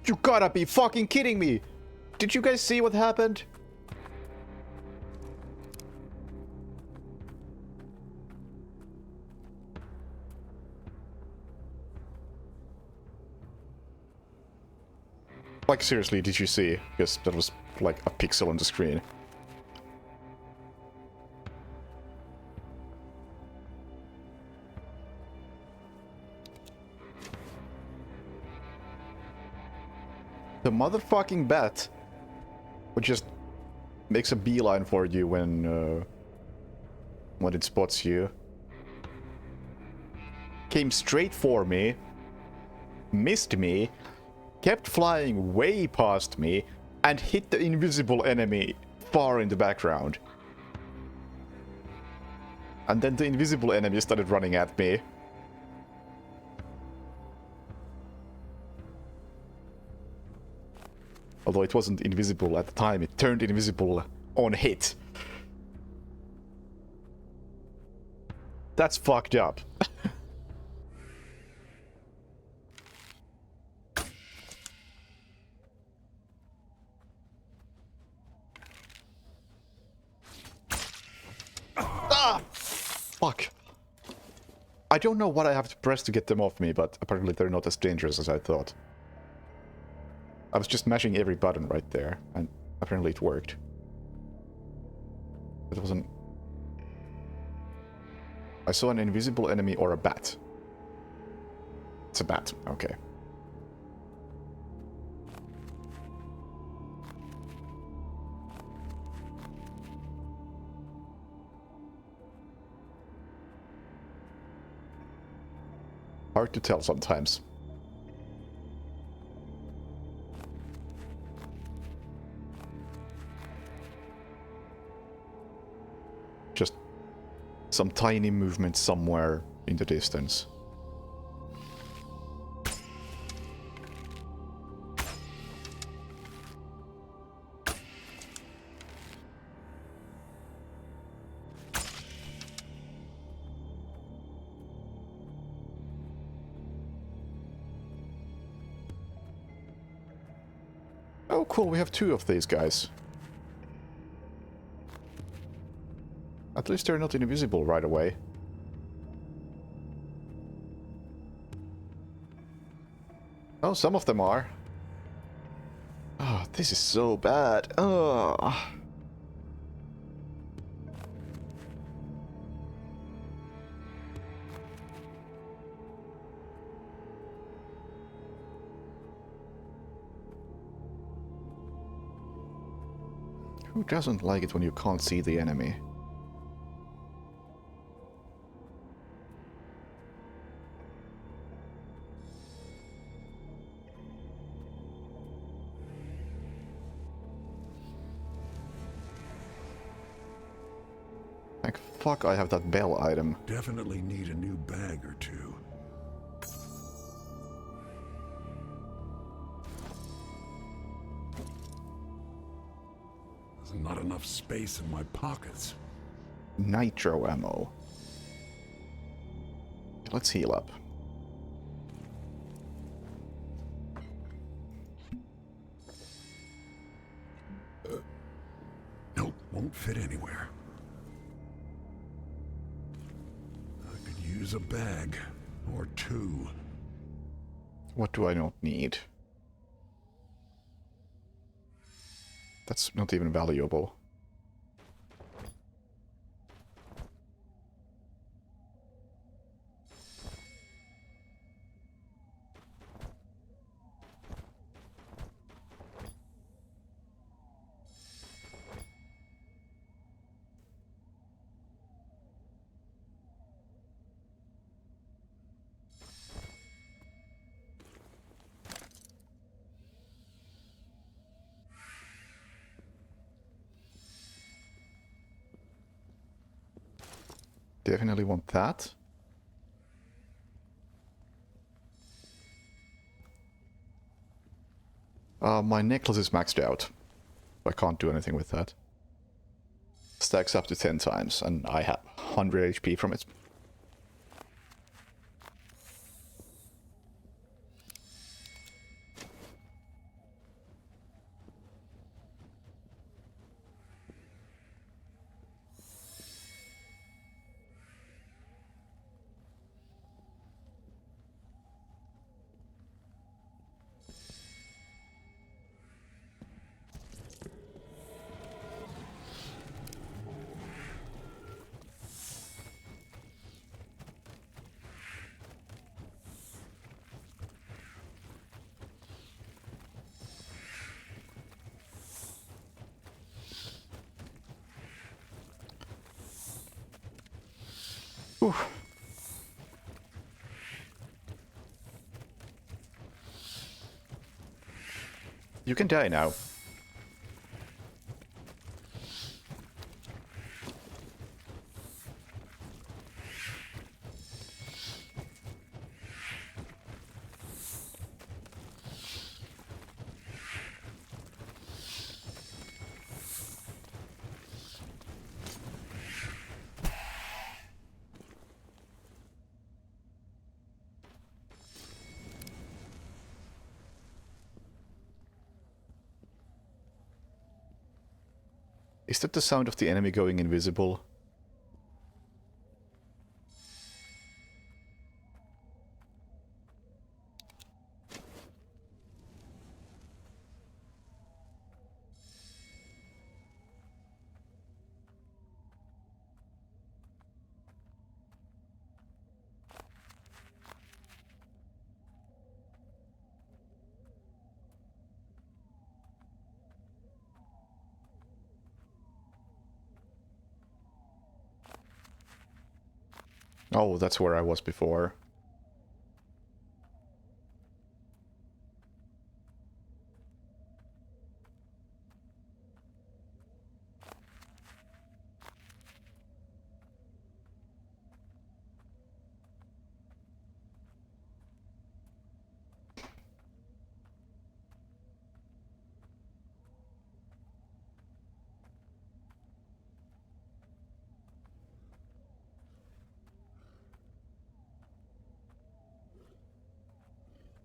S1: You gotta be fucking kidding me! Did you guys see what happened? Like, seriously, did you see? Because that was like a pixel on the screen. The motherfucking bat, which just makes a beeline for you when it spots you, came straight for me, missed me, kept flying way past me, and hit the invisible enemy far in the background. And then the invisible enemy started running at me. Although it wasn't invisible at the time, it turned invisible on hit. That's fucked up. Ah! Fuck. I don't know what I have to press to get them off me, but apparently they're not as dangerous as I thought. I was just mashing every button right there, and apparently it worked. It wasn't... I saw an invisible enemy or a bat. It's a bat, okay. Hard to tell sometimes. Just some tiny movement somewhere in the distance. Oh, cool, we have two of these guys. At least they're not invisible right away. Oh, some of them are. Oh, this is so bad. Oh. Who doesn't like it when you can't see the enemy? Like, fuck, I have that bell item.
S2: Definitely need a new bag or two. There's not enough space in my pockets.
S1: Nitro ammo. Let's heal up.
S2: Nope, won't fit anywhere. I could use a bag or two.
S1: What do I not need? That's not even valuable. Definitely want that. My necklace is maxed out. I can't do anything with that. Stacks up to 10 times, and I have 100 HP from it. Whew. You can die now. Is that the sound of the enemy going invisible? Oh, that's where I was before.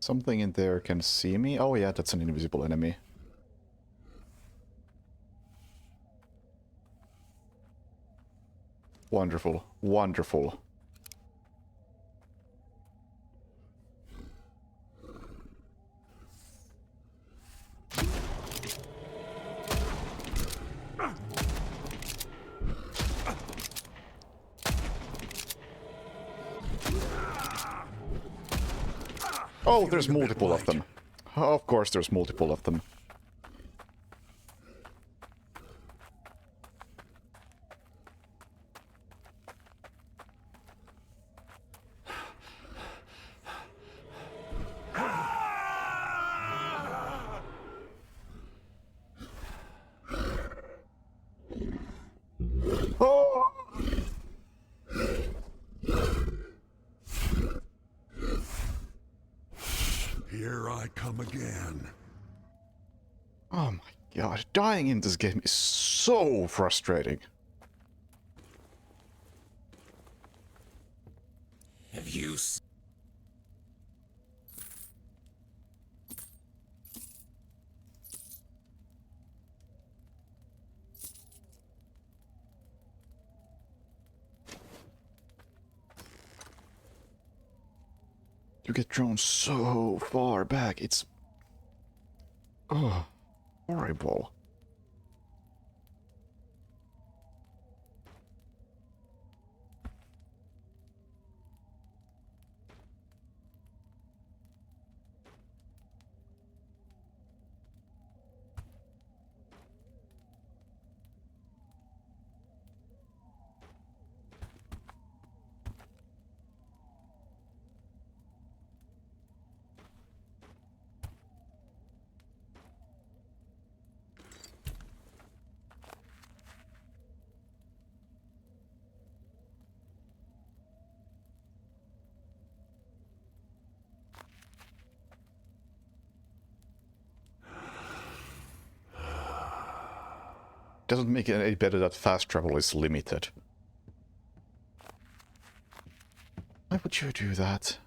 S1: Something in there can see me? Oh yeah, that's an invisible enemy. Wonderful, wonderful. Oh, there's multiple of them. Of course there's multiple of them. God, dying in this game is so frustrating.
S3: Have you
S1: You get drawn so far back, it's... Oh, horrible. Doesn't make it any better that fast travel is limited. Why would you do that?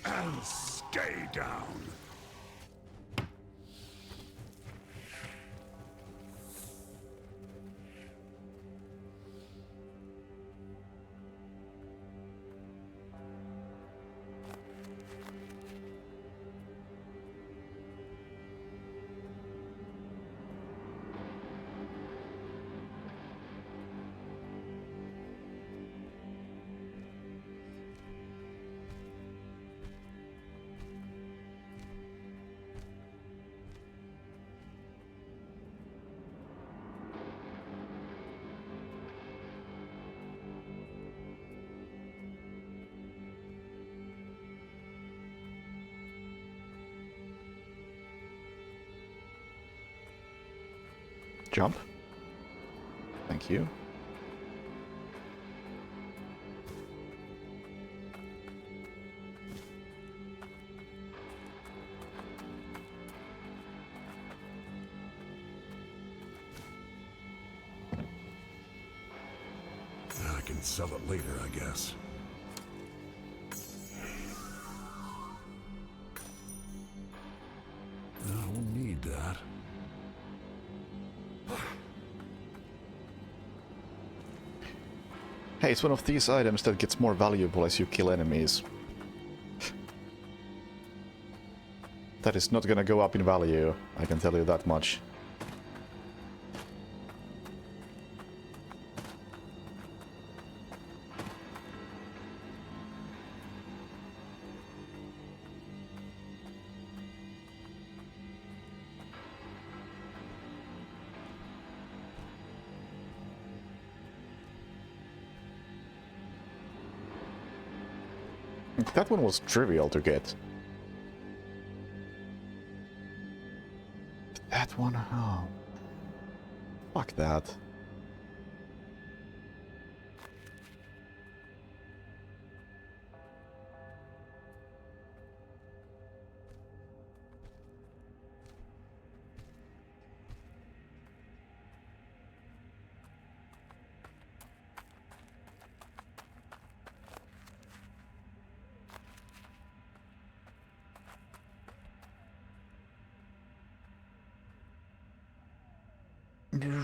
S2: And stay down.
S1: Jump. Thank you.
S2: I can sell it later, I guess. I don't need that.
S1: Hey, it's one of these items that gets more valuable as you kill enemies. That is not gonna go up in value, I can tell you that much. That one was trivial to get. That one, oh. Fuck that.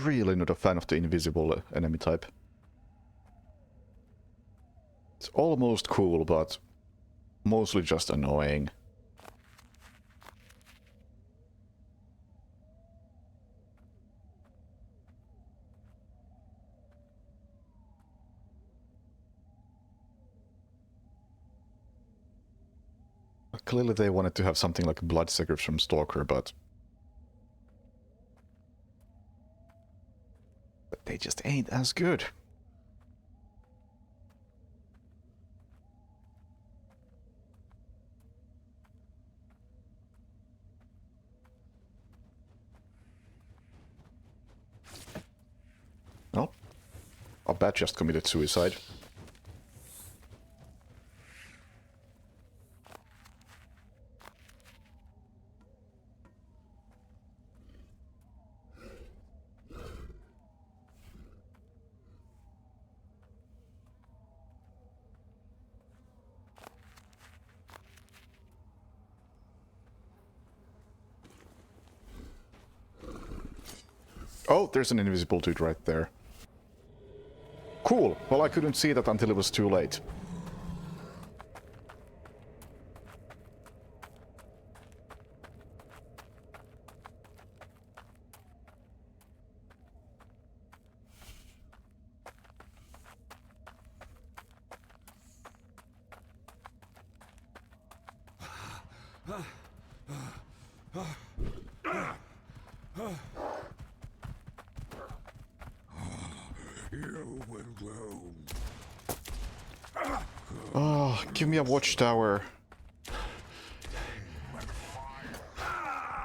S1: Really not a fan of the invisible enemy type. It's almost cool, but mostly just annoying. Clearly they wanted to have something like Bloodsuckers from Stalker, but they just ain't as good. Well, our bat just committed suicide. Oh, there's an invisible dude right there. Cool. Well, I couldn't see that until it was too late.
S2: You went alone.
S1: Oh, give me a watchtower.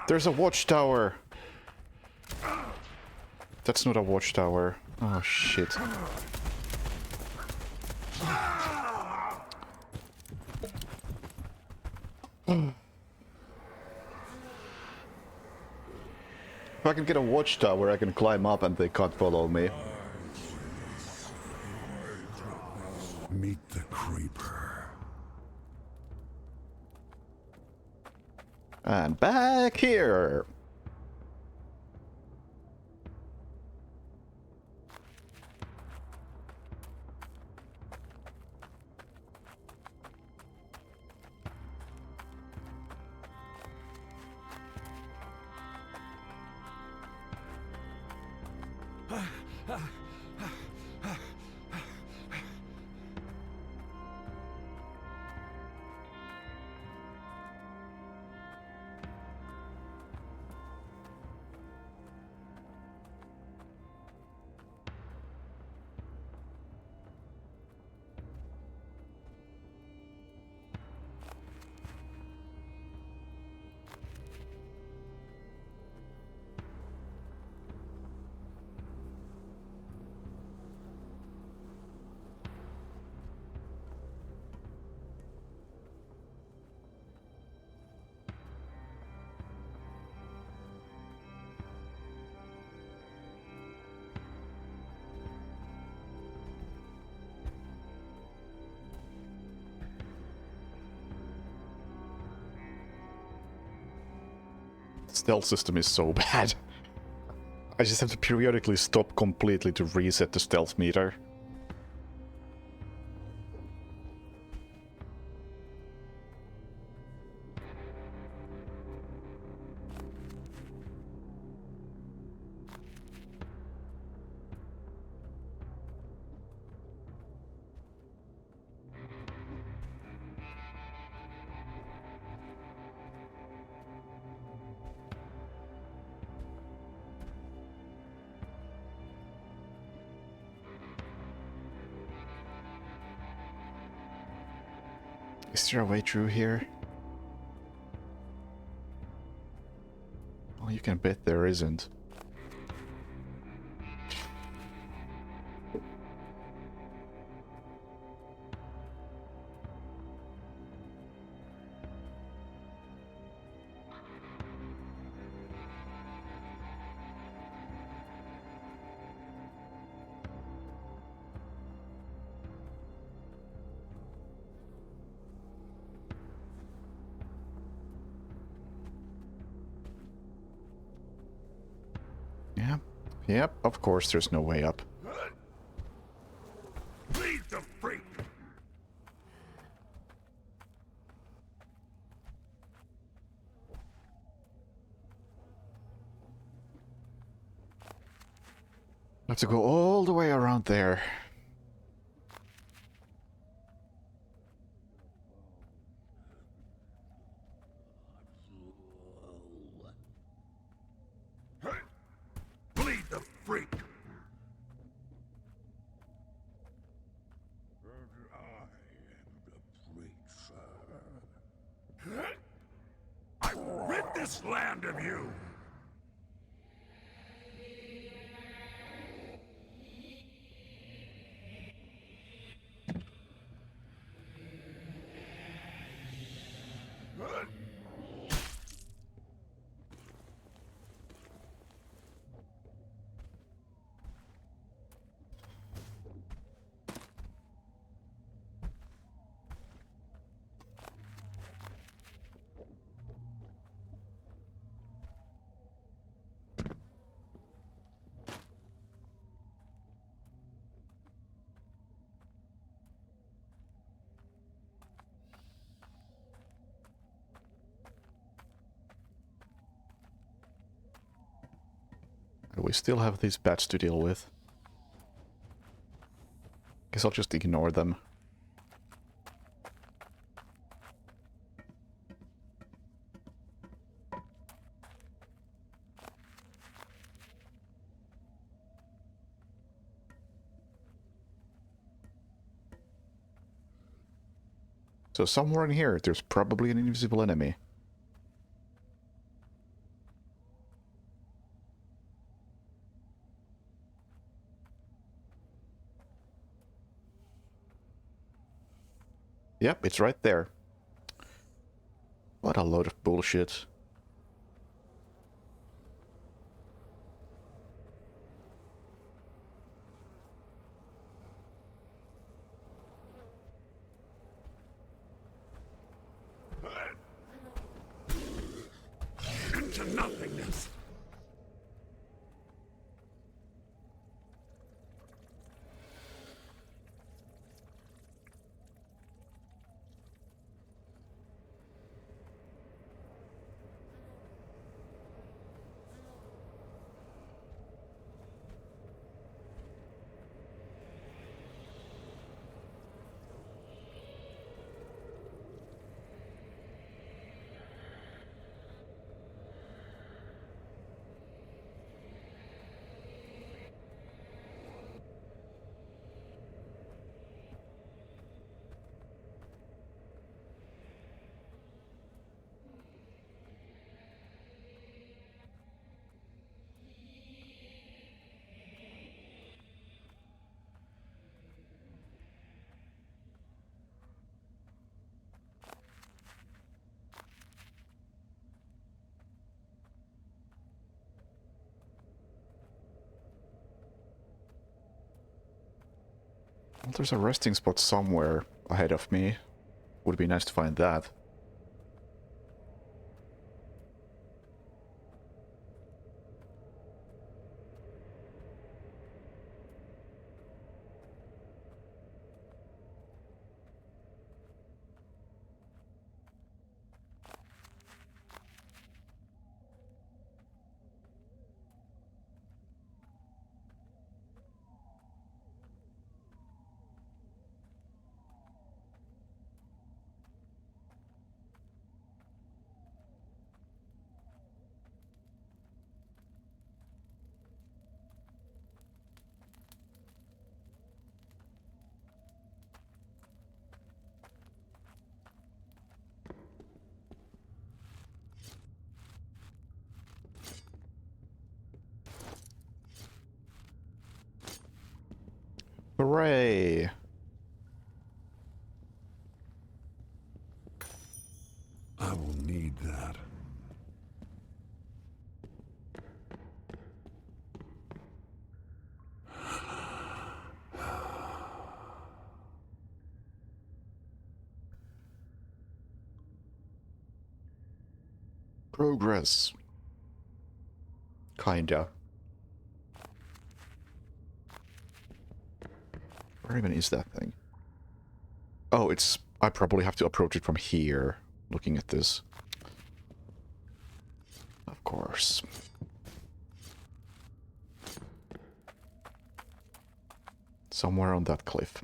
S1: There's a watchtower. That's not a watchtower. Oh, shit. If I can get a watchtower, I can climb up and they can't follow me.
S2: Meet the Creeper.
S1: And back here! Stealth system is so bad. I just have to periodically stop completely to reset the stealth meter. Is there a way through here? Well, you can bet there isn't. Yeah. Yep, of course there's no way up.
S2: Lead the freak!
S1: I have to go all the way around there.
S2: this land of you!
S1: We still have these bats to deal with. Guess I'll just ignore them. So somewhere in here, there's probably an invisible enemy. Yep, it's right there. What a load of bullshit.
S2: Into nothingness!
S1: Well, there's a resting spot somewhere ahead of me. Would be nice to find that. Hooray!
S2: I will need that.
S1: Progress. Kinda. Where even is that thing? Oh, it's... I probably have to approach it from here, looking at this. Of course. Somewhere on that cliff.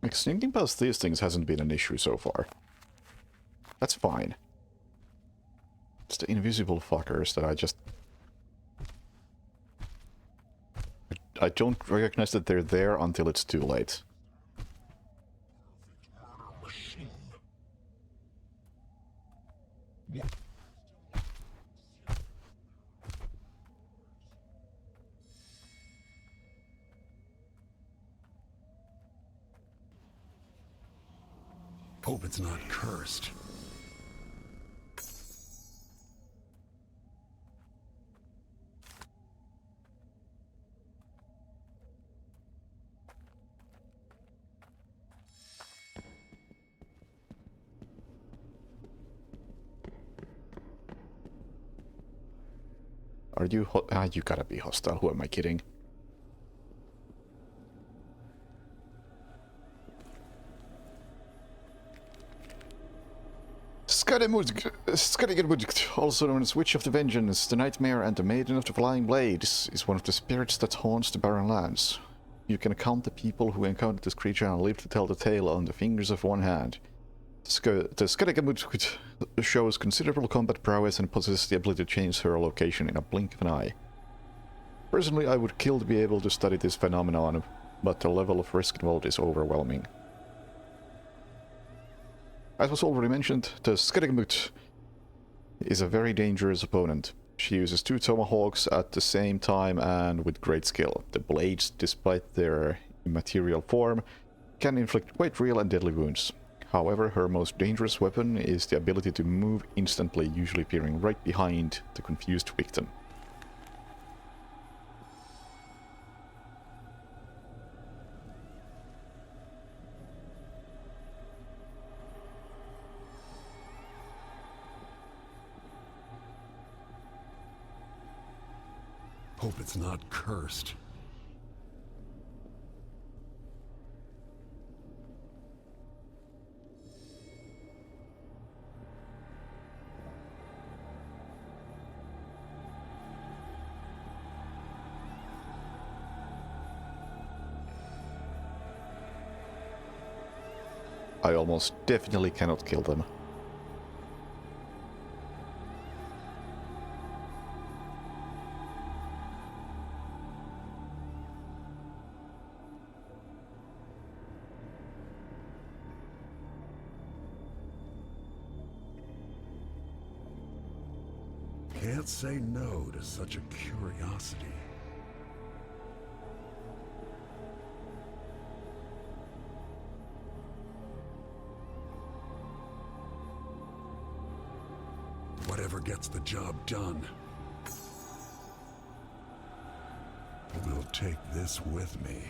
S1: Like, sneaking past these things hasn't been an issue so far. That's fine. It's the invisible fuckers that I just... I don't recognize that they're there until it's too late.
S2: Hope it's not cursed.
S1: Are you you gotta be hostile, who am I kidding? Skadegardmund, also known as Witch of the Vengeance, the Nightmare and the Maiden of the Flying Blades, is one of the spirits that haunts the Barren Lands. You can count the people who encountered this creature and live to tell the tale on the fingers of one hand. The Skadegardmund shows considerable combat prowess and possesses the ability to change her location in a blink of an eye. Personally, I would kill to be able to study this phenomenon, but the level of risk involved is overwhelming. As was already mentioned, the Skadegardmund is a very dangerous opponent. She uses 2 tomahawks at the same time and with great skill. The blades, despite their immaterial form, can inflict quite real and deadly wounds. However, her most dangerous weapon is the ability to move instantly, usually appearing right behind the confused victim.
S2: Hope it's not cursed.
S1: I almost definitely cannot kill them.
S2: Can't say no to such a curiosity. Whatever gets the job done. We'll take this with me.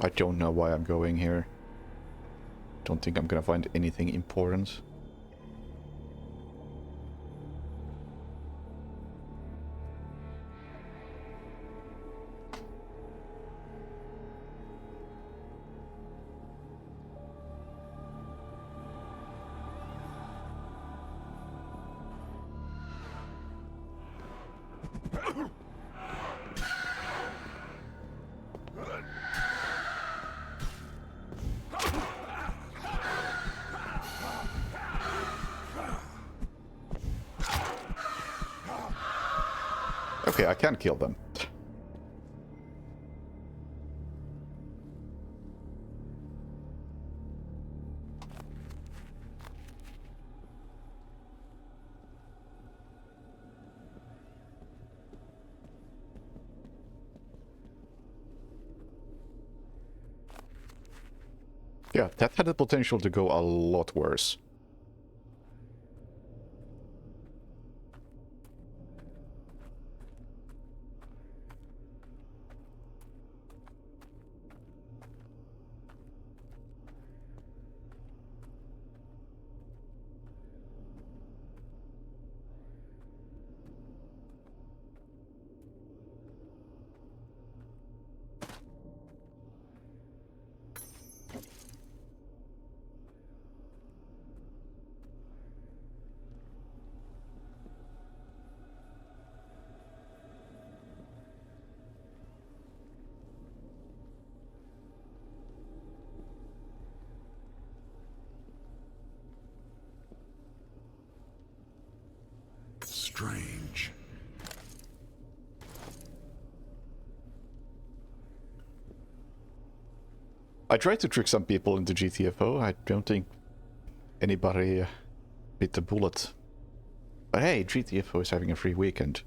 S1: I don't know why I'm going here. Don't think I'm gonna find anything important. Okay, I can kill them. Yeah, that had the potential to go a lot worse.
S2: Strange.
S1: I tried to trick some people into GTFO. I don't think anybody bit the bullet. But hey, GTFO is having a free weekend.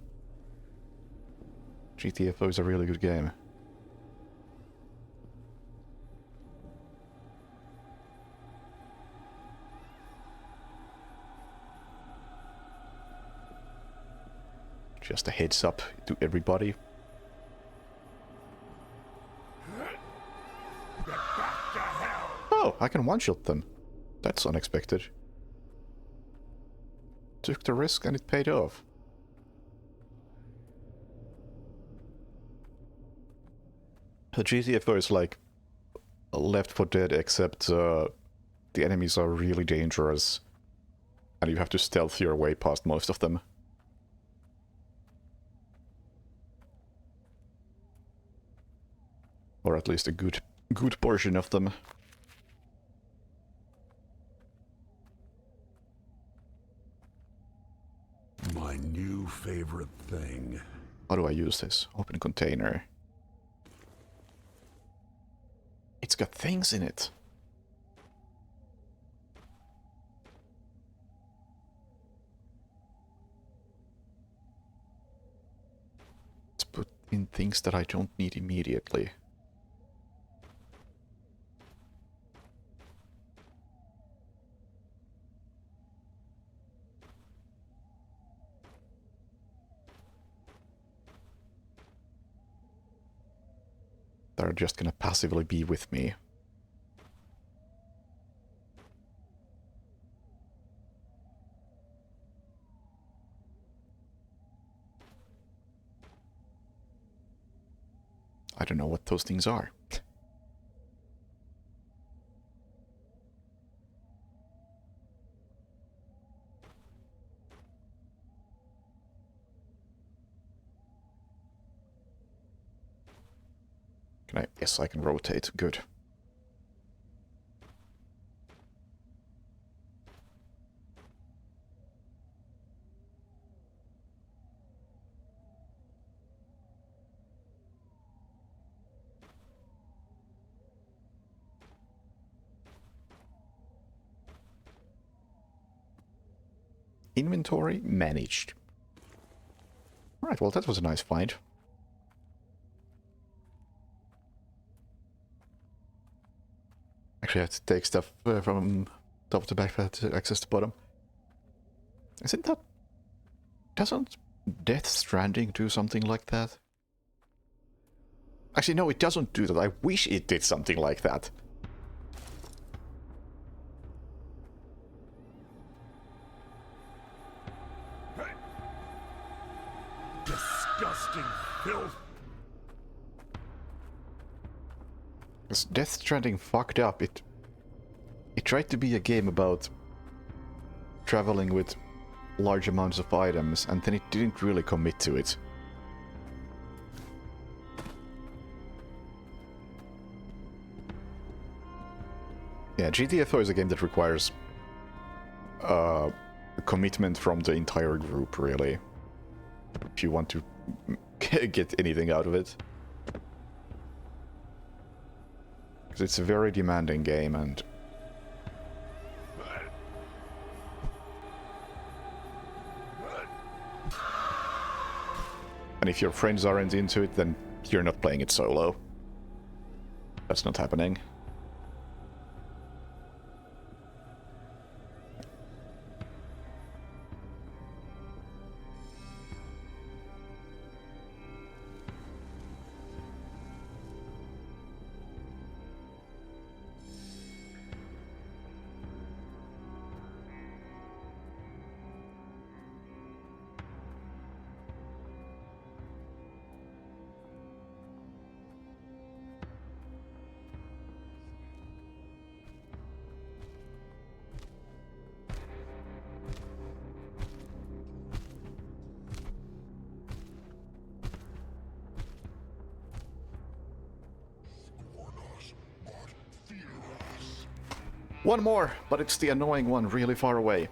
S1: GTFO is a really good game. Just a heads up to everybody. Oh, I can one-shot them. That's unexpected. Took the risk and it paid off. The GTFO is like Left 4 Dead, except the enemies are really dangerous. And you have to stealth your way past most of them. Or at least a good portion of them.
S2: My new favorite thing.
S1: How do I use this? Open container. It's got things in it. Let's put in things that I don't need immediately. They're just gonna passively be with me. I don't know what those things are. Can I? Yes, I can rotate. Good. Inventory managed. Alright, well that was a nice find. Actually, I have to take stuff from top of the backpack to access the bottom. Isn't that... Doesn't Death Stranding do something like that? Actually, no, it doesn't do that. I wish it did something like that.
S2: Disgusting filth.
S1: Because Death Stranding fucked up. It tried to be a game about traveling with large amounts of items, and then it didn't really commit to it. Yeah, GTFO is a game that requires a commitment from the entire group, really, if you want to get anything out of it. Because it's a very demanding game, and if your friends aren't into it, then you're not playing it solo. That's not happening. One more, but it's the annoying one really far away.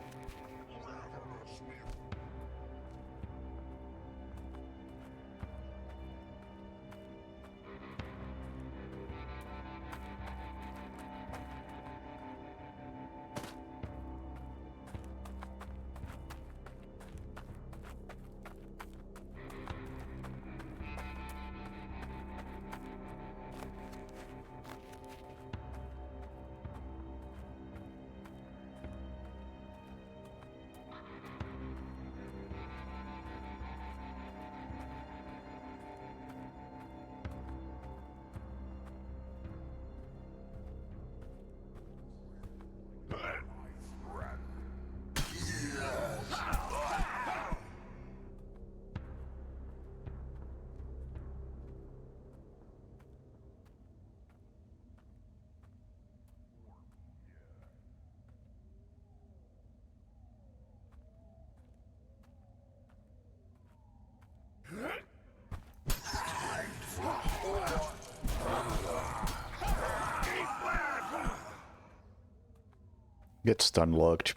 S1: Get stun locked.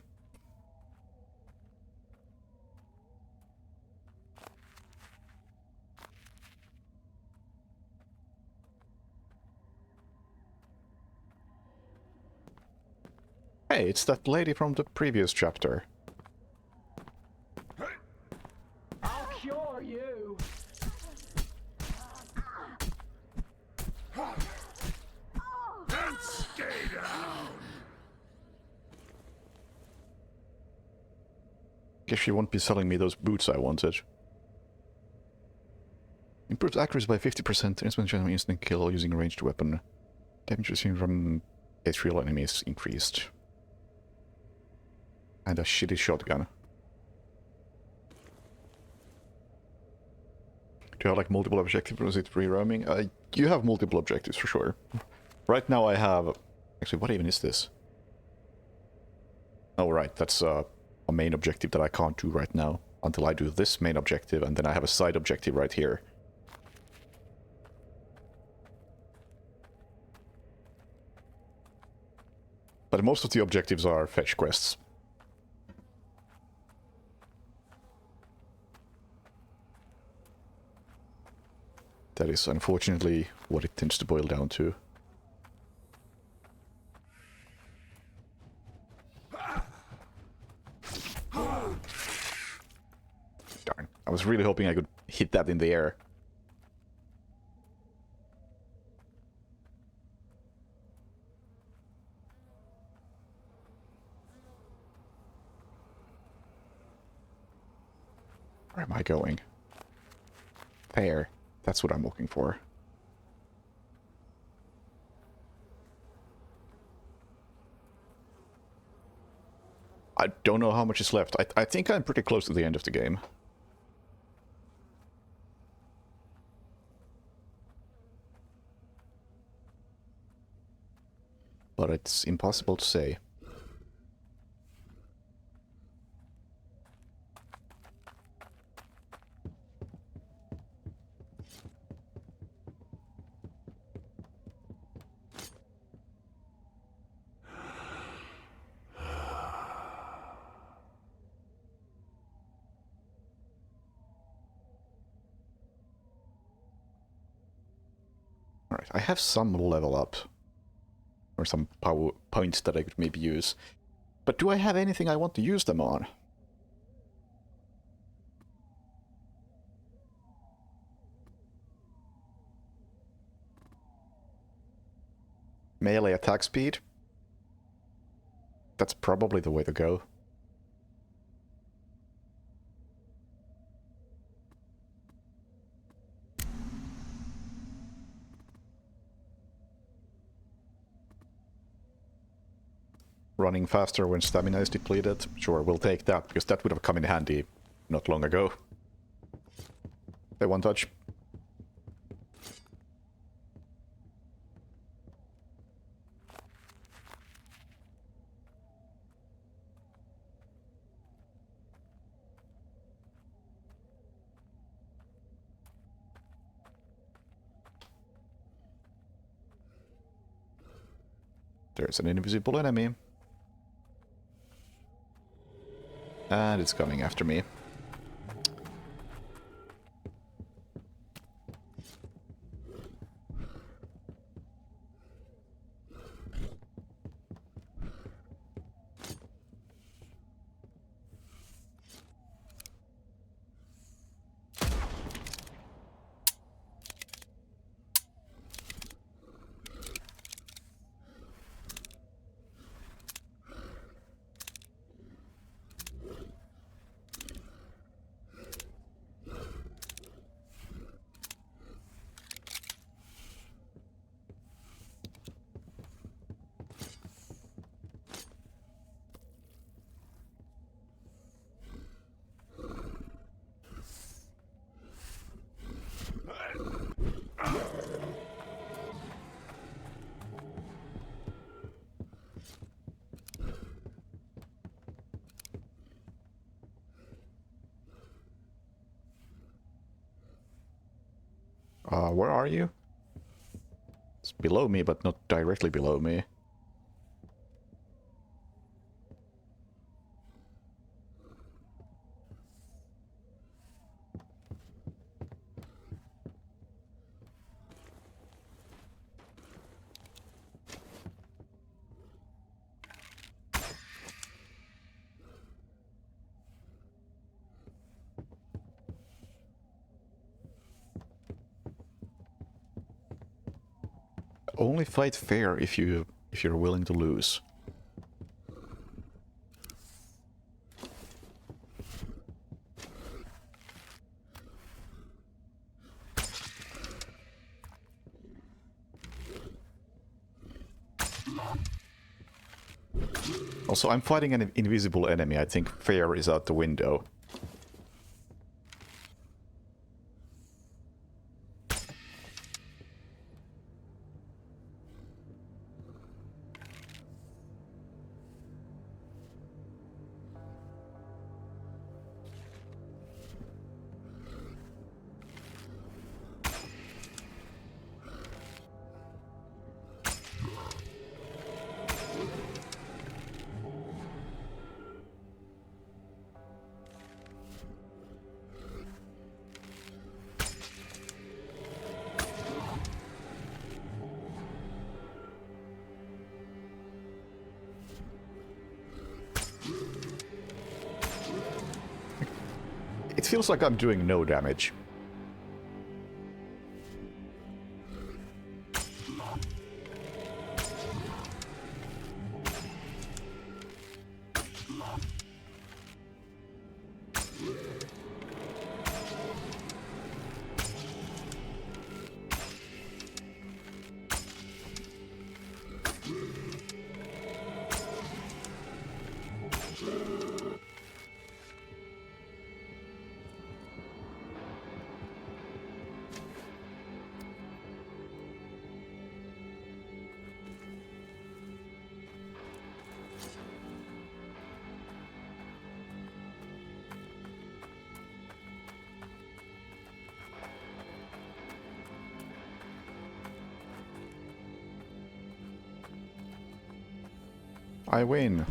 S1: Hey, it's that lady from the previous chapter.
S6: I'll cure you.
S2: And stay down!
S1: Guess she won't be selling me those boots I wanted. Improves accuracy by 50%, instant kill using a ranged weapon. Damage received from ethereal enemies increased. And a shitty shotgun. Do you have like multiple objectives or is it free roaming? You have multiple objectives for sure. Right now I have... Actually, what even is this? Oh right, that's a main objective that I can't do right now. Until I do this main objective, and then I have a side objective right here. But most of the objectives are fetch quests. That is unfortunately what it tends to boil down to. Darn. I was really hoping I could hit that in the air. Where am I going? There. That's what I'm looking for. I don't know how much is left. I think I'm pretty close to the end of the game. But it's impossible to say. Alright, I have some level up. Or some power points that I could maybe use. But do I have anything I want to use them on? Melee attack speed? That's probably the way to go. Running faster when stamina is depleted? Sure, we'll take that, because that would have come in handy not long ago. Say one touch. There's an invisible enemy. And it's coming after me. Where are you? It's below me, but not directly below me. Only fight fair if you're willing to lose. Also, I'm fighting an invisible enemy. I think fair is out the window. It feels like I'm doing no damage. I win.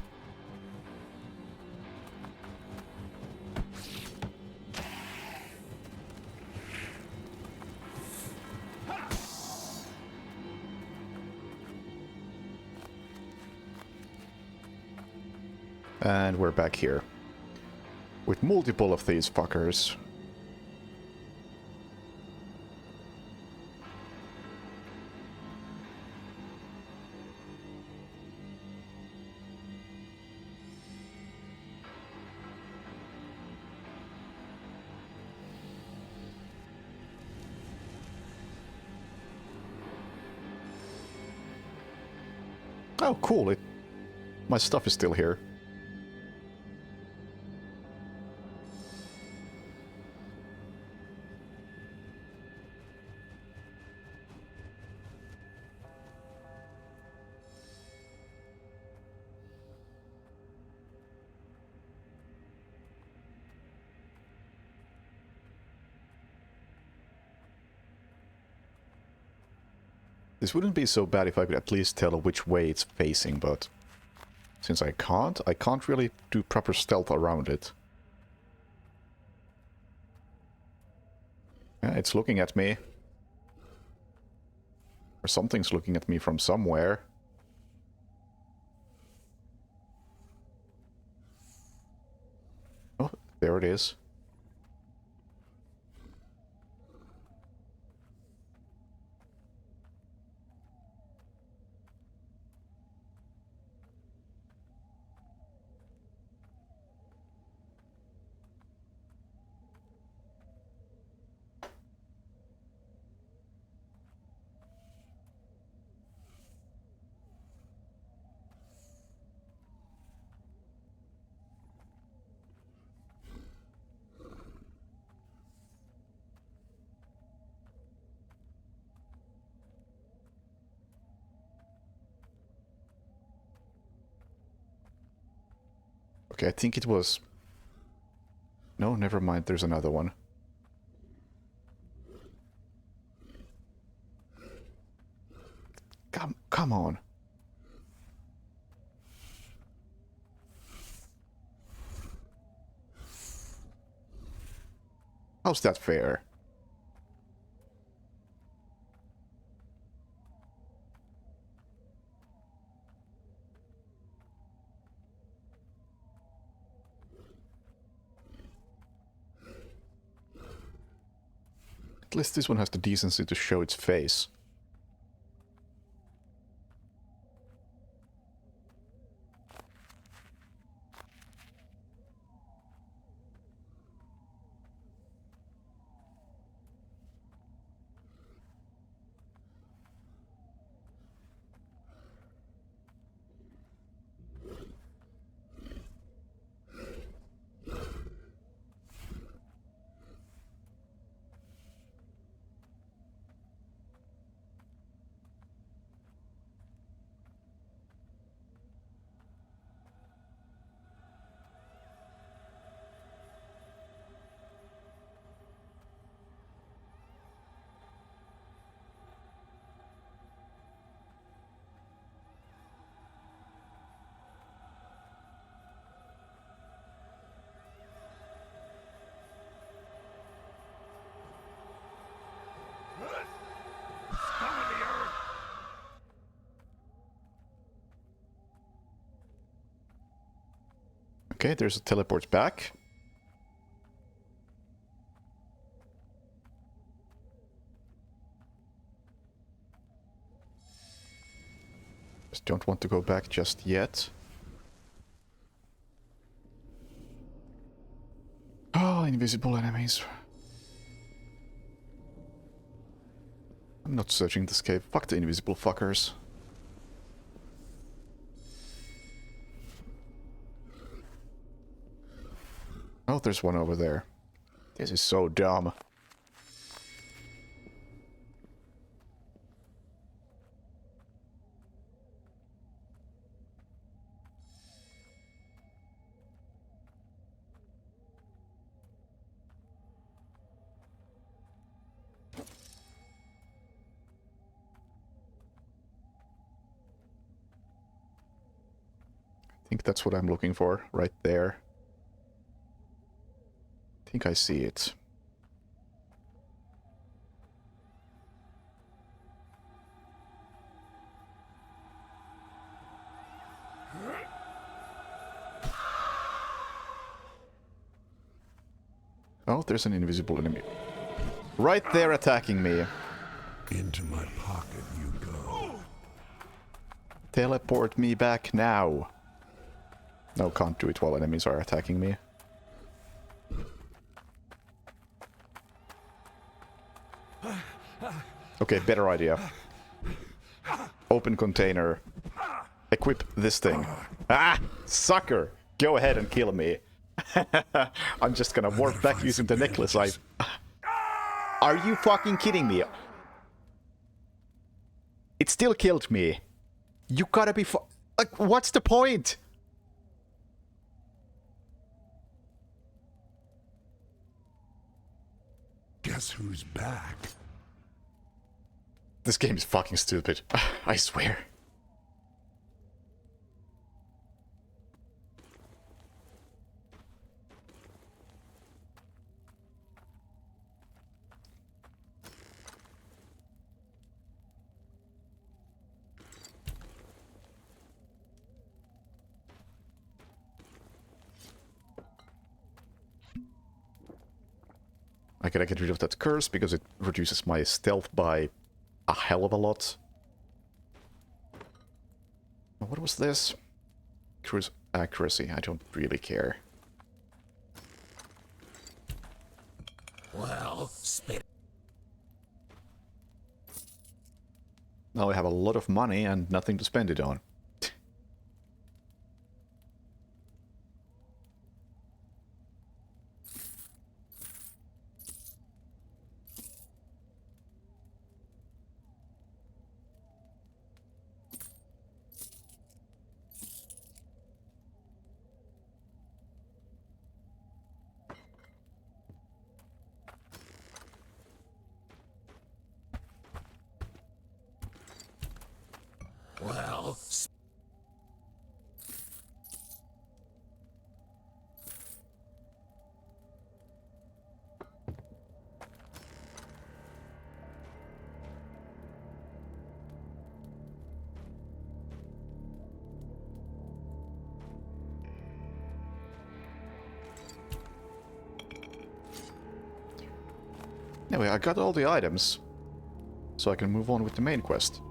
S1: And we're back here. With multiple of these fuckers. Oh, cool. My stuff is still here. This wouldn't be so bad if I could at least tell which way it's facing, but since I can't really do proper stealth around it. Yeah, it's looking at me. Or something's looking at me from somewhere. Oh, there it is. Okay, I think it was... No, never mind, there's another one. Come on. How's that fair? At least this one has the decency to show its face. Okay, there's a teleport back. Just don't want to go back just yet. Oh, invisible enemies. I'm not searching this cave. Fuck the invisible fuckers. Oh, there's one over there. This is so dumb. I think that's what I'm looking for, right there. I think I see it. Oh, there's an invisible enemy. Right there attacking me.
S2: Into my pocket you go.
S1: Teleport me back now. No, can't do it while enemies are attacking me. Okay, better idea. Open container. Equip this thing. Ah! Sucker! Go ahead and kill me. I'm just gonna warp back using the necklace. Are you fucking kidding me? It still killed me. You gotta be like, what's the point?
S2: Guess who's back?
S1: This game is fucking stupid. I swear. I gotta get rid of that curse because it reduces my stealth by a hell of a lot. What was this? Cruise accuracy. I don't really care.
S3: Well, spit.
S1: Now I have a lot of money and nothing to spend it on.
S3: Well,
S1: Anyway, I got all the items, so I can move on with the main quest.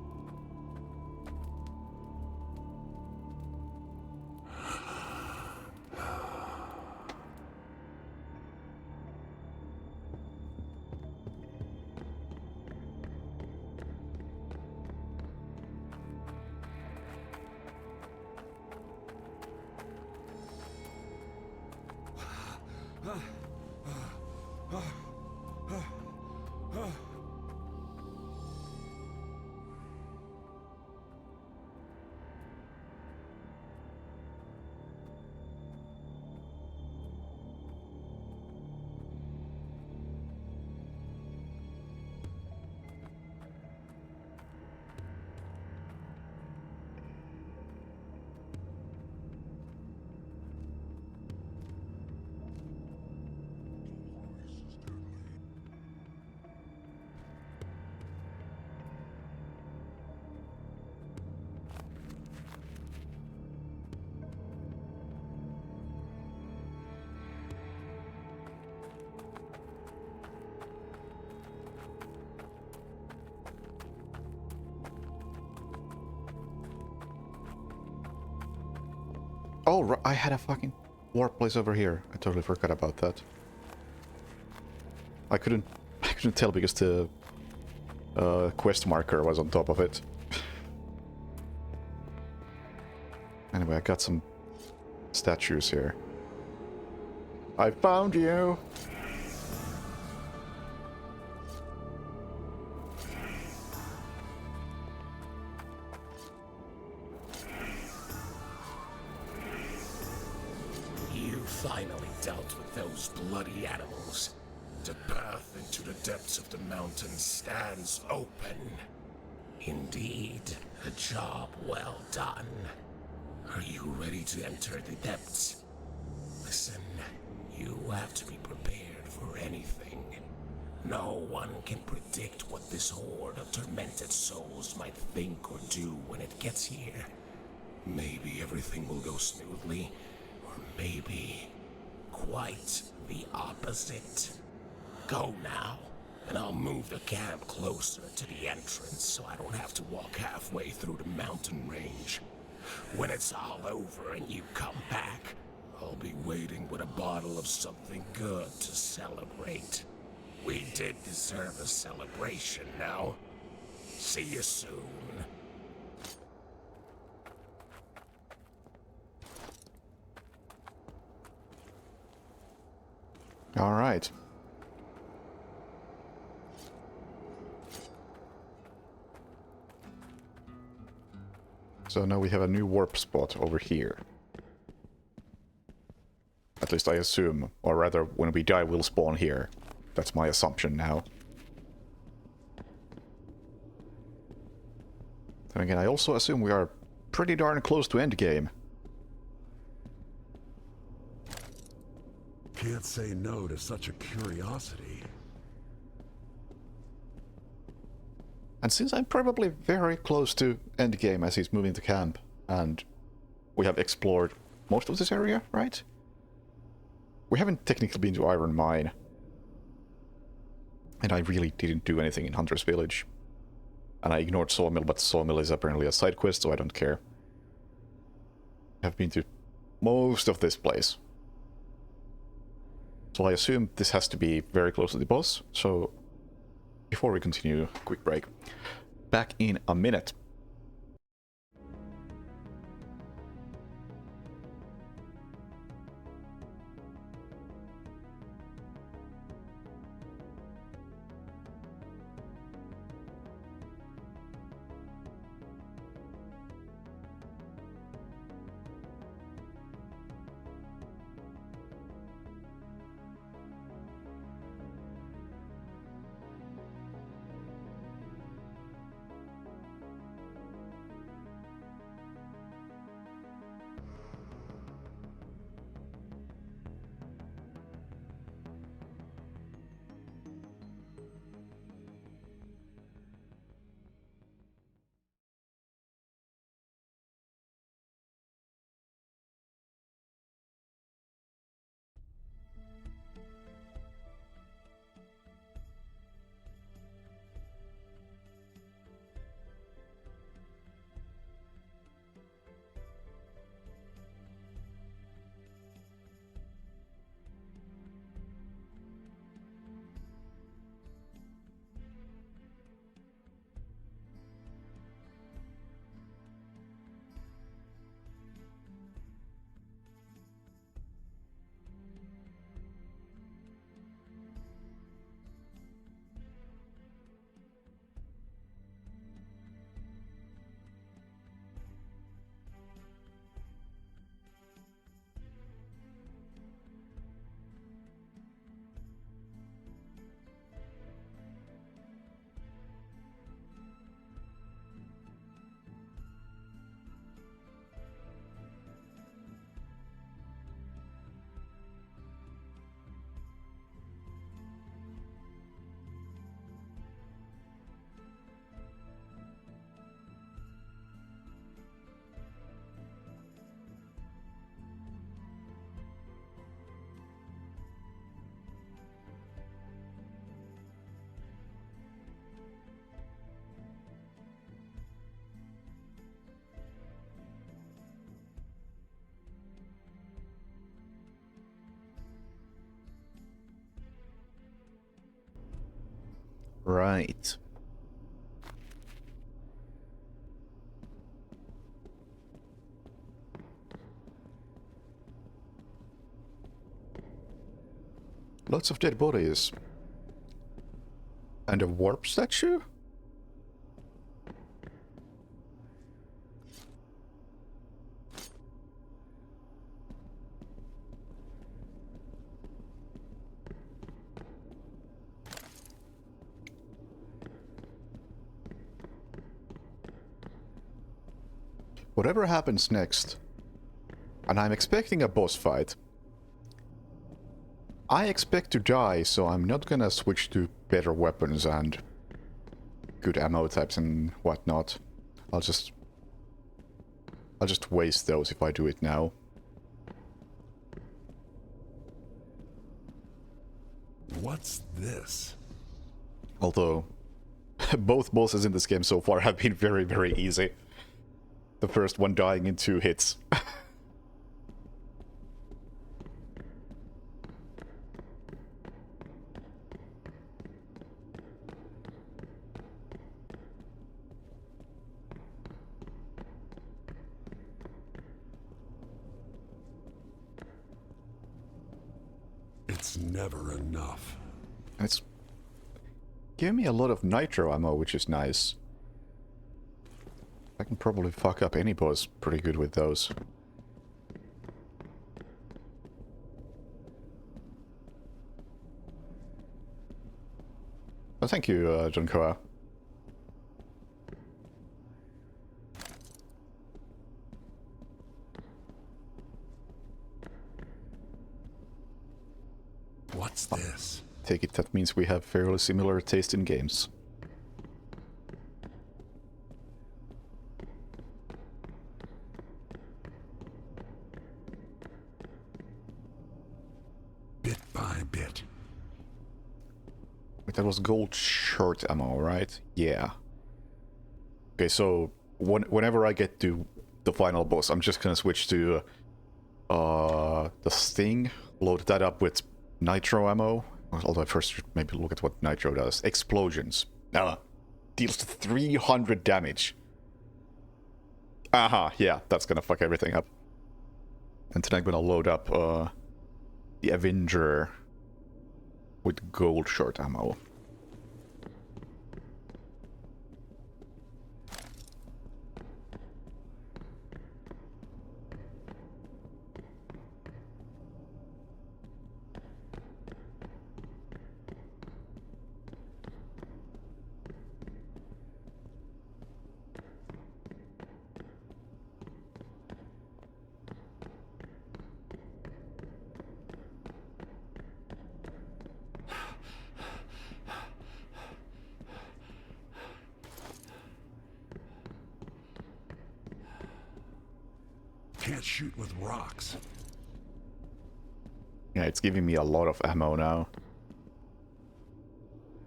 S1: Oh, I had a fucking warp place over here. I totally forgot about that. I couldn't tell because the quest marker was on top of it. Anyway, I got some statues here. I found you!
S3: you finally dealt with those bloody animals. The path into the depths of the mountain stands open. Indeed, a job well done. Are you ready to enter the depths? Listen, you have to be prepared for anything. No one can predict what this horde of tormented souls might think or do when it gets here. Maybe everything will go smoothly, or maybe quite the opposite. Go now, and I'll move the camp closer to the entrance so I don't have to walk halfway through the mountain range. When it's all over and you come back, I'll be waiting with a bottle of something good to celebrate. We did deserve a celebration now. See you soon.
S1: All right. So now we have a new warp spot over here. At least I assume, or rather, when we die we'll spawn here. That's my assumption now. Then again, I also assume we are pretty darn close to endgame.
S2: Can't say no to such a curiosity.
S1: And since I'm probably very close to endgame as he's moving to camp, and we have explored most of this area, right? We haven't technically been to Iron Mine. And I really didn't do anything in Hunter's Village. And I ignored Sawmill, but Sawmill is apparently a side quest, so I don't care. I've been to most of this place. So I assume this has to be very close to the boss, so before we continue, quick break. Back in a minute. Right. Lots of dead bodies. And a warp statue? Whatever happens next, and I'm expecting a boss fight, I expect to die, so I'm not gonna switch to better weapons and good ammo types and whatnot. I'll just waste those if I do it now.
S3: What's this?
S1: Although, both bosses in this game so far have been very, very easy. The first one dying in 2 hits.
S3: It's never enough.
S1: It's giving me a lot of nitro ammo, which is nice. I can probably fuck up any boss pretty good with those. Oh, thank you, John Koa.
S3: What's this?
S1: Take it that means we have fairly similar taste in games. that was gold short ammo, right? Yeah. Okay, so whenever I get to the final boss, I'm just gonna switch to the Sting, load that up with nitro ammo. Although I first should maybe look at what nitro does. Explosions. Deals 300 damage. Yeah, that's gonna fuck everything up. And then I'm gonna load up the Avenger with gold short ammo.
S2: Can't shoot with rocks.
S1: Yeah, it's giving me a lot of ammo now.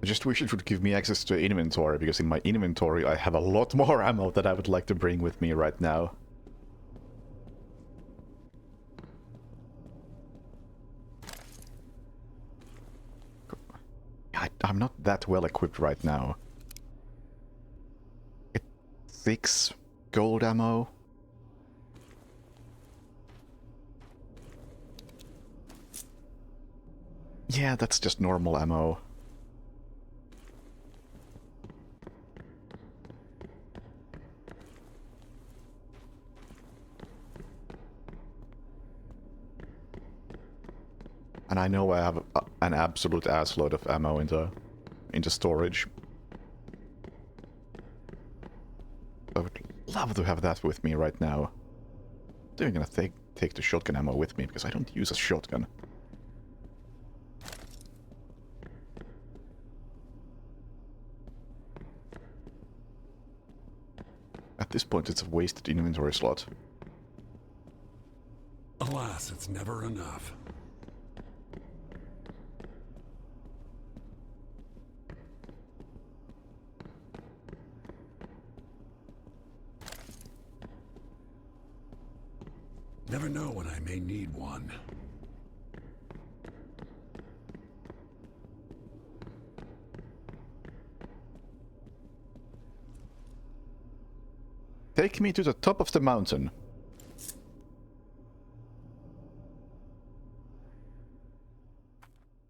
S1: I just wish it would give me access to inventory, because in my inventory I have a lot more ammo that I would like to bring with me right now. I'm not that well equipped right now. 6 gold ammo. Yeah, that's just normal ammo. And I know I have an absolute assload of ammo into storage. I would love to have that with me right now. I'm even gonna take the shotgun ammo with me, because I don't use a shotgun. At this point, it's a wasted inventory slot.
S2: Alas, it's never enough. Never know when I may need one.
S1: Take me to the top of the mountain.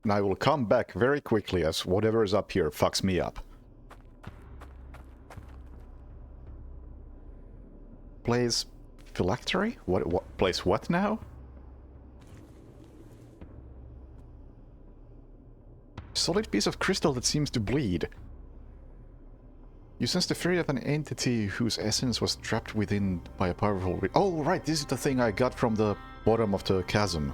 S1: And I will come back very quickly, as whatever is up here fucks me up. Plays phylactery? What plays what now? Solid piece of crystal that seems to bleed. You sense the fury of an entity whose essence was trapped within by a powerful... Oh, right, this is the thing I got from the bottom of the chasm.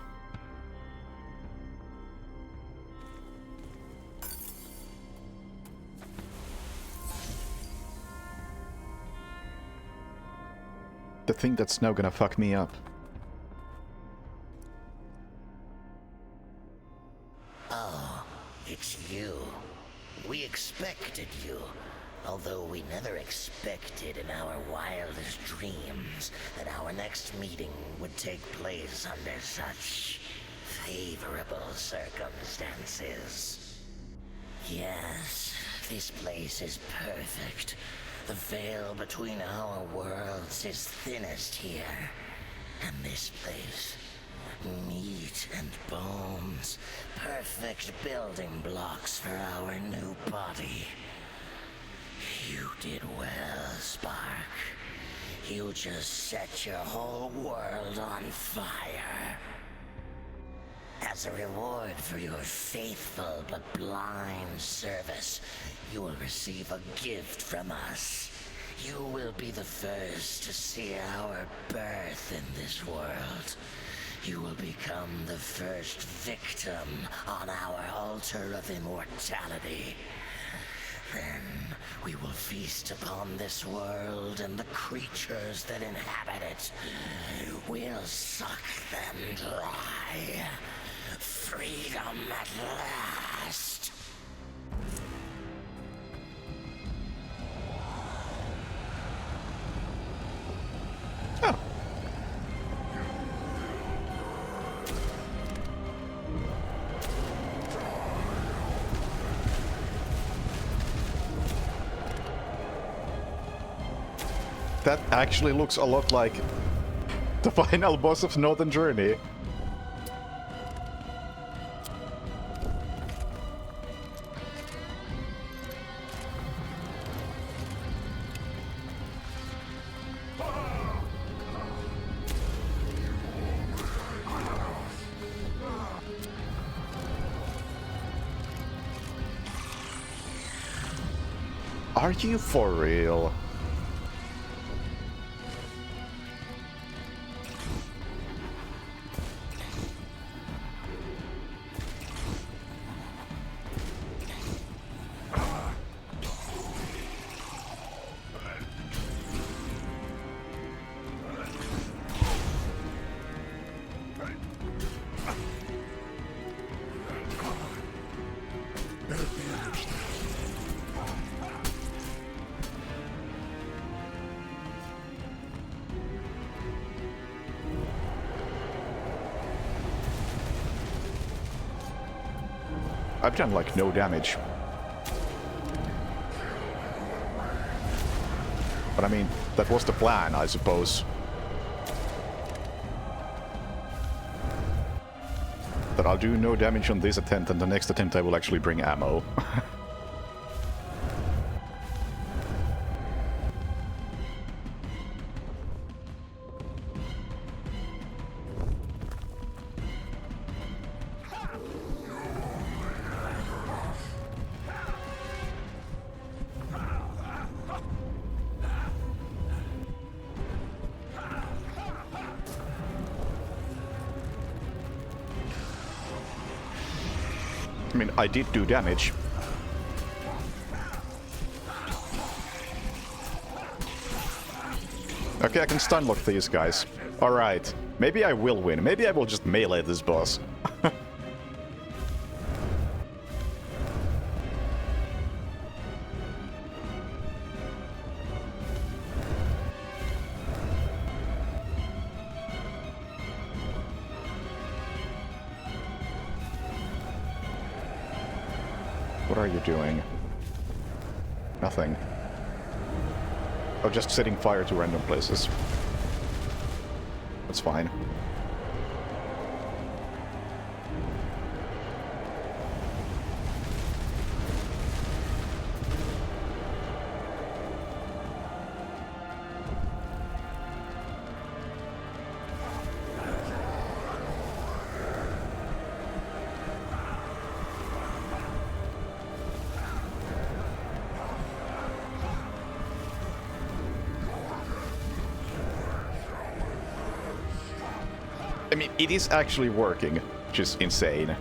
S1: The thing that's now gonna fuck me up.
S7: Oh, it's you. We expected you. Although we never expected in our wildest dreams that our next meeting would take place under such favorable circumstances. Yes, this place is perfect. The veil between our worlds is thinnest here. And this place, meat and bones, perfect building blocks for our new body. You did well, Spark. You just set your whole world on fire. As a reward for your faithful but blind service, you will receive a gift from us. You will be the first to see our birth in this world. You will become the first victim on our altar of immortality. Then we will feast upon this world and the creatures that inhabit it. We'll suck them dry. Freedom at last.
S1: That actually looks a lot like the final boss of Northern Journey. Are you for real? I've done like no damage. But I mean, that was the plan, I suppose. That I'll do no damage on this attempt, and the next attempt I will actually bring ammo. I mean, I did do damage. Okay, I can stun lock these guys. Alright. Maybe I will win. Maybe I will just melee this boss. What are you doing? Nothing. Oh, just setting fire to random places. That's fine. I mean, it is actually working, which is insane.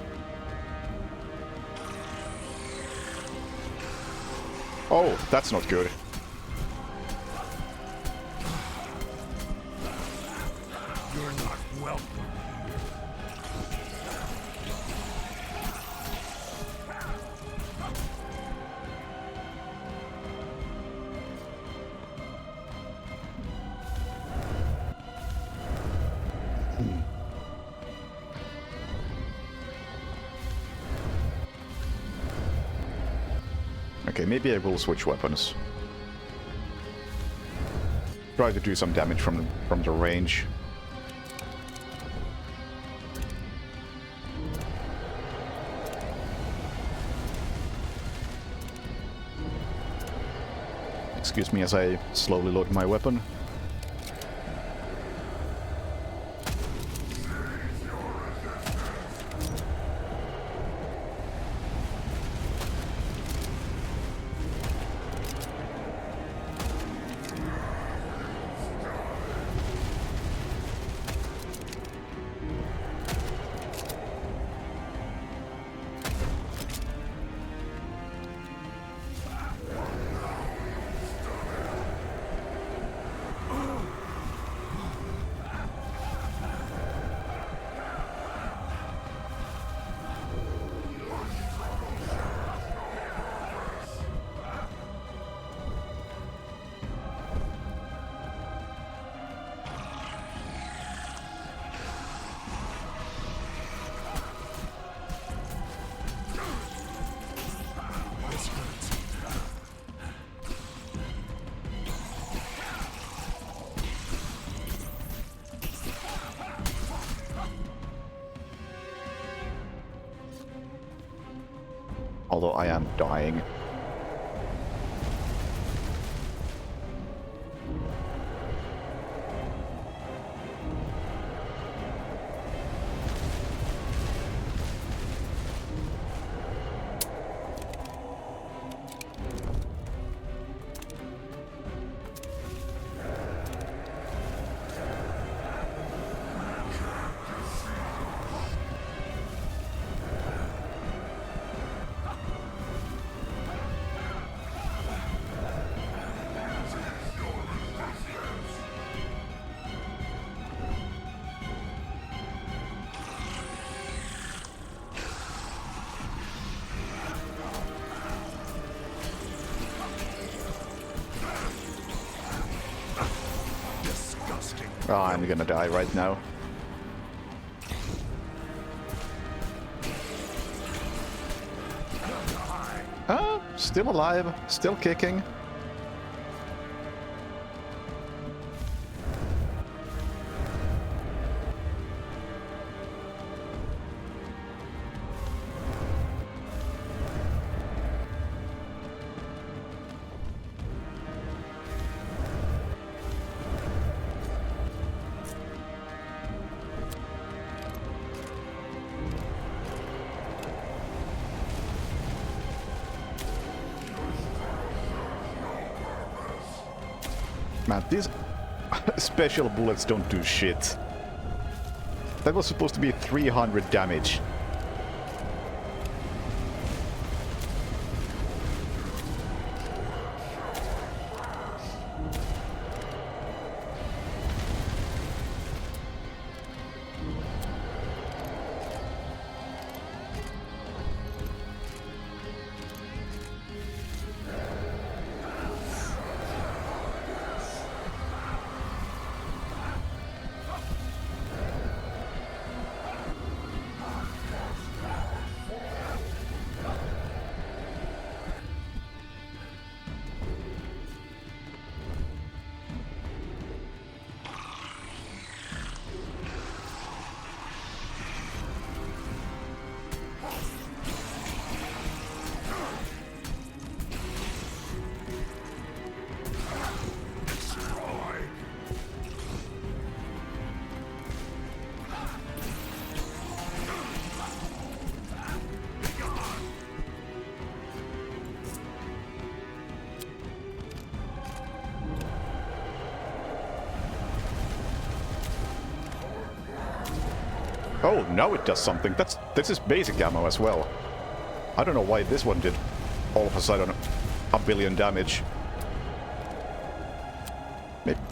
S1: Oh, that's not good.
S2: You're not welcome.
S1: Okay, maybe I will switch weapons. Try to do some damage from the range. Excuse me as I slowly load my weapon. Although I am dying. Oh, I'm gonna die right now. Ah, still alive, still kicking. Man, these special bullets don't do shit. That was supposed to be 300 damage. Oh, now it does something. This is basic ammo as well. I don't know why this one did all of a sudden a billion damage.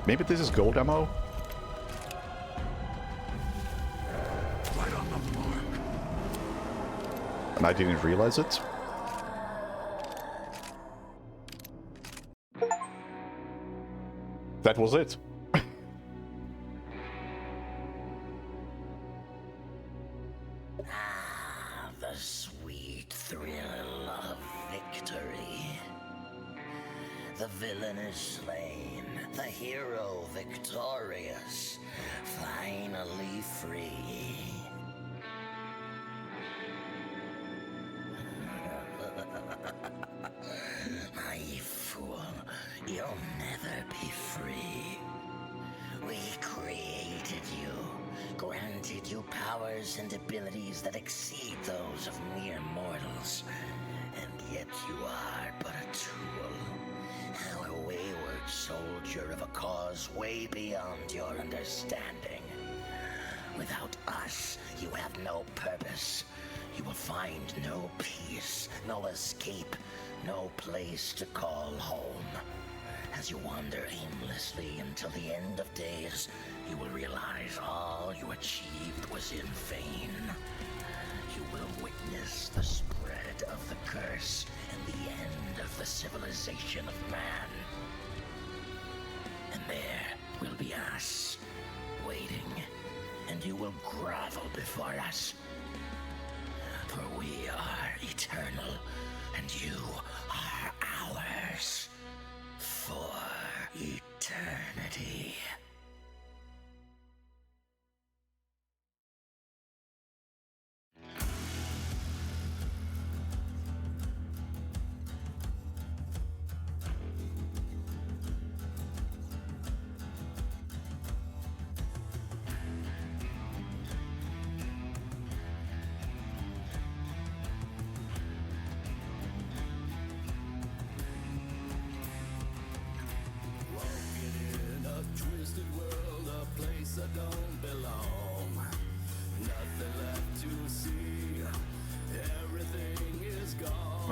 S1: Maybe this is gold ammo?
S2: Right on the mark.
S1: And I didn't realize it. That was it.
S7: The sweet thrill of victory. The villain is slain, the hero victorious, finally free. Naive fool, you'll never be free. We created you, granted you powers and abilities that exceed those of mere mortals, and yet you are but a tool. A wayward soldier of a cause way beyond your understanding. Without us, you have no purpose. You will find no peace, no escape, no place to call home. As you wander aimlessly until the end of days, you will realize all you achieved was in vain. You will witness the spread of the curse and the end of the civilization of man. And there will be us, waiting, and you will grovel before us. For we are eternal, and you are ours. For eternity.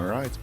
S1: Alright.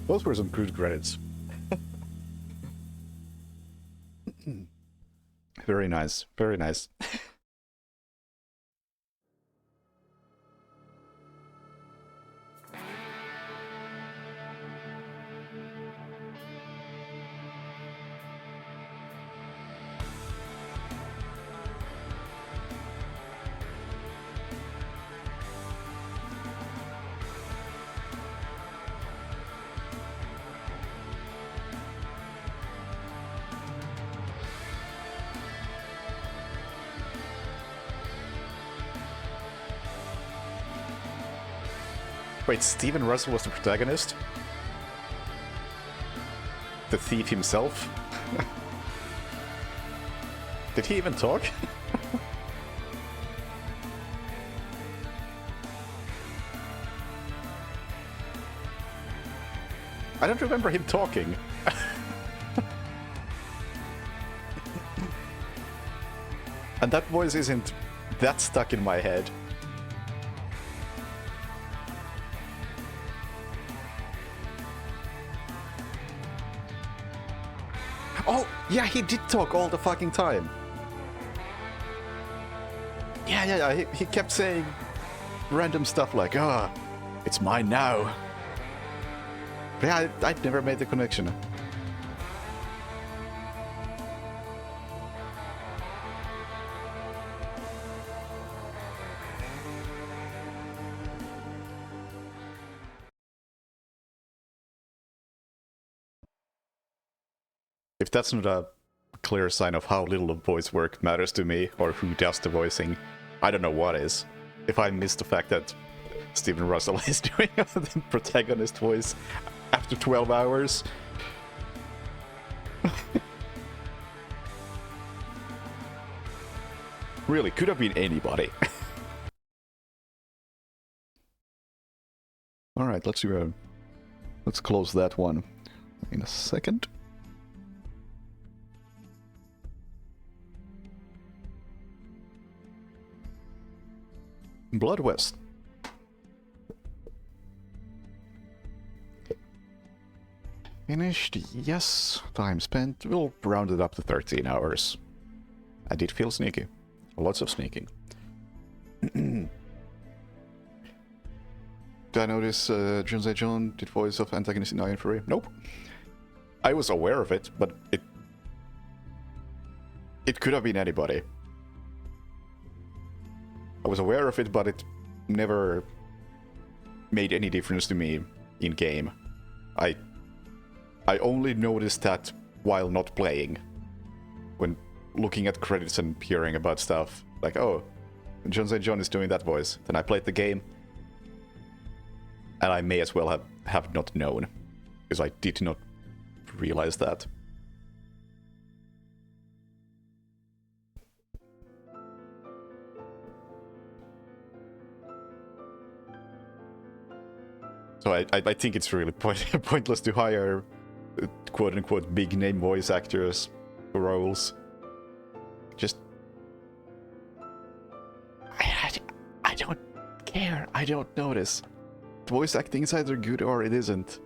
S1: Those were some good credits. Very nice, very nice. Wait, Steven Russell was the protagonist? The thief himself? Did he even talk? I don't remember him talking. And that voice isn't that stuck in my head. Oh, yeah, he did talk all the fucking time. Yeah, he kept saying random stuff like, ah, it's mine now. But yeah, I'd never made the connection. If that's not a clear sign of how little voice work matters to me, or who does the voicing, I don't know what is. If I miss the fact that Steven Russell is doing the protagonist voice after 12 hours. Really, could have been anybody. Alright, let's close that one in a second. Blood West. Finished, yes. Time spent, we'll round it up to 13 hours. I did feel sneaky. Lots of sneaking. Did I notice Junsei John did voice of antagonist in Iron Fury? Nope. I was aware of it, but it could have been anybody. I was aware of it, but it never made any difference to me in game. I only noticed that while not playing. When looking at credits and hearing about stuff. Like, oh, Junsei John is doing that voice. Then I played the game. And I may as well have not known. Because I did not realize that. So I think it's really pointless to hire quote-unquote big-name voice actors for roles. Just... I don't care. I don't notice. Voice acting is either good or it isn't.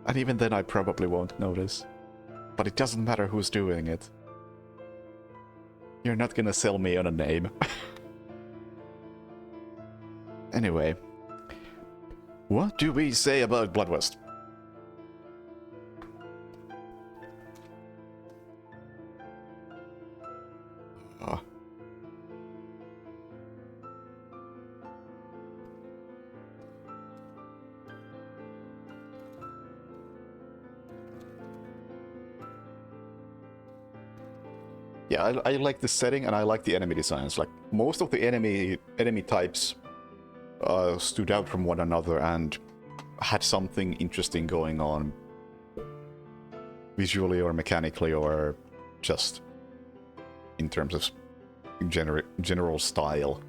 S1: And even then I probably won't notice. But it doesn't matter who's doing it. You're not gonna sell me on a name. Anyway, what do we say about Bloodwest? Yeah, I like the setting and I like the enemy designs. Like, most of the enemy types stood out from one another and had something interesting going on. Visually or mechanically or just in terms of general style.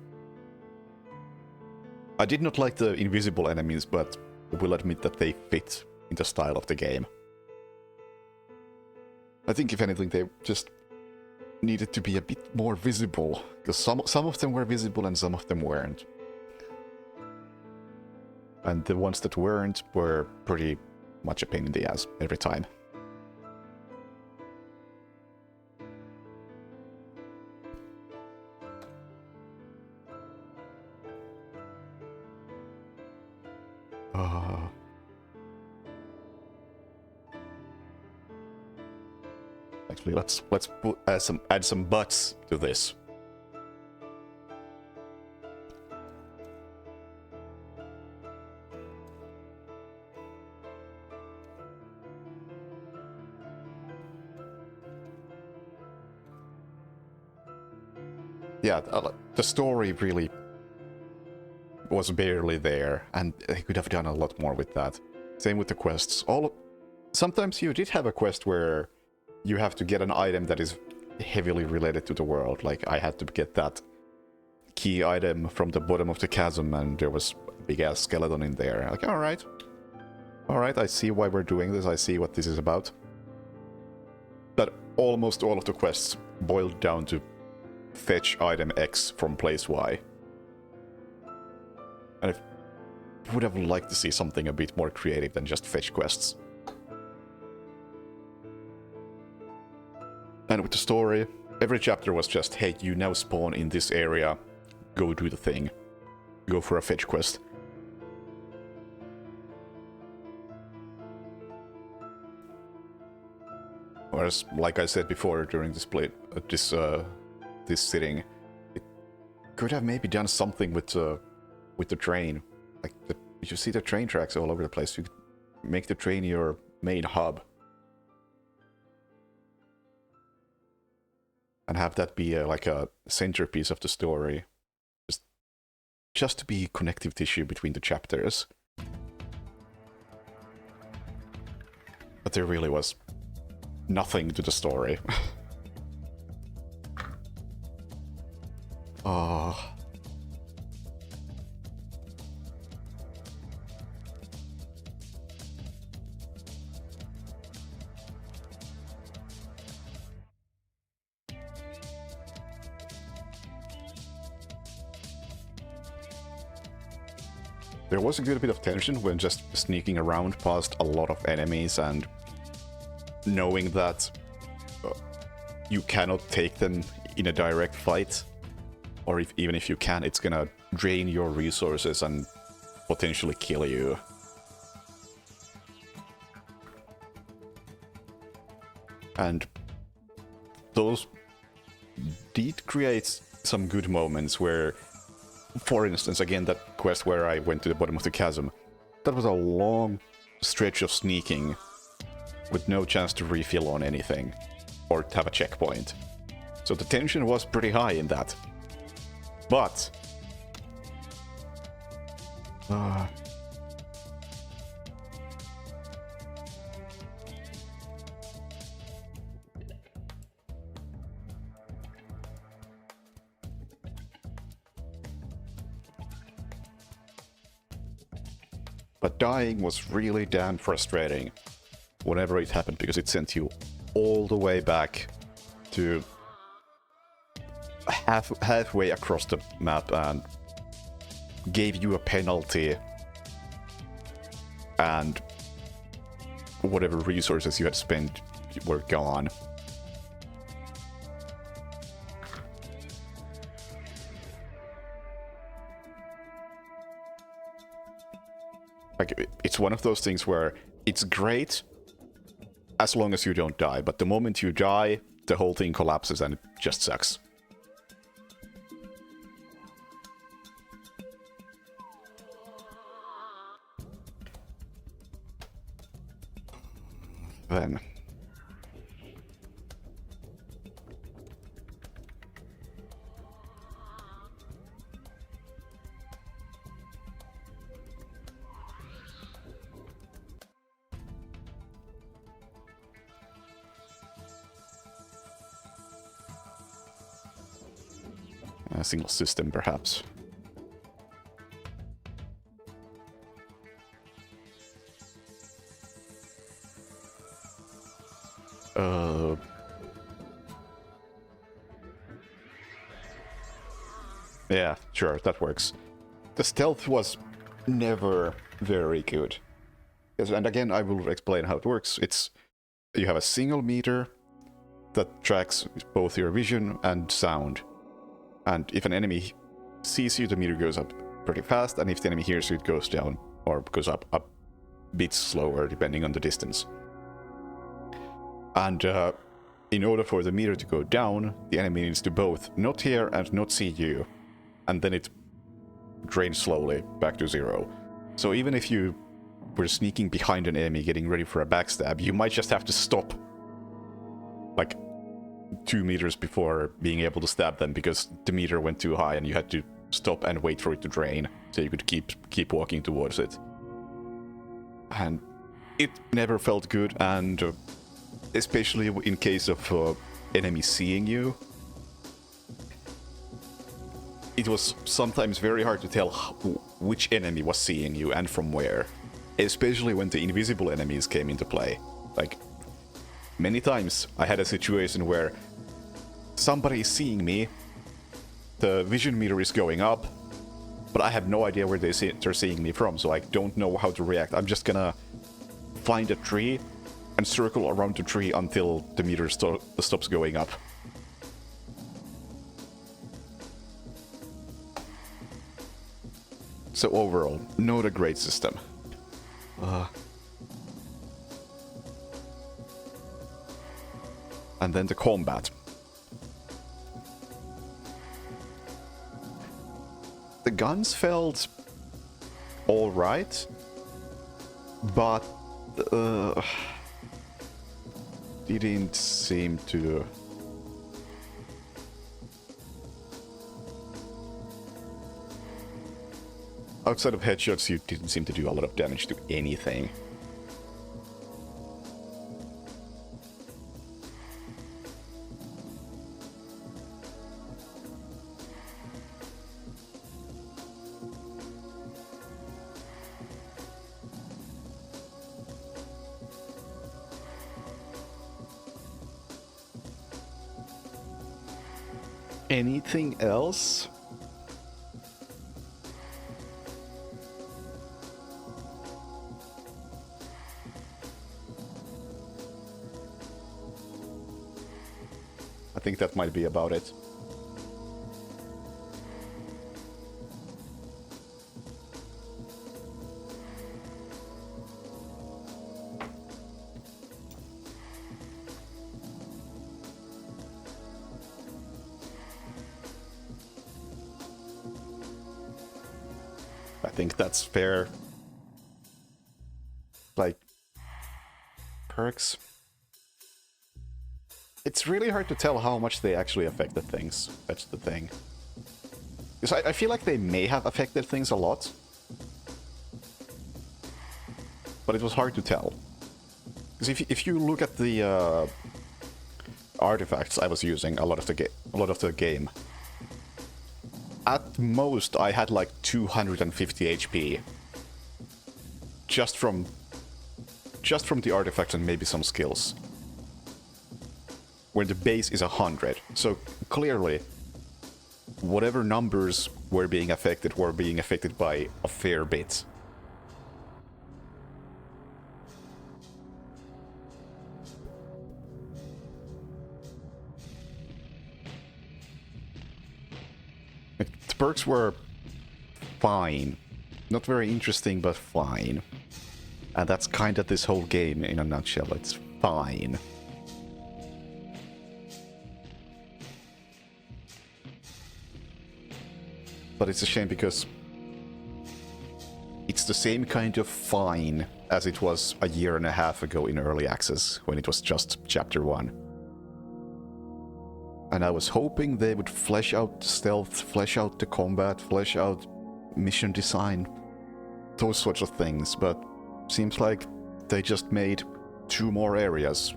S1: I did not like the invisible enemies, but I will admit that they fit in the style of the game. I think if anything they just needed to be a bit more visible, because some of them were visible and some of them weren't. And the ones that weren't were pretty much a pain in the ass every time. Actually, let's add some butts to this. Yeah, the story really was barely there, and they could have done a lot more with that. Same with the quests. Sometimes you did have a quest where you have to get an item that is heavily related to the world. Like, I had to get that key item from the bottom of the chasm, and there was a big-ass skeleton in there. Like, alright, I see why we're doing this, I see what this is about. But almost all of the quests boiled down to fetch item X from place Y. And I would have liked to see something a bit more creative than just fetch quests. And with the story, every chapter was just, hey, you now spawn in this area, go do the thing. Go for a fetch quest. Whereas, like I said before during this this sitting, it could have maybe done something with the train. Like, you see the train tracks all over the place. You could make the train your main hub. And have that be like a centerpiece of the story. Just to be connective tissue between the chapters. But there really was nothing to the story. Oh. There was a good bit of tension when just sneaking around past a lot of enemies and knowing that you cannot take them in a direct fight, or even if you can, it's gonna drain your resources and potentially kill you. And those did create some good moments where, for instance, again, that quest where I went to the bottom of the chasm, that was a long stretch of sneaking with no chance to refill on anything or have a checkpoint. So the tension was pretty high in that. But dying was really damn frustrating whenever it happened, because it sent you all the way back to halfway across the map and gave you a penalty, and whatever resources you had spent were gone. Like, it's one of those things where it's great as long as you don't die, but the moment you die, the whole thing collapses and it just sucks. Then a single system, perhaps. Yeah, sure, that works. The stealth was never very good. Yes, and again, I will explain how it works. You have a single meter that tracks both your vision and sound. And if an enemy sees you, the meter goes up pretty fast, and if the enemy hears you, it goes down, or goes up a bit slower, depending on the distance. And in order for the meter to go down, the enemy needs to both not hear and not see you, and then it drains slowly back to 0. So even if you were sneaking behind an enemy, getting ready for a backstab, you might just have to stop, like, 2 meters before being able to stab them, because the meter went too high and you had to stop and wait for it to drain so you could keep walking towards it. And it never felt good, and especially in case of enemies seeing you, it was sometimes very hard to tell which enemy was seeing you and from where, especially when the invisible enemies came into play. Like, many times I had a situation where somebody is seeing me, the vision meter is going up, but I have no idea where they're seeing me from, so I don't know how to react. I'm just gonna find a tree and circle around the tree until the meter stops going up. So overall, not a great system. And then the combat. The guns felt alright, but didn't seem to... Outside of headshots, you didn't seem to do a lot of damage to anything. Anything else? think that might be about it. I think that's fair. Like, perks. It's really hard to tell how much they actually affected things. That's the thing. Because I feel like they may have affected things a lot. But it was hard to tell. Because if you look at the artifacts I was using a lot of the game, at most I had like 250 HP. Just from the artifacts and maybe some skills. Where the base is 100. So clearly, whatever numbers were being affected by a fair bit. The perks were fine. Not very interesting, but fine. And that's kind of this whole game in a nutshell. It's fine. But it's a shame because it's the same kind of fine as it was a year and a half ago in early access, when it was just Chapter 1. And I was hoping they would flesh out stealth, flesh out the combat, flesh out mission design, those sorts of things, but seems like they just made 2 more areas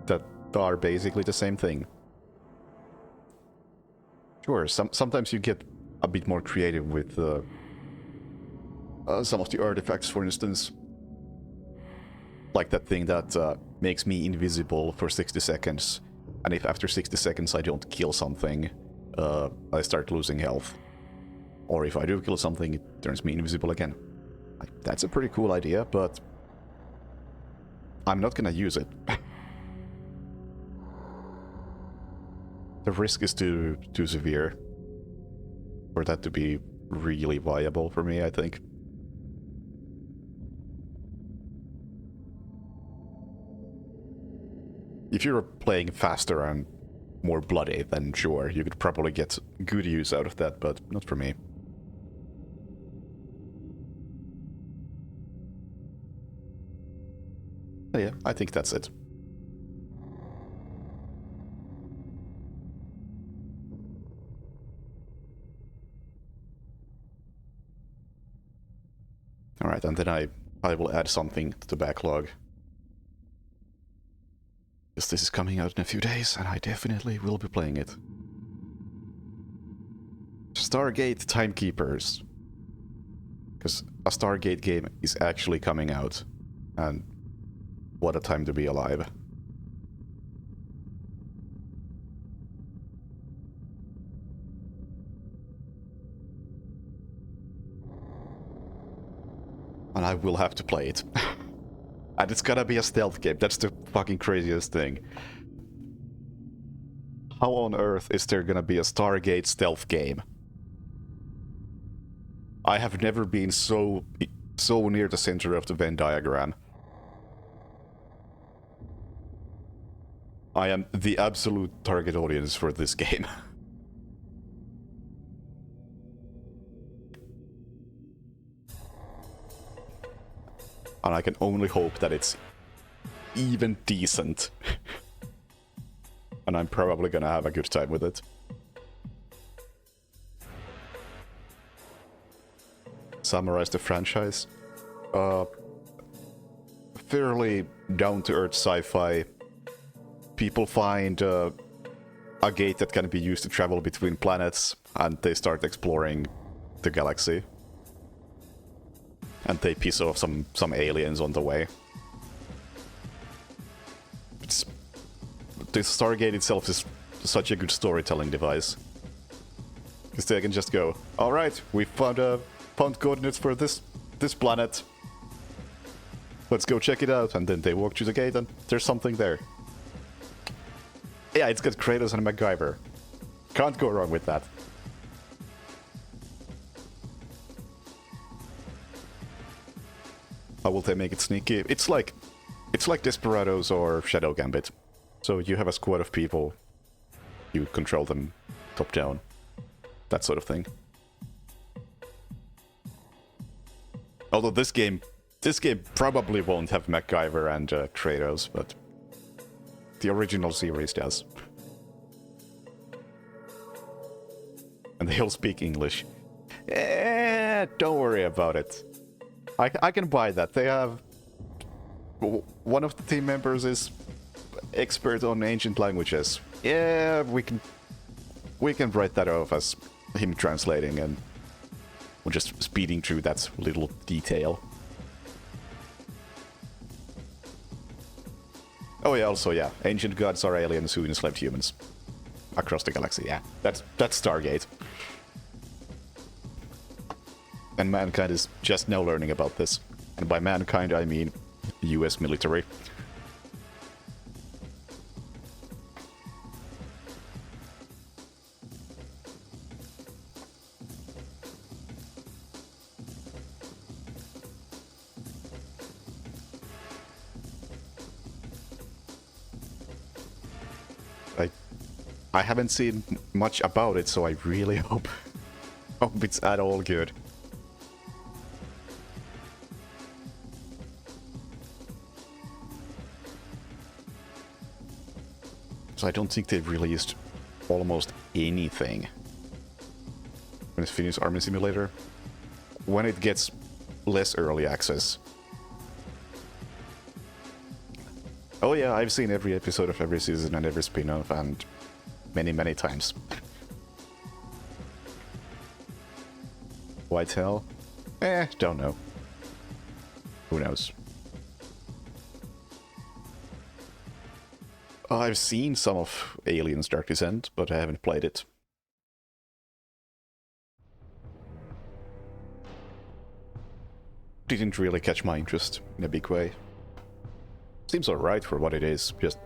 S1: that are basically the same thing. Sure, sometimes you get a bit more creative with some of the artifacts, for instance. Like that thing that makes me invisible for 60 seconds. And if after 60 seconds I don't kill something, I start losing health. Or if I do kill something, it turns me invisible again. That's a pretty cool idea, but I'm not gonna use it. The risk is too severe for that to be really viable for me, I think. If you're playing faster and more bloody, then sure, you could probably get good use out of that, but not for me. Yeah, I think that's it. Alright, and then I will add something to the backlog. Because this is coming out in a few days, and I definitely will be playing it. Stargate Timekeepers. Because a Stargate game is actually coming out. And what a time to be alive. And I will have to play it. And it's gonna be a stealth game. That's the fucking craziest thing. How on earth is there gonna be a Stargate stealth game? I have never been so near the center of the Venn diagram. I am the absolute target audience for this game. And I can only hope that it's even decent. And I'm probably gonna have a good time with it. Summarize the franchise. Fairly down-to-earth sci-fi. People find a gate that can be used to travel between planets, and they start exploring the galaxy. And they piss off some aliens on the way. The Stargate itself is such a good storytelling device. Because they can just go, alright, we found coordinates for this planet. Let's go check it out. And then they walk through the gate and there's something there. Yeah, it's got Kratos and MacGyver. Can't go wrong with that. How will they make it sneaky? It's like Desperados or Shadow Gambit. So you have a squad of people, you control them top down, that sort of thing. Although this game probably won't have MacGyver and Kratos, but the original series does. And they all speak English. Don't worry about it. I can buy that. They have... One of the team members is expert on ancient languages. Yeah, we can write that off as him translating, and we're just speeding through that little detail. Oh yeah, also yeah, ancient gods are aliens who enslaved humans across the galaxy. Yeah, that's Stargate. And mankind is just now learning about this. And by mankind, I mean US military. I haven't seen much about it, so I really hope it's at all good. So I don't think they've released almost anything when it's finished Army Simulator. When it gets less early access. Oh yeah, I've seen every episode of every season and every spin-off, and many times. Why tell? Don't know. Who knows? I've seen some of Aliens Dark Descent, but I haven't played it. Didn't really catch my interest in a big way. Seems alright for what it is, just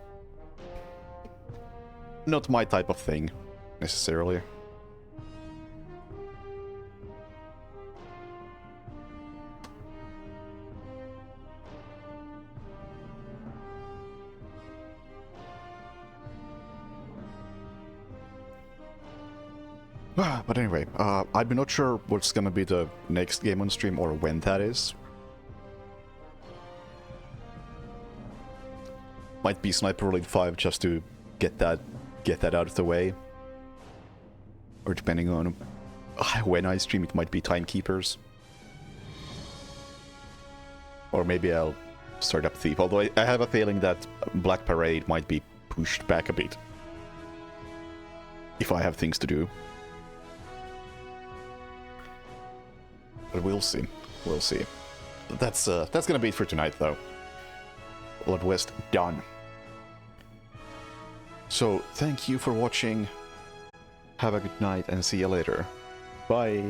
S1: not my type of thing, necessarily. But anyway, I'm not sure what's gonna be the next game on stream or when that is. Might be Sniper Elite 5 just to get that out of the way. Or depending on when I stream, it might be Timekeepers. Or maybe I'll start up Thief, although I have a feeling that Black Parade might be pushed back a bit. If I have things to do. But we'll see. We'll see. That's gonna be it for tonight, though. Blood West done. So, thank you for watching. Have a good night and see you later. Bye.